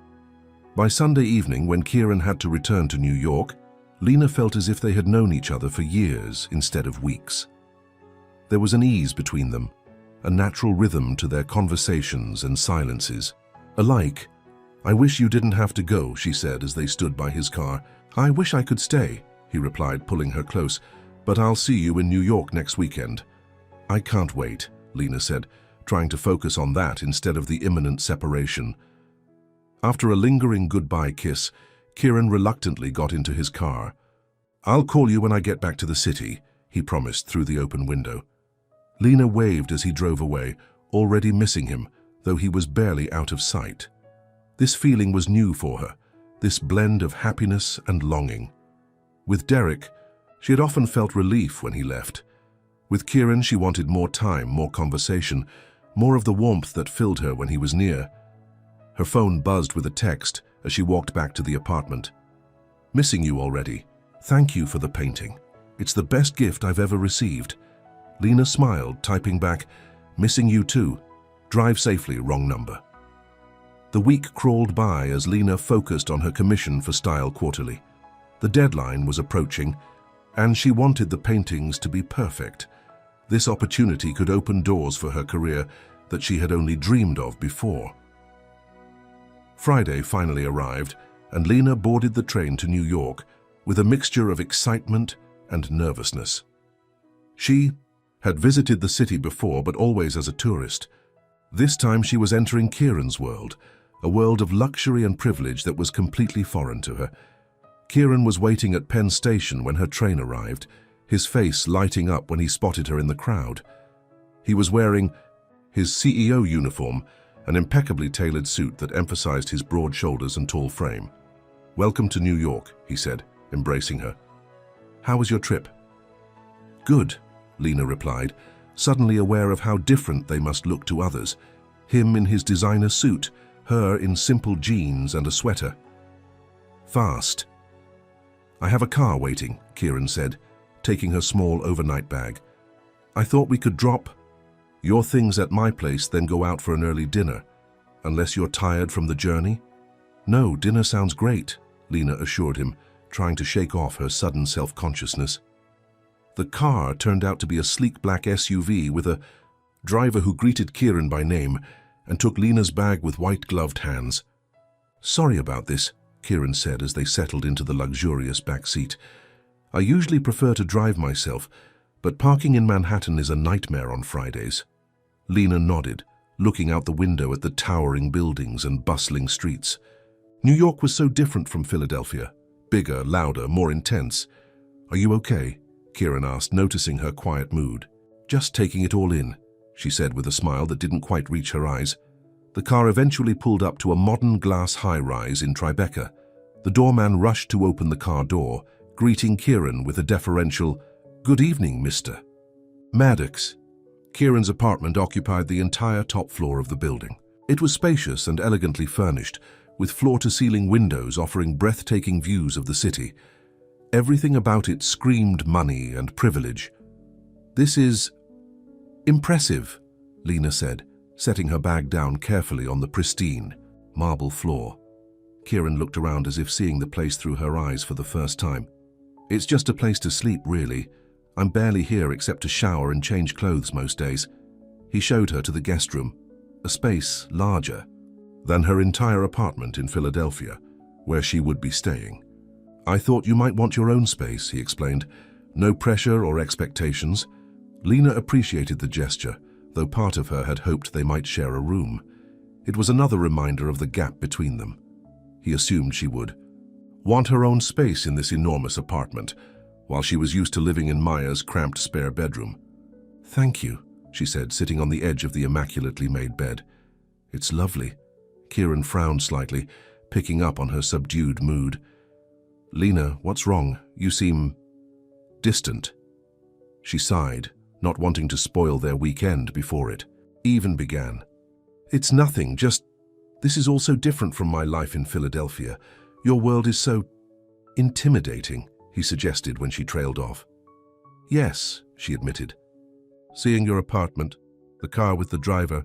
By Sunday evening, when Kieran had to return to New York, Lena felt as if they had known each other for years instead of weeks. There was an ease between them, a natural rhythm to their conversations and silences. Alike, "I wish you didn't have to go," she said as they stood by his car. "I wish I could stay," he replied, pulling her close, "but I'll see you in New York next weekend." "I can't wait," Lena said, trying to focus on that instead of the imminent separation. After a lingering goodbye kiss, Kieran reluctantly got into his car. "I'll call you when I get back to the city," he promised through the open window. Lena waved as he drove away, already missing him, though he was barely out of sight. This feeling was new for her, this blend of happiness and longing. With Derek, she had often felt relief when he left. With Kieran, she wanted more time, more conversation, more of the warmth that filled her when he was near. Her phone buzzed with a text as she walked back to the apartment. "Missing you already. Thank you for the painting. It's the best gift I've ever received." Lena smiled, typing back, "Missing you too. Drive safely, wrong number." The week crawled by as Lena focused on her commission for Style Quarterly. The deadline was approaching, and she wanted the paintings to be perfect. This opportunity could open doors for her career that she had only dreamed of before. Friday finally arrived, and Lena boarded the train to New York with a mixture of excitement and nervousness. She had visited the city before, but always as a tourist. This time she was entering Kieran's world, a world of luxury and privilege that was completely foreign to her. Kieran was waiting at Penn Station when her train arrived, his face lighting up when he spotted her in the crowd. He was wearing his CEO uniform, an impeccably tailored suit that emphasized his broad shoulders and tall frame. "Welcome to New York," he said, embracing her. "How was your trip?" "Good," Lena replied, suddenly aware of how different they must look to others. Him in his designer suit, her in simple jeans and a sweater. "Fast." "I have a car waiting," Kieran said, taking her small overnight bag. "I thought we could drop your things at my place, then go out for an early dinner, unless you're tired from the journey." "No, dinner sounds great," Lena assured him, trying to shake off her sudden self-consciousness. The car turned out to be a sleek black SUV with a driver who greeted Kieran by name and took Lena's bag with white-gloved hands. "Sorry about this," Kieran said as they settled into the luxurious back seat. "I usually prefer to drive myself, but parking in Manhattan is a nightmare on Fridays." Lena nodded, looking out the window at the towering buildings and bustling streets. New York was so different from Philadelphia, bigger, louder, more intense. "Are you okay?" Kieran asked, noticing her quiet mood. "Just taking it all in," she said with a smile that didn't quite reach her eyes. The car eventually pulled up to a modern glass high-rise in Tribeca. The doorman rushed to open the car door, greeting Kieran with a deferential, "Good evening, Mr. Maddox." Kieran's apartment occupied the entire top floor of the building. It was spacious and elegantly furnished, with floor-to-ceiling windows offering breathtaking views of the city. Everything about it screamed money and privilege. "This is Impressive, Lena said, setting her bag down carefully on the pristine, marble floor. Kieran looked around as if seeing the place through her eyes for the first time. It's just a place to sleep, really. I'm barely here except to shower and change clothes most days. He showed her to the guest room, a space larger than her entire apartment in Philadelphia, where she would be staying. I thought you might want your own space, he explained. No pressure or expectations. Lena appreciated the gesture, though part of her had hoped they might share a room. It was another reminder of the gap between them. He assumed she would want her own space in this enormous apartment, while she was used to living in Maya's cramped spare bedroom. Thank you, she said, sitting on the edge of the immaculately made bed. It's lovely. Kieran frowned slightly, picking up on her subdued mood. Lena, what's wrong? You seem distant. She sighed, not wanting to spoil their weekend before it even began. It's nothing, just this is all so different from my life in Philadelphia. Your world is so intimidating, he suggested when she trailed off. Yes, she admitted. Seeing your apartment, the car with the driver,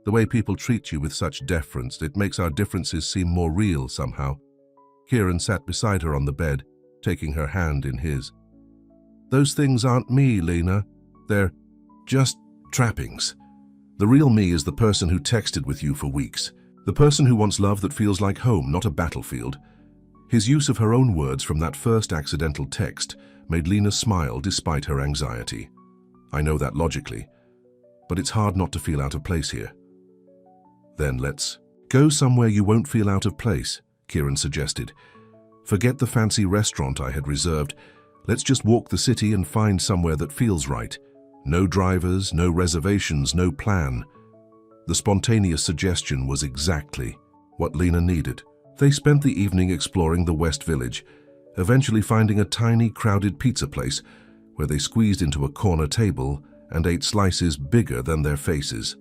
the way people treat you with such deference, it makes our differences seem more real somehow. Kieran sat beside her on the bed, taking her hand in his. Those things aren't me, Lena. They're just trappings. The real me is the person who texted with you for weeks. The person who wants love that feels like home, not a battlefield. His use of her own words from that first accidental text made Lena smile despite her anxiety. I know that logically, but it's hard not to feel out of place here. Then let's go somewhere you won't feel out of place, Kieran suggested. Forget the fancy restaurant I had reserved. Let's just walk the city and find somewhere that feels right. No drivers, no reservations, no plan. The spontaneous suggestion was exactly what Lena needed. They spent the evening exploring the West Village, eventually finding a tiny, crowded pizza place where they squeezed into a corner table and ate slices bigger than their faces.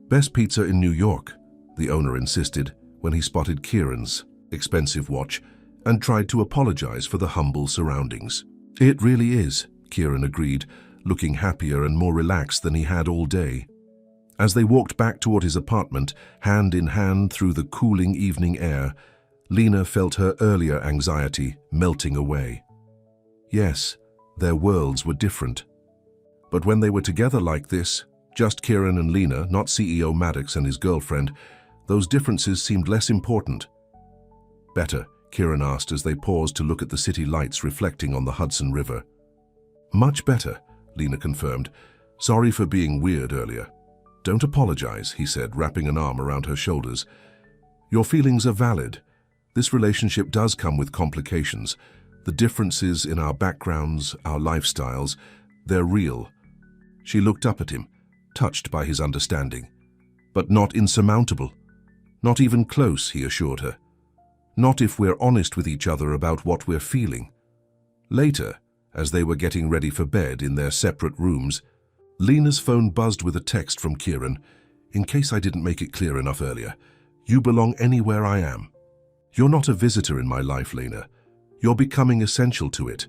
Best pizza in New York, the owner insisted when he spotted Kieran's expensive watch and tried to apologize for the humble surroundings. It really is, Kieran agreed, looking happier and more relaxed than he had all day. As they walked back toward his apartment, hand in hand through the cooling evening air, Lena felt her earlier anxiety melting away. Yes, their worlds were different. But when they were together like this, just Kieran and Lena, not CEO Maddox and his girlfriend, those differences seemed less important. Better, Kieran asked as they paused to look at the city lights reflecting on the Hudson River. Much better, Lena confirmed. Sorry for being weird earlier. Don't apologize, he said, wrapping an arm around her shoulders. Your feelings are valid. This relationship does come with complications. The differences in our backgrounds, our lifestyles, they're real. She looked up at him, touched by his understanding. But not insurmountable. Not even close, he assured her. Not if we're honest with each other about what we're feeling. Later, as they were getting ready for bed in their separate rooms, Lena's phone buzzed with a text from Kieran. In case I didn't make it clear enough earlier, you belong anywhere I am. You're not a visitor in my life, Lena. You're becoming essential to it.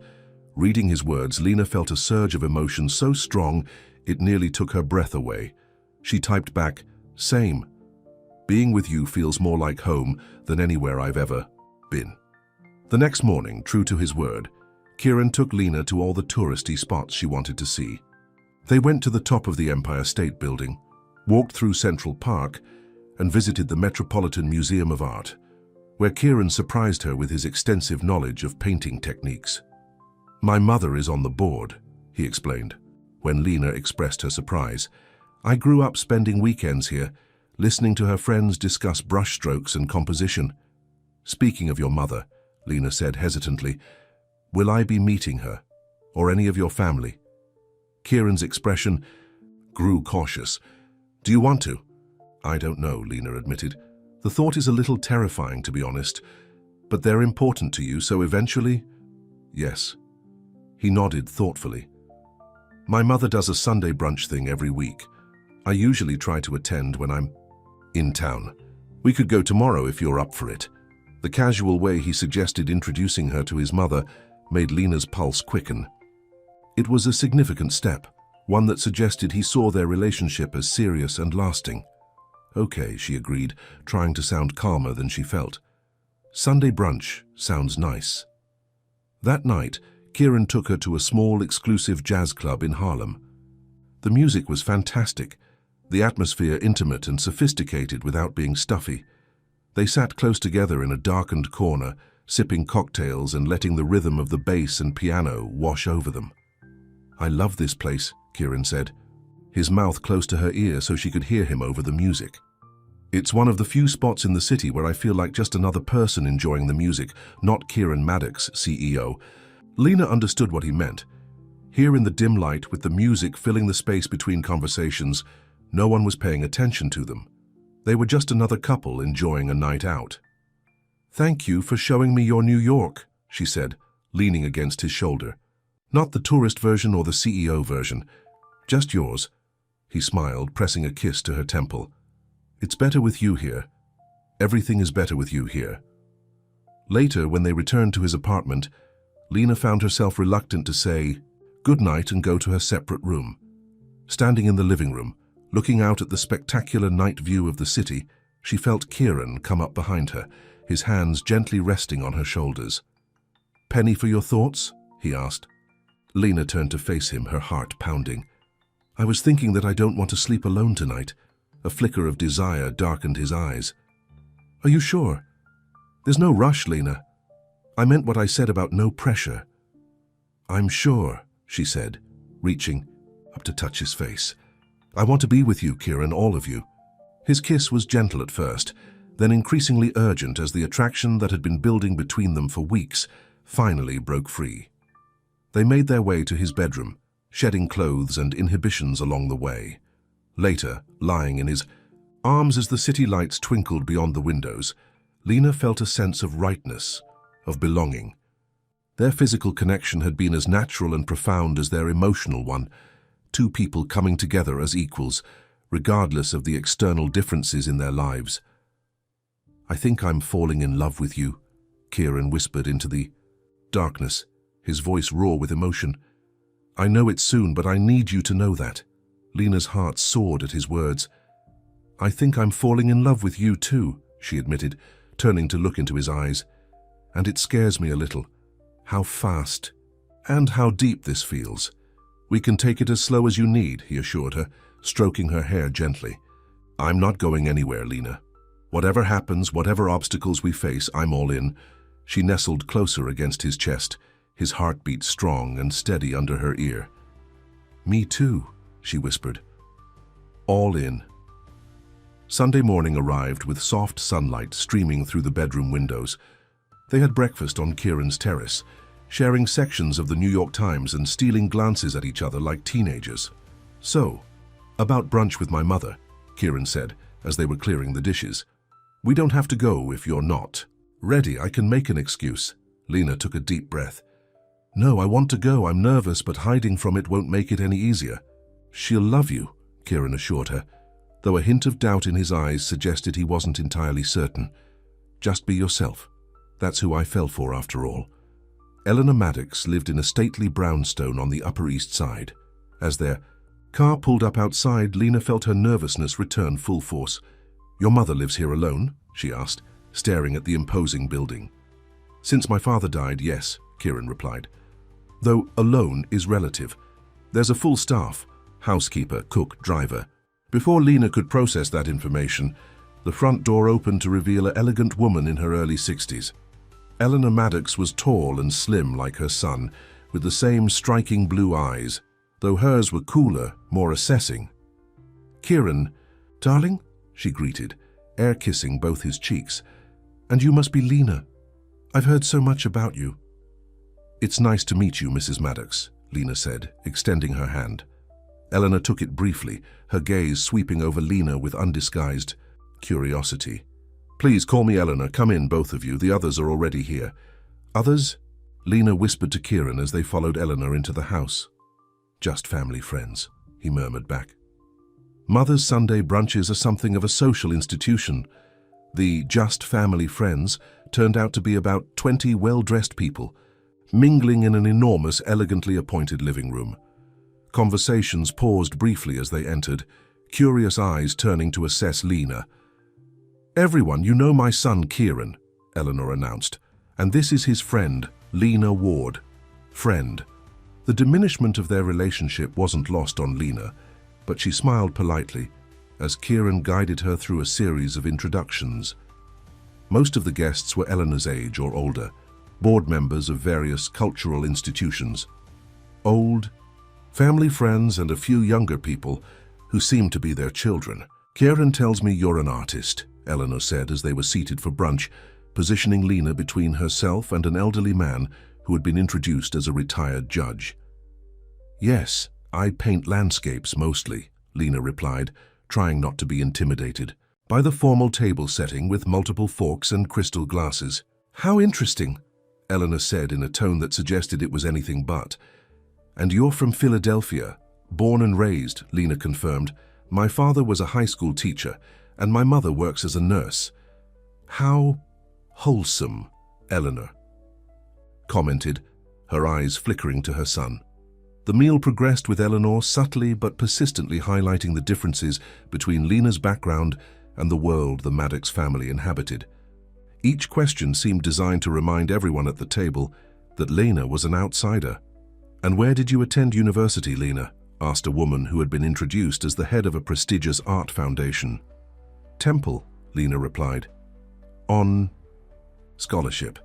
Reading his words, Lena felt a surge of emotion so strong it nearly took her breath away. She typed back, same. Being with you feels more like home than anywhere I've ever been. The next morning, true to his word, Kieran took Lena to all the touristy spots she wanted to see. They went to the top of the Empire State Building, walked through Central Park, and visited the Metropolitan Museum of Art, where Kieran surprised her with his extensive knowledge of painting techniques. My mother is on the board, he explained, when Lena expressed her surprise. I grew up spending weekends here, listening to her friends discuss brushstrokes and composition. Speaking of your mother, Lena said hesitantly, will I be meeting her, or any of your family? Kieran's expression grew cautious. Do you want to? I don't know, Lena admitted. The thought is a little terrifying, to be honest, but they're important to you, so eventually, yes. He nodded thoughtfully. My mother does a Sunday brunch thing every week. I usually try to attend when I'm in town. We could go tomorrow if you're up for it. The casual way he suggested introducing her to his mother made Lena's pulse quicken. It was a significant step, one that suggested he saw their relationship as serious and lasting. Okay, she agreed, trying to sound calmer than she felt. Sunday brunch sounds nice. That night, Kieran took her to a small, exclusive jazz club in Harlem. The music was fantastic, the atmosphere intimate and sophisticated without being stuffy. They sat close together in a darkened corner, sipping cocktails and letting the rhythm of the bass and piano wash over them. "I love this place," Kieran said, his mouth close to her ear so she could hear him over the music. "It's one of the few spots in the city where I feel like just another person enjoying the music, not Kieran Maddox, CEO." Lena understood what he meant. Here in the dim light, with the music filling the space between conversations, no one was paying attention to them. They were just another couple enjoying a night out. "Thank you for showing me your New York," she said, leaning against his shoulder. "Not the tourist version or the CEO version, just yours." He smiled, pressing a kiss to her temple. "It's better with you here. Everything is better with you here." Later, when they returned to his apartment, Lena found herself reluctant to say good night and go to her separate room. Standing in the living room, looking out at the spectacular night view of the city, she felt Kieran come up behind her, his hands gently resting on her shoulders. "Penny for your thoughts?" he asked. Lena turned to face him, her heart pounding. "I was thinking that I don't want to sleep alone tonight." A flicker of desire darkened his eyes. "Are you sure? There's no rush, Lena. I meant what I said about no pressure." "I'm sure," she said, reaching up to touch his face. "I want to be with you, Kieran, all of you." His kiss was gentle at first, then increasingly urgent as the attraction that had been building between them for weeks finally broke free. They made their way to his bedroom, shedding clothes and inhibitions along the way. Later, lying in his arms as the city lights twinkled beyond the windows, Lena felt a sense of rightness, of belonging. Their physical connection had been as natural and profound as their emotional one, two people coming together as equals, regardless of the external differences in their lives. "I think I'm falling in love with you," Kieran whispered into the darkness, his voice raw with emotion. "I know it's soon, but I need you to know that." Lena's heart soared at his words. "I think I'm falling in love with you too," she admitted, turning to look into his eyes. "And it scares me a little. How fast and how deep this feels." "We can take it as slow as you need," he assured her, stroking her hair gently. "I'm not going anywhere, Lena. Whatever happens, whatever obstacles we face, I'm all in." She nestled closer against his chest, his heartbeat strong and steady under her ear. "Me too," she whispered. "All in." Sunday morning arrived with soft sunlight streaming through the bedroom windows. They had breakfast on Kieran's terrace, sharing sections of the New York Times and stealing glances at each other like teenagers. "So, about brunch with my mother," Kieran said, as they were clearing the dishes. "We don't have to go if you're not ready. I can make an excuse." Lena took a deep breath. "No, I want to go. I'm nervous, but hiding from it won't make it any easier." "She'll love you," Kieran assured her, though a hint of doubt in his eyes suggested he wasn't entirely certain. "Just be yourself. That's who I fell for after all." Eleanor Maddox lived in a stately brownstone on the Upper East Side. As their car pulled up outside, Lena felt her nervousness return full force. "Your mother lives here alone?" she asked, staring at the imposing building. "Since my father died, yes," Kieran replied. "Though alone is relative. There's a full staff, housekeeper, cook, driver." Before Lena could process that information, the front door opened to reveal an elegant woman in her early 60s. Eleanor Maddox was tall and slim like her son, with the same striking blue eyes, though hers were cooler, more assessing. "Kieran, darling," she greeted, air-kissing both his cheeks. "And you must be Lena. I've heard so much about you." "It's nice to meet you, Mrs. Maddox," Lena said, extending her hand. Eleanor took it briefly, her gaze sweeping over Lena with undisguised curiosity. "Please call me Eleanor. Come in, both of you. The others are already here." "Others?" Lena whispered to Kieran as they followed Eleanor into the house. "Just family friends," he murmured back. Mother's Sunday brunches are something of a social institution. The just family friends turned out to be about 20 well-dressed people, mingling in an enormous, elegantly appointed living room. Conversations paused briefly as they entered, curious eyes turning to assess Lena. "Everyone, you know my son Kieran," Eleanor announced, "and this is his friend, Lena Ward." Friend. The diminishment of their relationship wasn't lost on Lena, but she smiled politely as Kieran guided her through a series of introductions. Most of the guests were Eleanor's age or older, board members of various cultural institutions. Old, family friends, and a few younger people who seemed to be their children. "Kieran tells me you're an artist," Eleanor said as they were seated for brunch, positioning Lena between herself and an elderly man who had been introduced as a retired judge. "Yes, I paint landscapes mostly," Lena replied, trying not to be intimidated by the formal table setting with multiple forks and crystal glasses. "How interesting," Eleanor said in a tone that suggested it was anything but. "And you're from Philadelphia?" "Born and raised," Lena confirmed. "My father was a high school teacher, and my mother works as a nurse." "How wholesome," Eleanor commented, her eyes flickering to her son. The meal progressed with Eleanor subtly but persistently highlighting the differences between Lena's background and the world the Maddox family inhabited. Each question seemed designed to remind everyone at the table that Lena was an outsider. "And where did you attend university, Lena?" asked a woman who had been introduced as the head of a prestigious art foundation. "Temple," Lena replied. "On scholarship."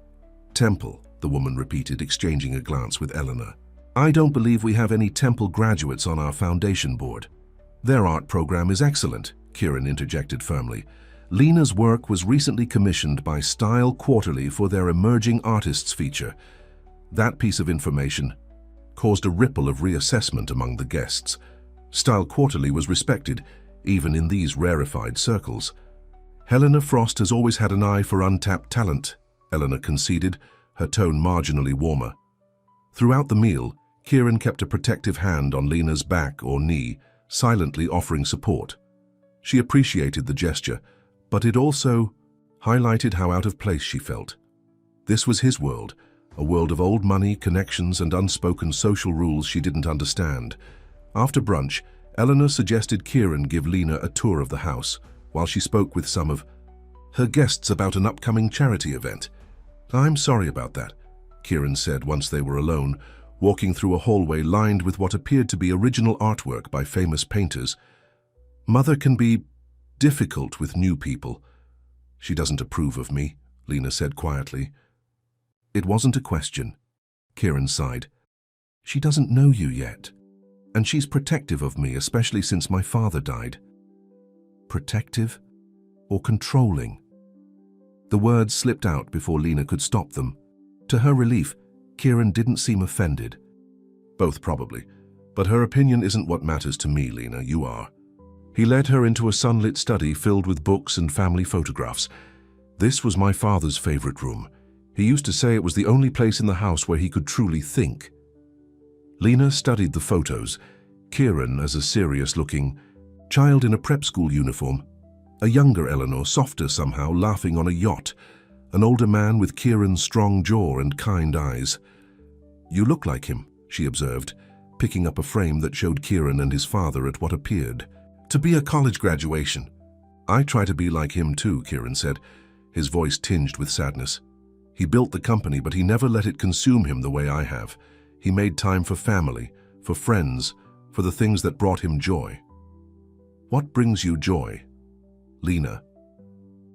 "Temple," the woman repeated, exchanging a glance with Eleanor. "I don't believe we have any Temple graduates on our foundation board." "Their art program is excellent," Kieran interjected firmly. "Lena's work was recently commissioned by Style Quarterly for their Emerging Artists feature." That piece of information caused a ripple of reassessment among the guests. Style Quarterly was respected, even in these rarefied circles. "Helena Frost has always had an eye for untapped talent," Eleanor conceded, her tone marginally warmer. Throughout the meal, Kieran kept a protective hand on Lena's back or knee, silently offering support. She appreciated the gesture, but it also highlighted how out of place she felt. This was his world, a world of old money, connections, and unspoken social rules she didn't understand. After brunch, Eleanor suggested Kieran give Lena a tour of the house, while she spoke with some of her guests about an upcoming charity event. "I'm sorry about that," Kieran said once they were alone, walking through a hallway lined with what appeared to be original artwork by famous painters. "Mother can be difficult with new people." "She doesn't approve of me," Lena said quietly. "It wasn't a question," Kieran sighed. "She doesn't know you yet, and she's protective of me, especially since my father died." Protective or controlling? The words slipped out before Lena could stop them. To her relief, Kieran didn't seem offended. "Both probably, but her opinion isn't what matters to me, Lena, you are." He led her into a sunlit study filled with books and family photographs. "This was my father's favorite room. He used to say it was the only place in the house where he could truly think." Lena studied the photos, Kieran as a serious-looking child in a prep school uniform, a younger Eleanor, softer somehow, laughing on a yacht, an older man with Kieran's strong jaw and kind eyes. "You look like him," she observed, picking up a frame that showed Kieran and his father at what appeared to be a college graduation. "I try to be like him too," Kieran said, his voice tinged with sadness. "He built the company, but he never let it consume him the way I have. He made time for family, for friends, for the things that brought him joy." "What brings you joy?" Lena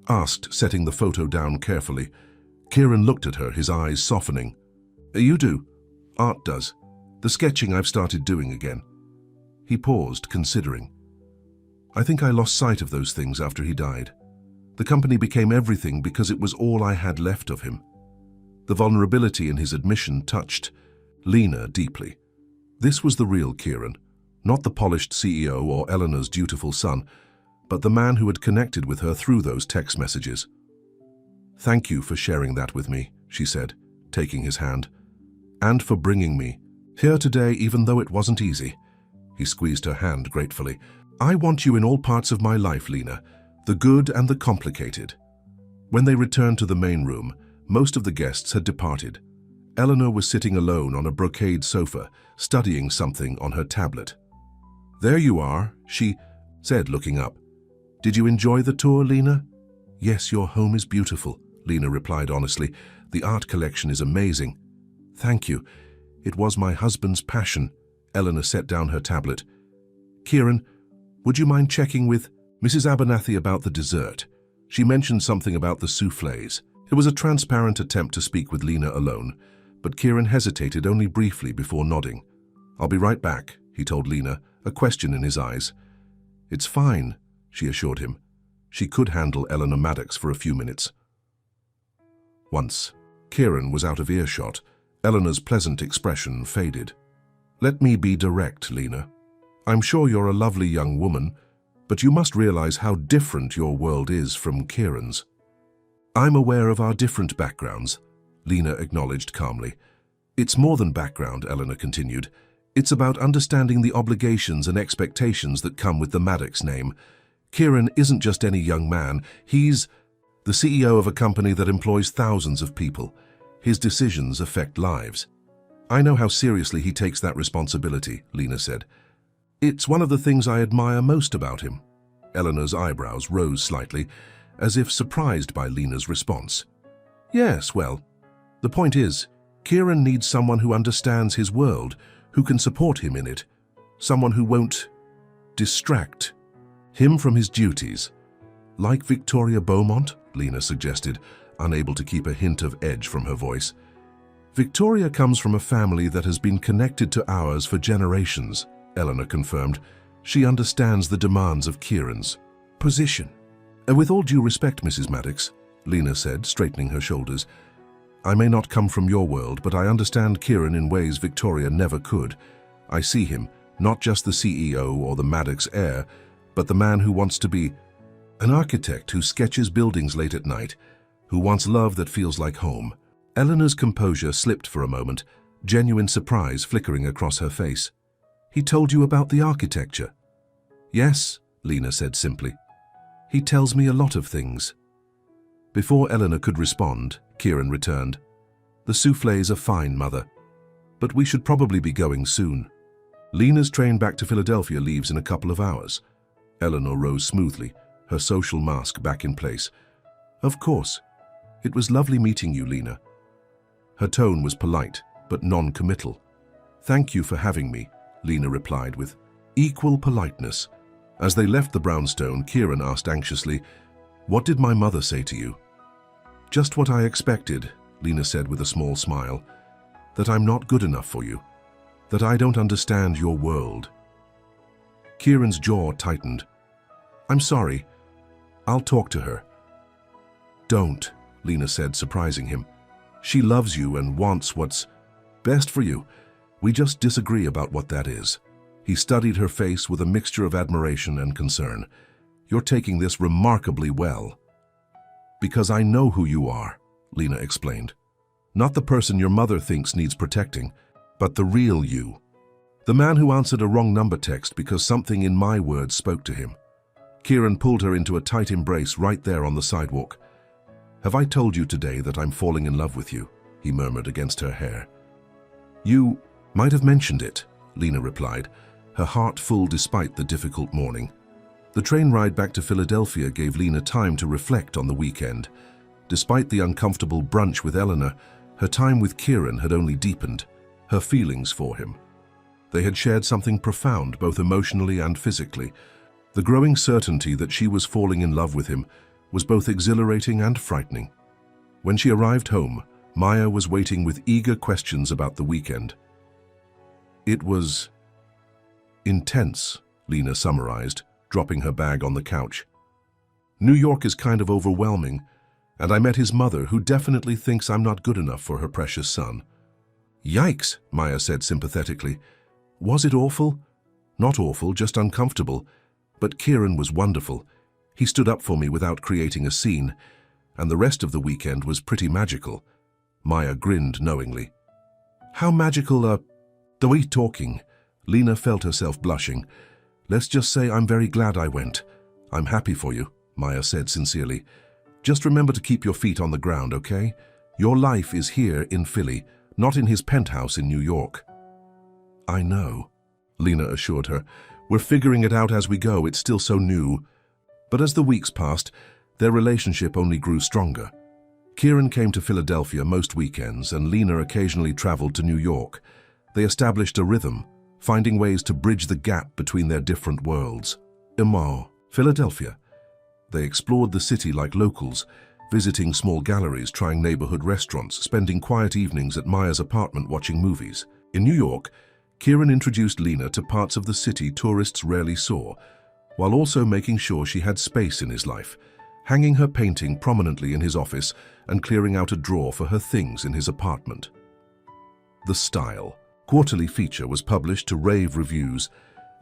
asked, setting the photo down carefully. Kieran looked at her, his eyes softening. "You do. Art does. The sketching I've started doing again." He paused, considering. "I think I lost sight of those things after he died. The company became everything because it was all I had left of him." The vulnerability in his admission touched Lena deeply. This was the real Kieran, not the polished CEO or Eleanor's dutiful son, but the man who had connected with her through those text messages. "Thank you for sharing that with me," she said, taking his hand. "And for bringing me here today, even though it wasn't easy." He squeezed her hand gratefully. "I want you in all parts of my life, Lena, the good and the complicated." When they returned to the main room, most of the guests had departed. Eleanor was sitting alone on a brocade sofa, studying something on her tablet. "There you are," she said, looking up. "Did you enjoy the tour, Lena?" "Yes, your home is beautiful," Lena replied honestly. "The art collection is amazing." "Thank you. It was my husband's passion." Eleanor set down her tablet. "Kieran, would you mind checking with Mrs. Abernathy about the dessert? She mentioned something about the soufflés." It was a transparent attempt to speak with Lena alone, but Kieran hesitated only briefly before nodding. "I'll be right back," he told Lena, a question in his eyes. "It's fine," she assured him. She could handle Eleanor Maddox for a few minutes. Once Kieran was out of earshot, Eleanor's pleasant expression faded. "Let me be direct, Lena. I'm sure you're a lovely young woman, but you must realize how different your world is from Kieran's." "I'm aware of our different backgrounds," Lena acknowledged calmly. "It's more than background," Eleanor continued. "It's about understanding the obligations and expectations that come with the Maddox name. Kieran isn't just any young man. He's the CEO of a company that employs thousands of people. His decisions affect lives." "I know how seriously he takes that responsibility," Lena said. "It's one of the things I admire most about him." Eleanor's eyebrows rose slightly, as if surprised by Lena's response. "Yes, well, the point is, Kieran needs someone who understands his world, who can support him in it, someone who won't distract him from his duties." "Like Victoria Beaumont?" Lena suggested, unable to keep a hint of edge from her voice. "Victoria comes from a family that has been connected to ours for generations," Eleanor confirmed. "She understands the demands of Kieran's position." "With all due respect, Mrs. Maddox," Lena said, straightening her shoulders, "I may not come from your world, but I understand Kieran in ways Victoria never could. I see him, not just the CEO or the Maddox heir, but the man who wants to be an architect who sketches buildings late at night, who wants love that feels like home." Eleanor's composure slipped for a moment, genuine surprise flickering across her face. "He told you about the architecture?" "Yes," Lena said simply. "He tells me a lot of things." Before Eleanor could respond, Kieran returned. "The soufflés are fine, Mother, but we should probably be going soon. Lena's train back to Philadelphia leaves in a couple of hours." Eleanor rose smoothly, her social mask back in place. "Of course. It was lovely meeting you, Lena." Her tone was polite, but non-committal. "Thank you for having me," Lena replied with equal politeness. As they left the brownstone, Kieran asked anxiously, "What did my mother say to you?" "Just what I expected," Lena said with a small smile. "That I'm not good enough for you. That I don't understand your world." Kieran's jaw tightened. "I'm sorry. I'll talk to her." "Don't," Lena said, surprising him. "She loves you and wants what's best for you. We just disagree about what that is." He studied her face with a mixture of admiration and concern. "You're taking this remarkably well." "Because I know who you are," Lena explained. "Not the person your mother thinks needs protecting, but the real you. The man who answered a wrong number text because something in my words spoke to him." Kieran pulled her into a tight embrace right there on the sidewalk. "Have I told you today that I'm falling in love with you?" he murmured against her hair. "You might have mentioned it," Lena replied, her heart full despite the difficult morning. The train ride back to Philadelphia gave Lena time to reflect on the weekend. Despite the uncomfortable brunch with Eleanor, her time with Kieran had only deepened her feelings for him. They had shared something profound, both emotionally and physically. The growing certainty that she was falling in love with him was both exhilarating and frightening. When she arrived home, Maya was waiting with eager questions about the weekend. "It was intense," Lena summarized, dropping her bag on the couch. "New York is kind of overwhelming, and I met his mother, who definitely thinks I'm not good enough for her precious son." "Yikes," Maya said sympathetically. "Was it awful?" "Not awful, just uncomfortable. But Kieran was wonderful. He stood up for me without creating a scene, and the rest of the weekend was pretty magical." Maya grinned knowingly. "How magical are we talking?" Lena felt herself blushing. "Let's just say I'm very glad I went." "I'm happy for you," Maya said sincerely. "Just remember to keep your feet on the ground, okay? Your life is here in Philly, not in his penthouse in New York. I know, Lena assured her. We're figuring it out as we go, it's still so new. But as the weeks passed, their relationship only grew stronger. Kieran came to Philadelphia most weekends and Lena occasionally traveled to New York. They established a rhythm, finding ways to bridge the gap between their different worlds. Philadelphia. They explored the city like locals, visiting small galleries, trying neighborhood restaurants, spending quiet evenings at Maya's apartment watching movies. In New York, Kieran introduced Lena to parts of the city tourists rarely saw, while also making sure she had space in his life, hanging her painting prominently in his office and clearing out a drawer for her things in his apartment. The Style quarterly feature was published to rave reviews,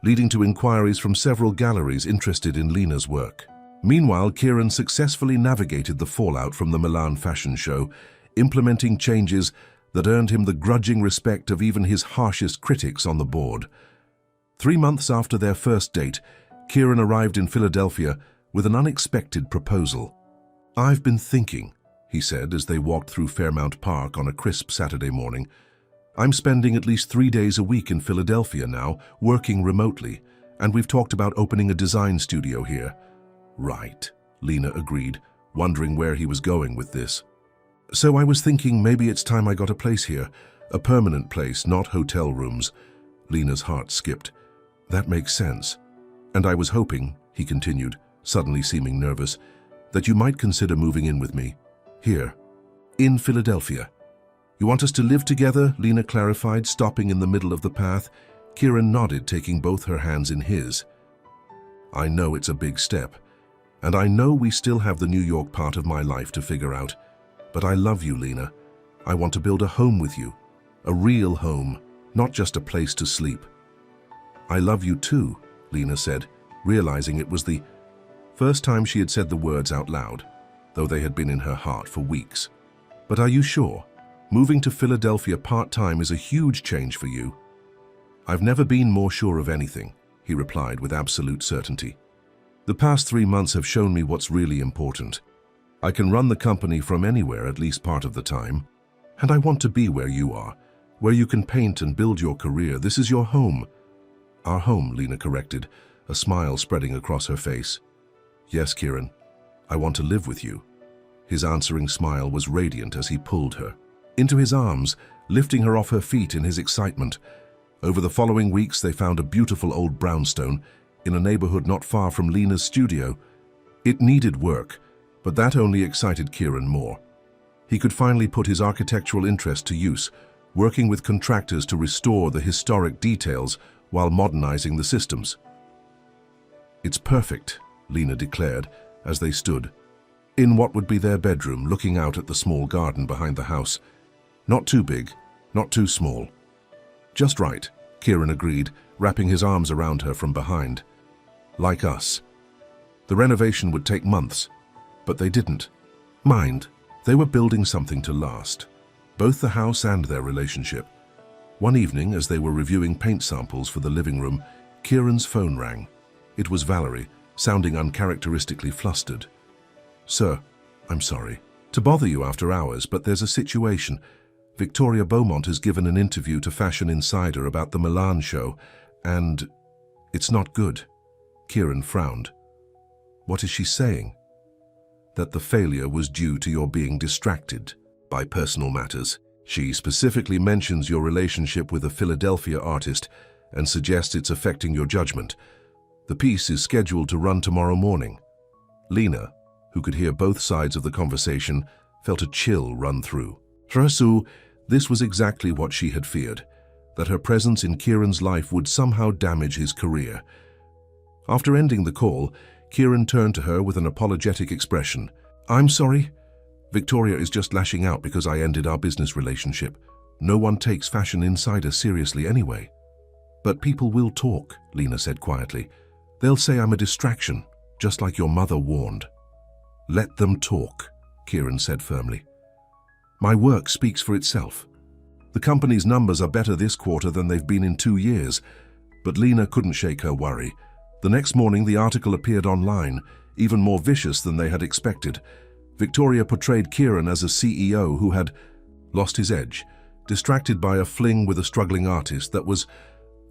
leading to inquiries from several galleries interested in Lena's work. Meanwhile, Kieran successfully navigated the fallout from the Milan fashion show, implementing changes that earned him the grudging respect of even his harshest critics on the board. 3 months after their first date, Kieran arrived in Philadelphia with an unexpected proposal. "I've been thinking," he said as they walked through Fairmount Park on a crisp Saturday morning. "I'm spending at least 3 days a week in Philadelphia now, working remotely, and we've talked about opening a design studio here." "Right," Lena agreed, wondering where he was going with this. "So I was thinking maybe it's time I got a place here, a permanent place, not hotel rooms." Lena's heart skipped. "That makes sense. And I was hoping," he continued, suddenly seeming nervous, "that you might consider moving in with me. Here, in Philadelphia." "You want us to live together?" Lena clarified, stopping in the middle of the path. Kieran nodded, taking both her hands in his. "I know it's a big step, and I know we still have the New York part of my life to figure out. But I love you, Lena. I want to build a home with you, a real home, not just a place to sleep." "I love you too," Lena said, realizing it was the first time she had said the words out loud, though they had been in her heart for weeks. "But are you sure? Moving to Philadelphia part-time is a huge change for you." "I've never been more sure of anything," he replied with absolute certainty. "The past 3 months have shown me what's really important. I can run the company from anywhere at least part of the time, and I want to be where you are, where you can paint and build your career. This is your home." "Our home," Lena corrected, a smile spreading across her face. "Yes, Kieran, I want to live with you." His answering smile was radiant as he pulled her into his arms, lifting her off her feet in his excitement. Over the following weeks, they found a beautiful old brownstone in a neighborhood not far from Lena's studio. It needed work, but that only excited Kieran more. He could finally put his architectural interest to use, working with contractors to restore the historic details while modernizing the systems. "It's perfect," Lena declared as they stood in what would be their bedroom, looking out at the small garden behind the house. "Not too big, not too small. Just right," Kieran agreed, wrapping his arms around her from behind. "Like us." The renovation would take months, but they didn't mind. They were building something to last, both the house and their relationship. One evening, as they were reviewing paint samples for the living room, Kieran's phone rang. It was Valerie, sounding uncharacteristically flustered. "Sir, I'm sorry to bother you after hours, but there's a situation. Victoria Beaumont has given an interview to Fashion Insider about the Milan show, and it's not good." Kieran frowned. "What is she saying?" "That the failure was due to your being distracted by personal matters. She specifically mentions your relationship with a Philadelphia artist and suggests it's affecting your judgment. The piece is scheduled to run tomorrow morning." Lena, who could hear both sides of the conversation, felt a chill run through her. So this was exactly what she had feared, that her presence in Kieran's life would somehow damage his career. After ending the call, Kieran turned to her with an apologetic expression. "I'm sorry. Victoria is just lashing out because I ended our business relationship. No one takes Fashion Insider seriously anyway." "But people will talk," Lena said quietly. "They'll say I'm a distraction, just like your mother warned." "Let them talk," Kieran said firmly. "My work speaks for itself. The company's numbers are better this quarter than they've been in 2 years." But Lena couldn't shake her worry. The next morning, the article appeared online, even more vicious than they had expected. Victoria portrayed Kieran as a CEO who had lost his edge, distracted by a fling with a struggling artist that was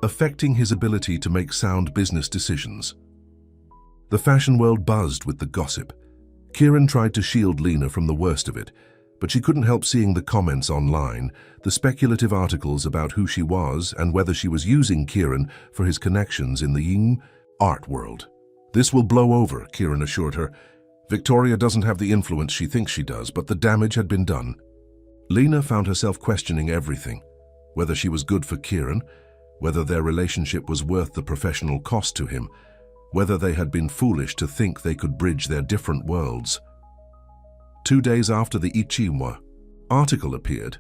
affecting his ability to make sound business decisions. The fashion world buzzed with the gossip. Kieran tried to shield Lena from the worst of it, but she couldn't help seeing the comments online, the speculative articles about who she was and whether she was using Kieran for his connections in the art world. "This will blow over," Kieran assured her. "Victoria doesn't have the influence she thinks she does, but the damage had been done." Lena found herself questioning everything, whether she was good for Kieran, whether their relationship was worth the professional cost to him, whether they had been foolish to think they could bridge their different worlds. 2 days after the Ichimwa article appeared,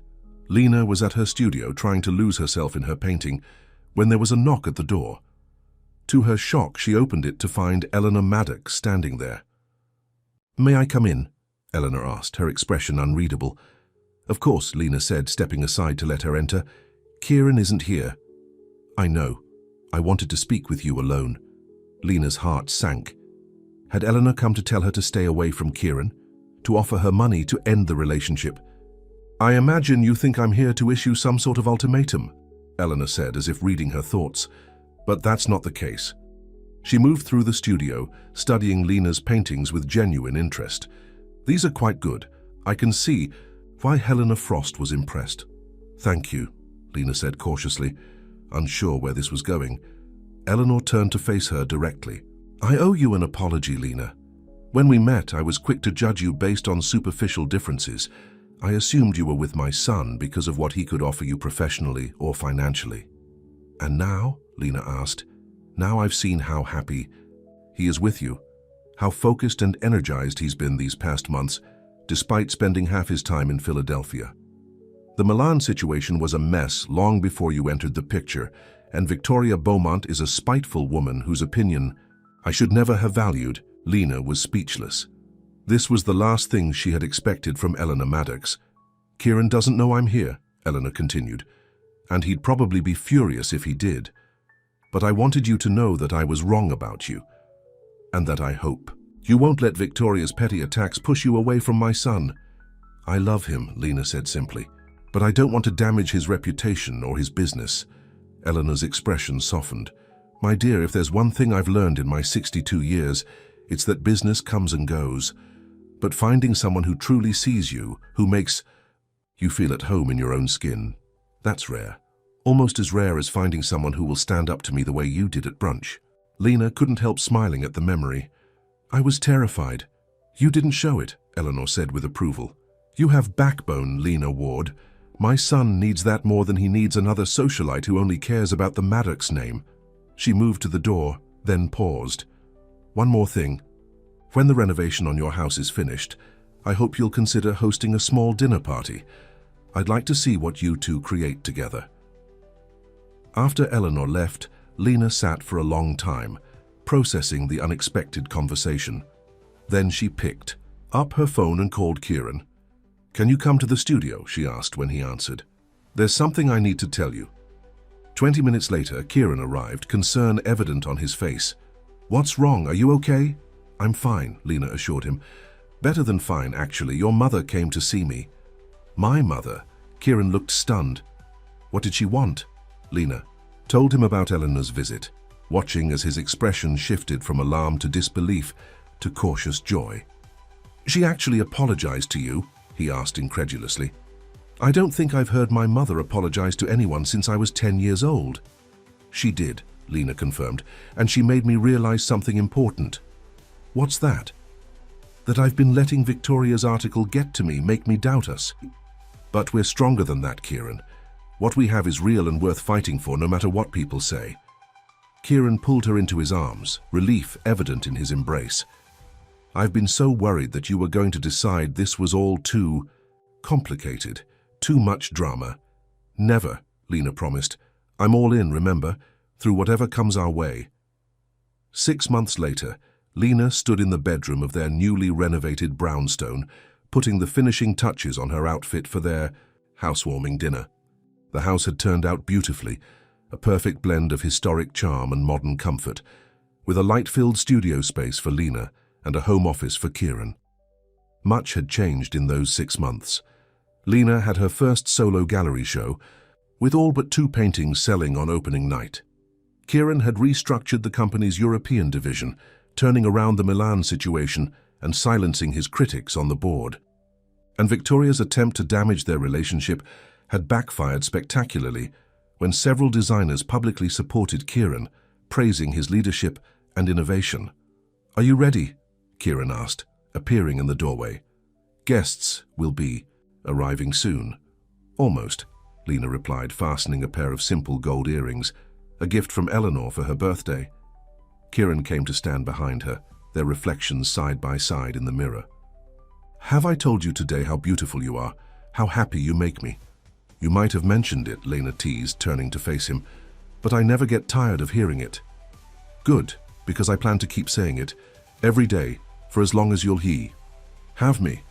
Lena was at her studio trying to lose herself in her painting when there was a knock at the door. To her shock, she opened it to find Eleanor Maddox standing there. "May I come in?" Eleanor asked, her expression unreadable. "Of course," Lena said, stepping aside to let her enter. "Kieran isn't here." "I know. I wanted to speak with you alone." Lena's heart sank. Had Eleanor come to tell her to stay away from Kieran? To offer her money to end the relationship? "I imagine you think I'm here to issue some sort of ultimatum," Eleanor said, as if reading her thoughts. But that's not the case. She moved through the studio, studying Lena's paintings with genuine interest. "These are quite good. I can see why Helena Frost was impressed." "Thank you," Lena said cautiously, unsure where this was going. Eleanor turned to face her directly. "I owe you an apology, Lena. When we met, I was quick to judge you based on superficial differences. I assumed you were with my son because of what he could offer you professionally or financially." "And now?" Lena asked. "Now I've seen how happy he is with you, how focused and energized he's been these past months, despite spending half his time in Philadelphia. The Milan situation was a mess long before you entered the picture, and Victoria Beaumont is a spiteful woman whose opinion I should never have valued." Lena was speechless. This was the last thing she had expected from Eleanor Maddox. "Kieran doesn't know I'm here," Eleanor continued, "and he'd probably be furious if he did. But I wanted you to know that I was wrong about you, and that I hope you won't let Victoria's petty attacks push you away from my son." "I love him," Lena said simply, "but I don't want to damage his reputation or his business." Eleanor's expression softened. "My dear, if there's one thing I've learned in my 62 years, it's that business comes and goes. But finding someone who truly sees you, who makes you feel at home in your own skin, that's rare. Almost as rare as finding someone who will stand up to me the way you did at brunch." Lena couldn't help smiling at the memory. "I was terrified." "You didn't show it," Eleanor said with approval. "You have backbone, Lena Ward. My son needs that more than he needs another socialite who only cares about the Maddox name." She moved to the door, then paused. "One more thing. When the renovation on your house is finished, I hope you'll consider hosting a small dinner party. I'd like to see what you two create together." After Eleanor left, Lena sat for a long time, processing the unexpected conversation. Then she picked up her phone and called Kieran. "Can you come to the studio?" she asked when he answered. "There's something I need to tell you." 20 minutes later, Kieran arrived, concern evident on his face. "What's wrong? Are you okay?" "I'm fine," Lena assured him. "Better than fine, actually. Your mother came to see me." "My mother?" Kieran looked stunned. "What did she want?" Lena told him about Eleanor's visit, watching as his expression shifted from alarm to disbelief to cautious joy. "She actually apologized to you?" he asked incredulously. "I don't think I've heard my mother apologize to anyone since I was 10 years old." "She did," Lena confirmed, "and she made me realize something important." "What's that?" "That I've been letting Victoria's article get to me, make me doubt us." "But we're stronger than that, Kieran. What we have is real and worth fighting for, no matter what people say." Kieran pulled her into his arms, relief evident in his embrace. "I've been so worried that you were going to decide this was all too complicated, too much drama." "Never," Lena promised. "I'm all in, remember, through whatever comes our way." 6 months later, Lena stood in the bedroom of their newly renovated brownstone, putting the finishing touches on her outfit for their housewarming dinner. The house had turned out beautifully, a perfect blend of historic charm and modern comfort, with a light-filled studio space for Lena and a home office for Kieran. Much had changed in those 6 months. Lena had her first solo gallery show, with all but 2 paintings selling on opening night. Kieran had restructured the company's European division, turning around the Milan situation and silencing his critics on the board. And Victoria's attempt to damage their relationship had backfired spectacularly when several designers publicly supported Kieran, praising his leadership and innovation. "Are you ready?" Kieran asked, appearing in the doorway. "Guests will be arriving soon." "Almost," Lena replied, fastening a pair of simple gold earrings, a gift from Eleanor for her birthday. Kieran came to stand behind her, their reflections side by side in the mirror. "Have I told you today how beautiful you are, how happy you make me?" "You might have mentioned it," Lena teased, turning to face him, "but I never get tired of hearing it." "Good, because I plan to keep saying it, every day, for as long as you'll have me."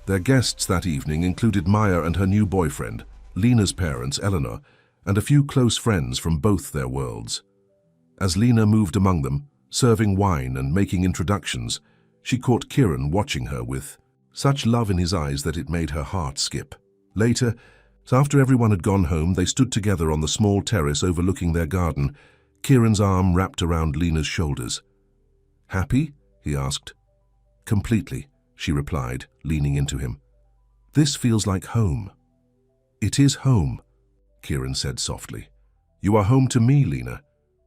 Their guests that evening included Maya and her new boyfriend, Lena's parents, Eleanor, and a few close friends from both their worlds. As Lena moved among them, serving wine and making introductions, she caught Kieran watching her with such love in his eyes that it made her heart skip. Later, after everyone had gone home, they stood together on the small terrace overlooking their garden, Kieran's arm wrapped around Lena's shoulders. "Happy?" he asked. "Completely," she replied, leaning into him. "This feels like home." "It is home," Kieran said softly. "You are home to me, Lena.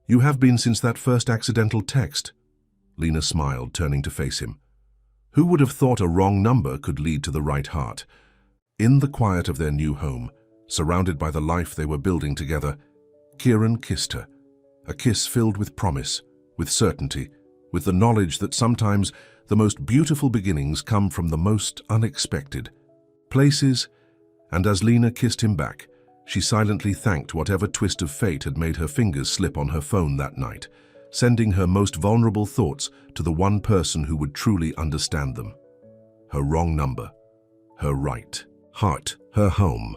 You have been since that first accidental text." Lena smiled, turning to face him. Who would have thought a wrong number could lead to the right heart? In the quiet of their new home, surrounded by the life they were building together, Kieran kissed her. A kiss filled with promise, with certainty, with the knowledge that sometimes the most beautiful beginnings come from the most unexpected places. And as Lena kissed him back, she silently thanked whatever twist of fate had made her fingers slip on her phone that night, sending her most vulnerable thoughts to the one person who would truly understand them. Her wrong number, her right heart, her home.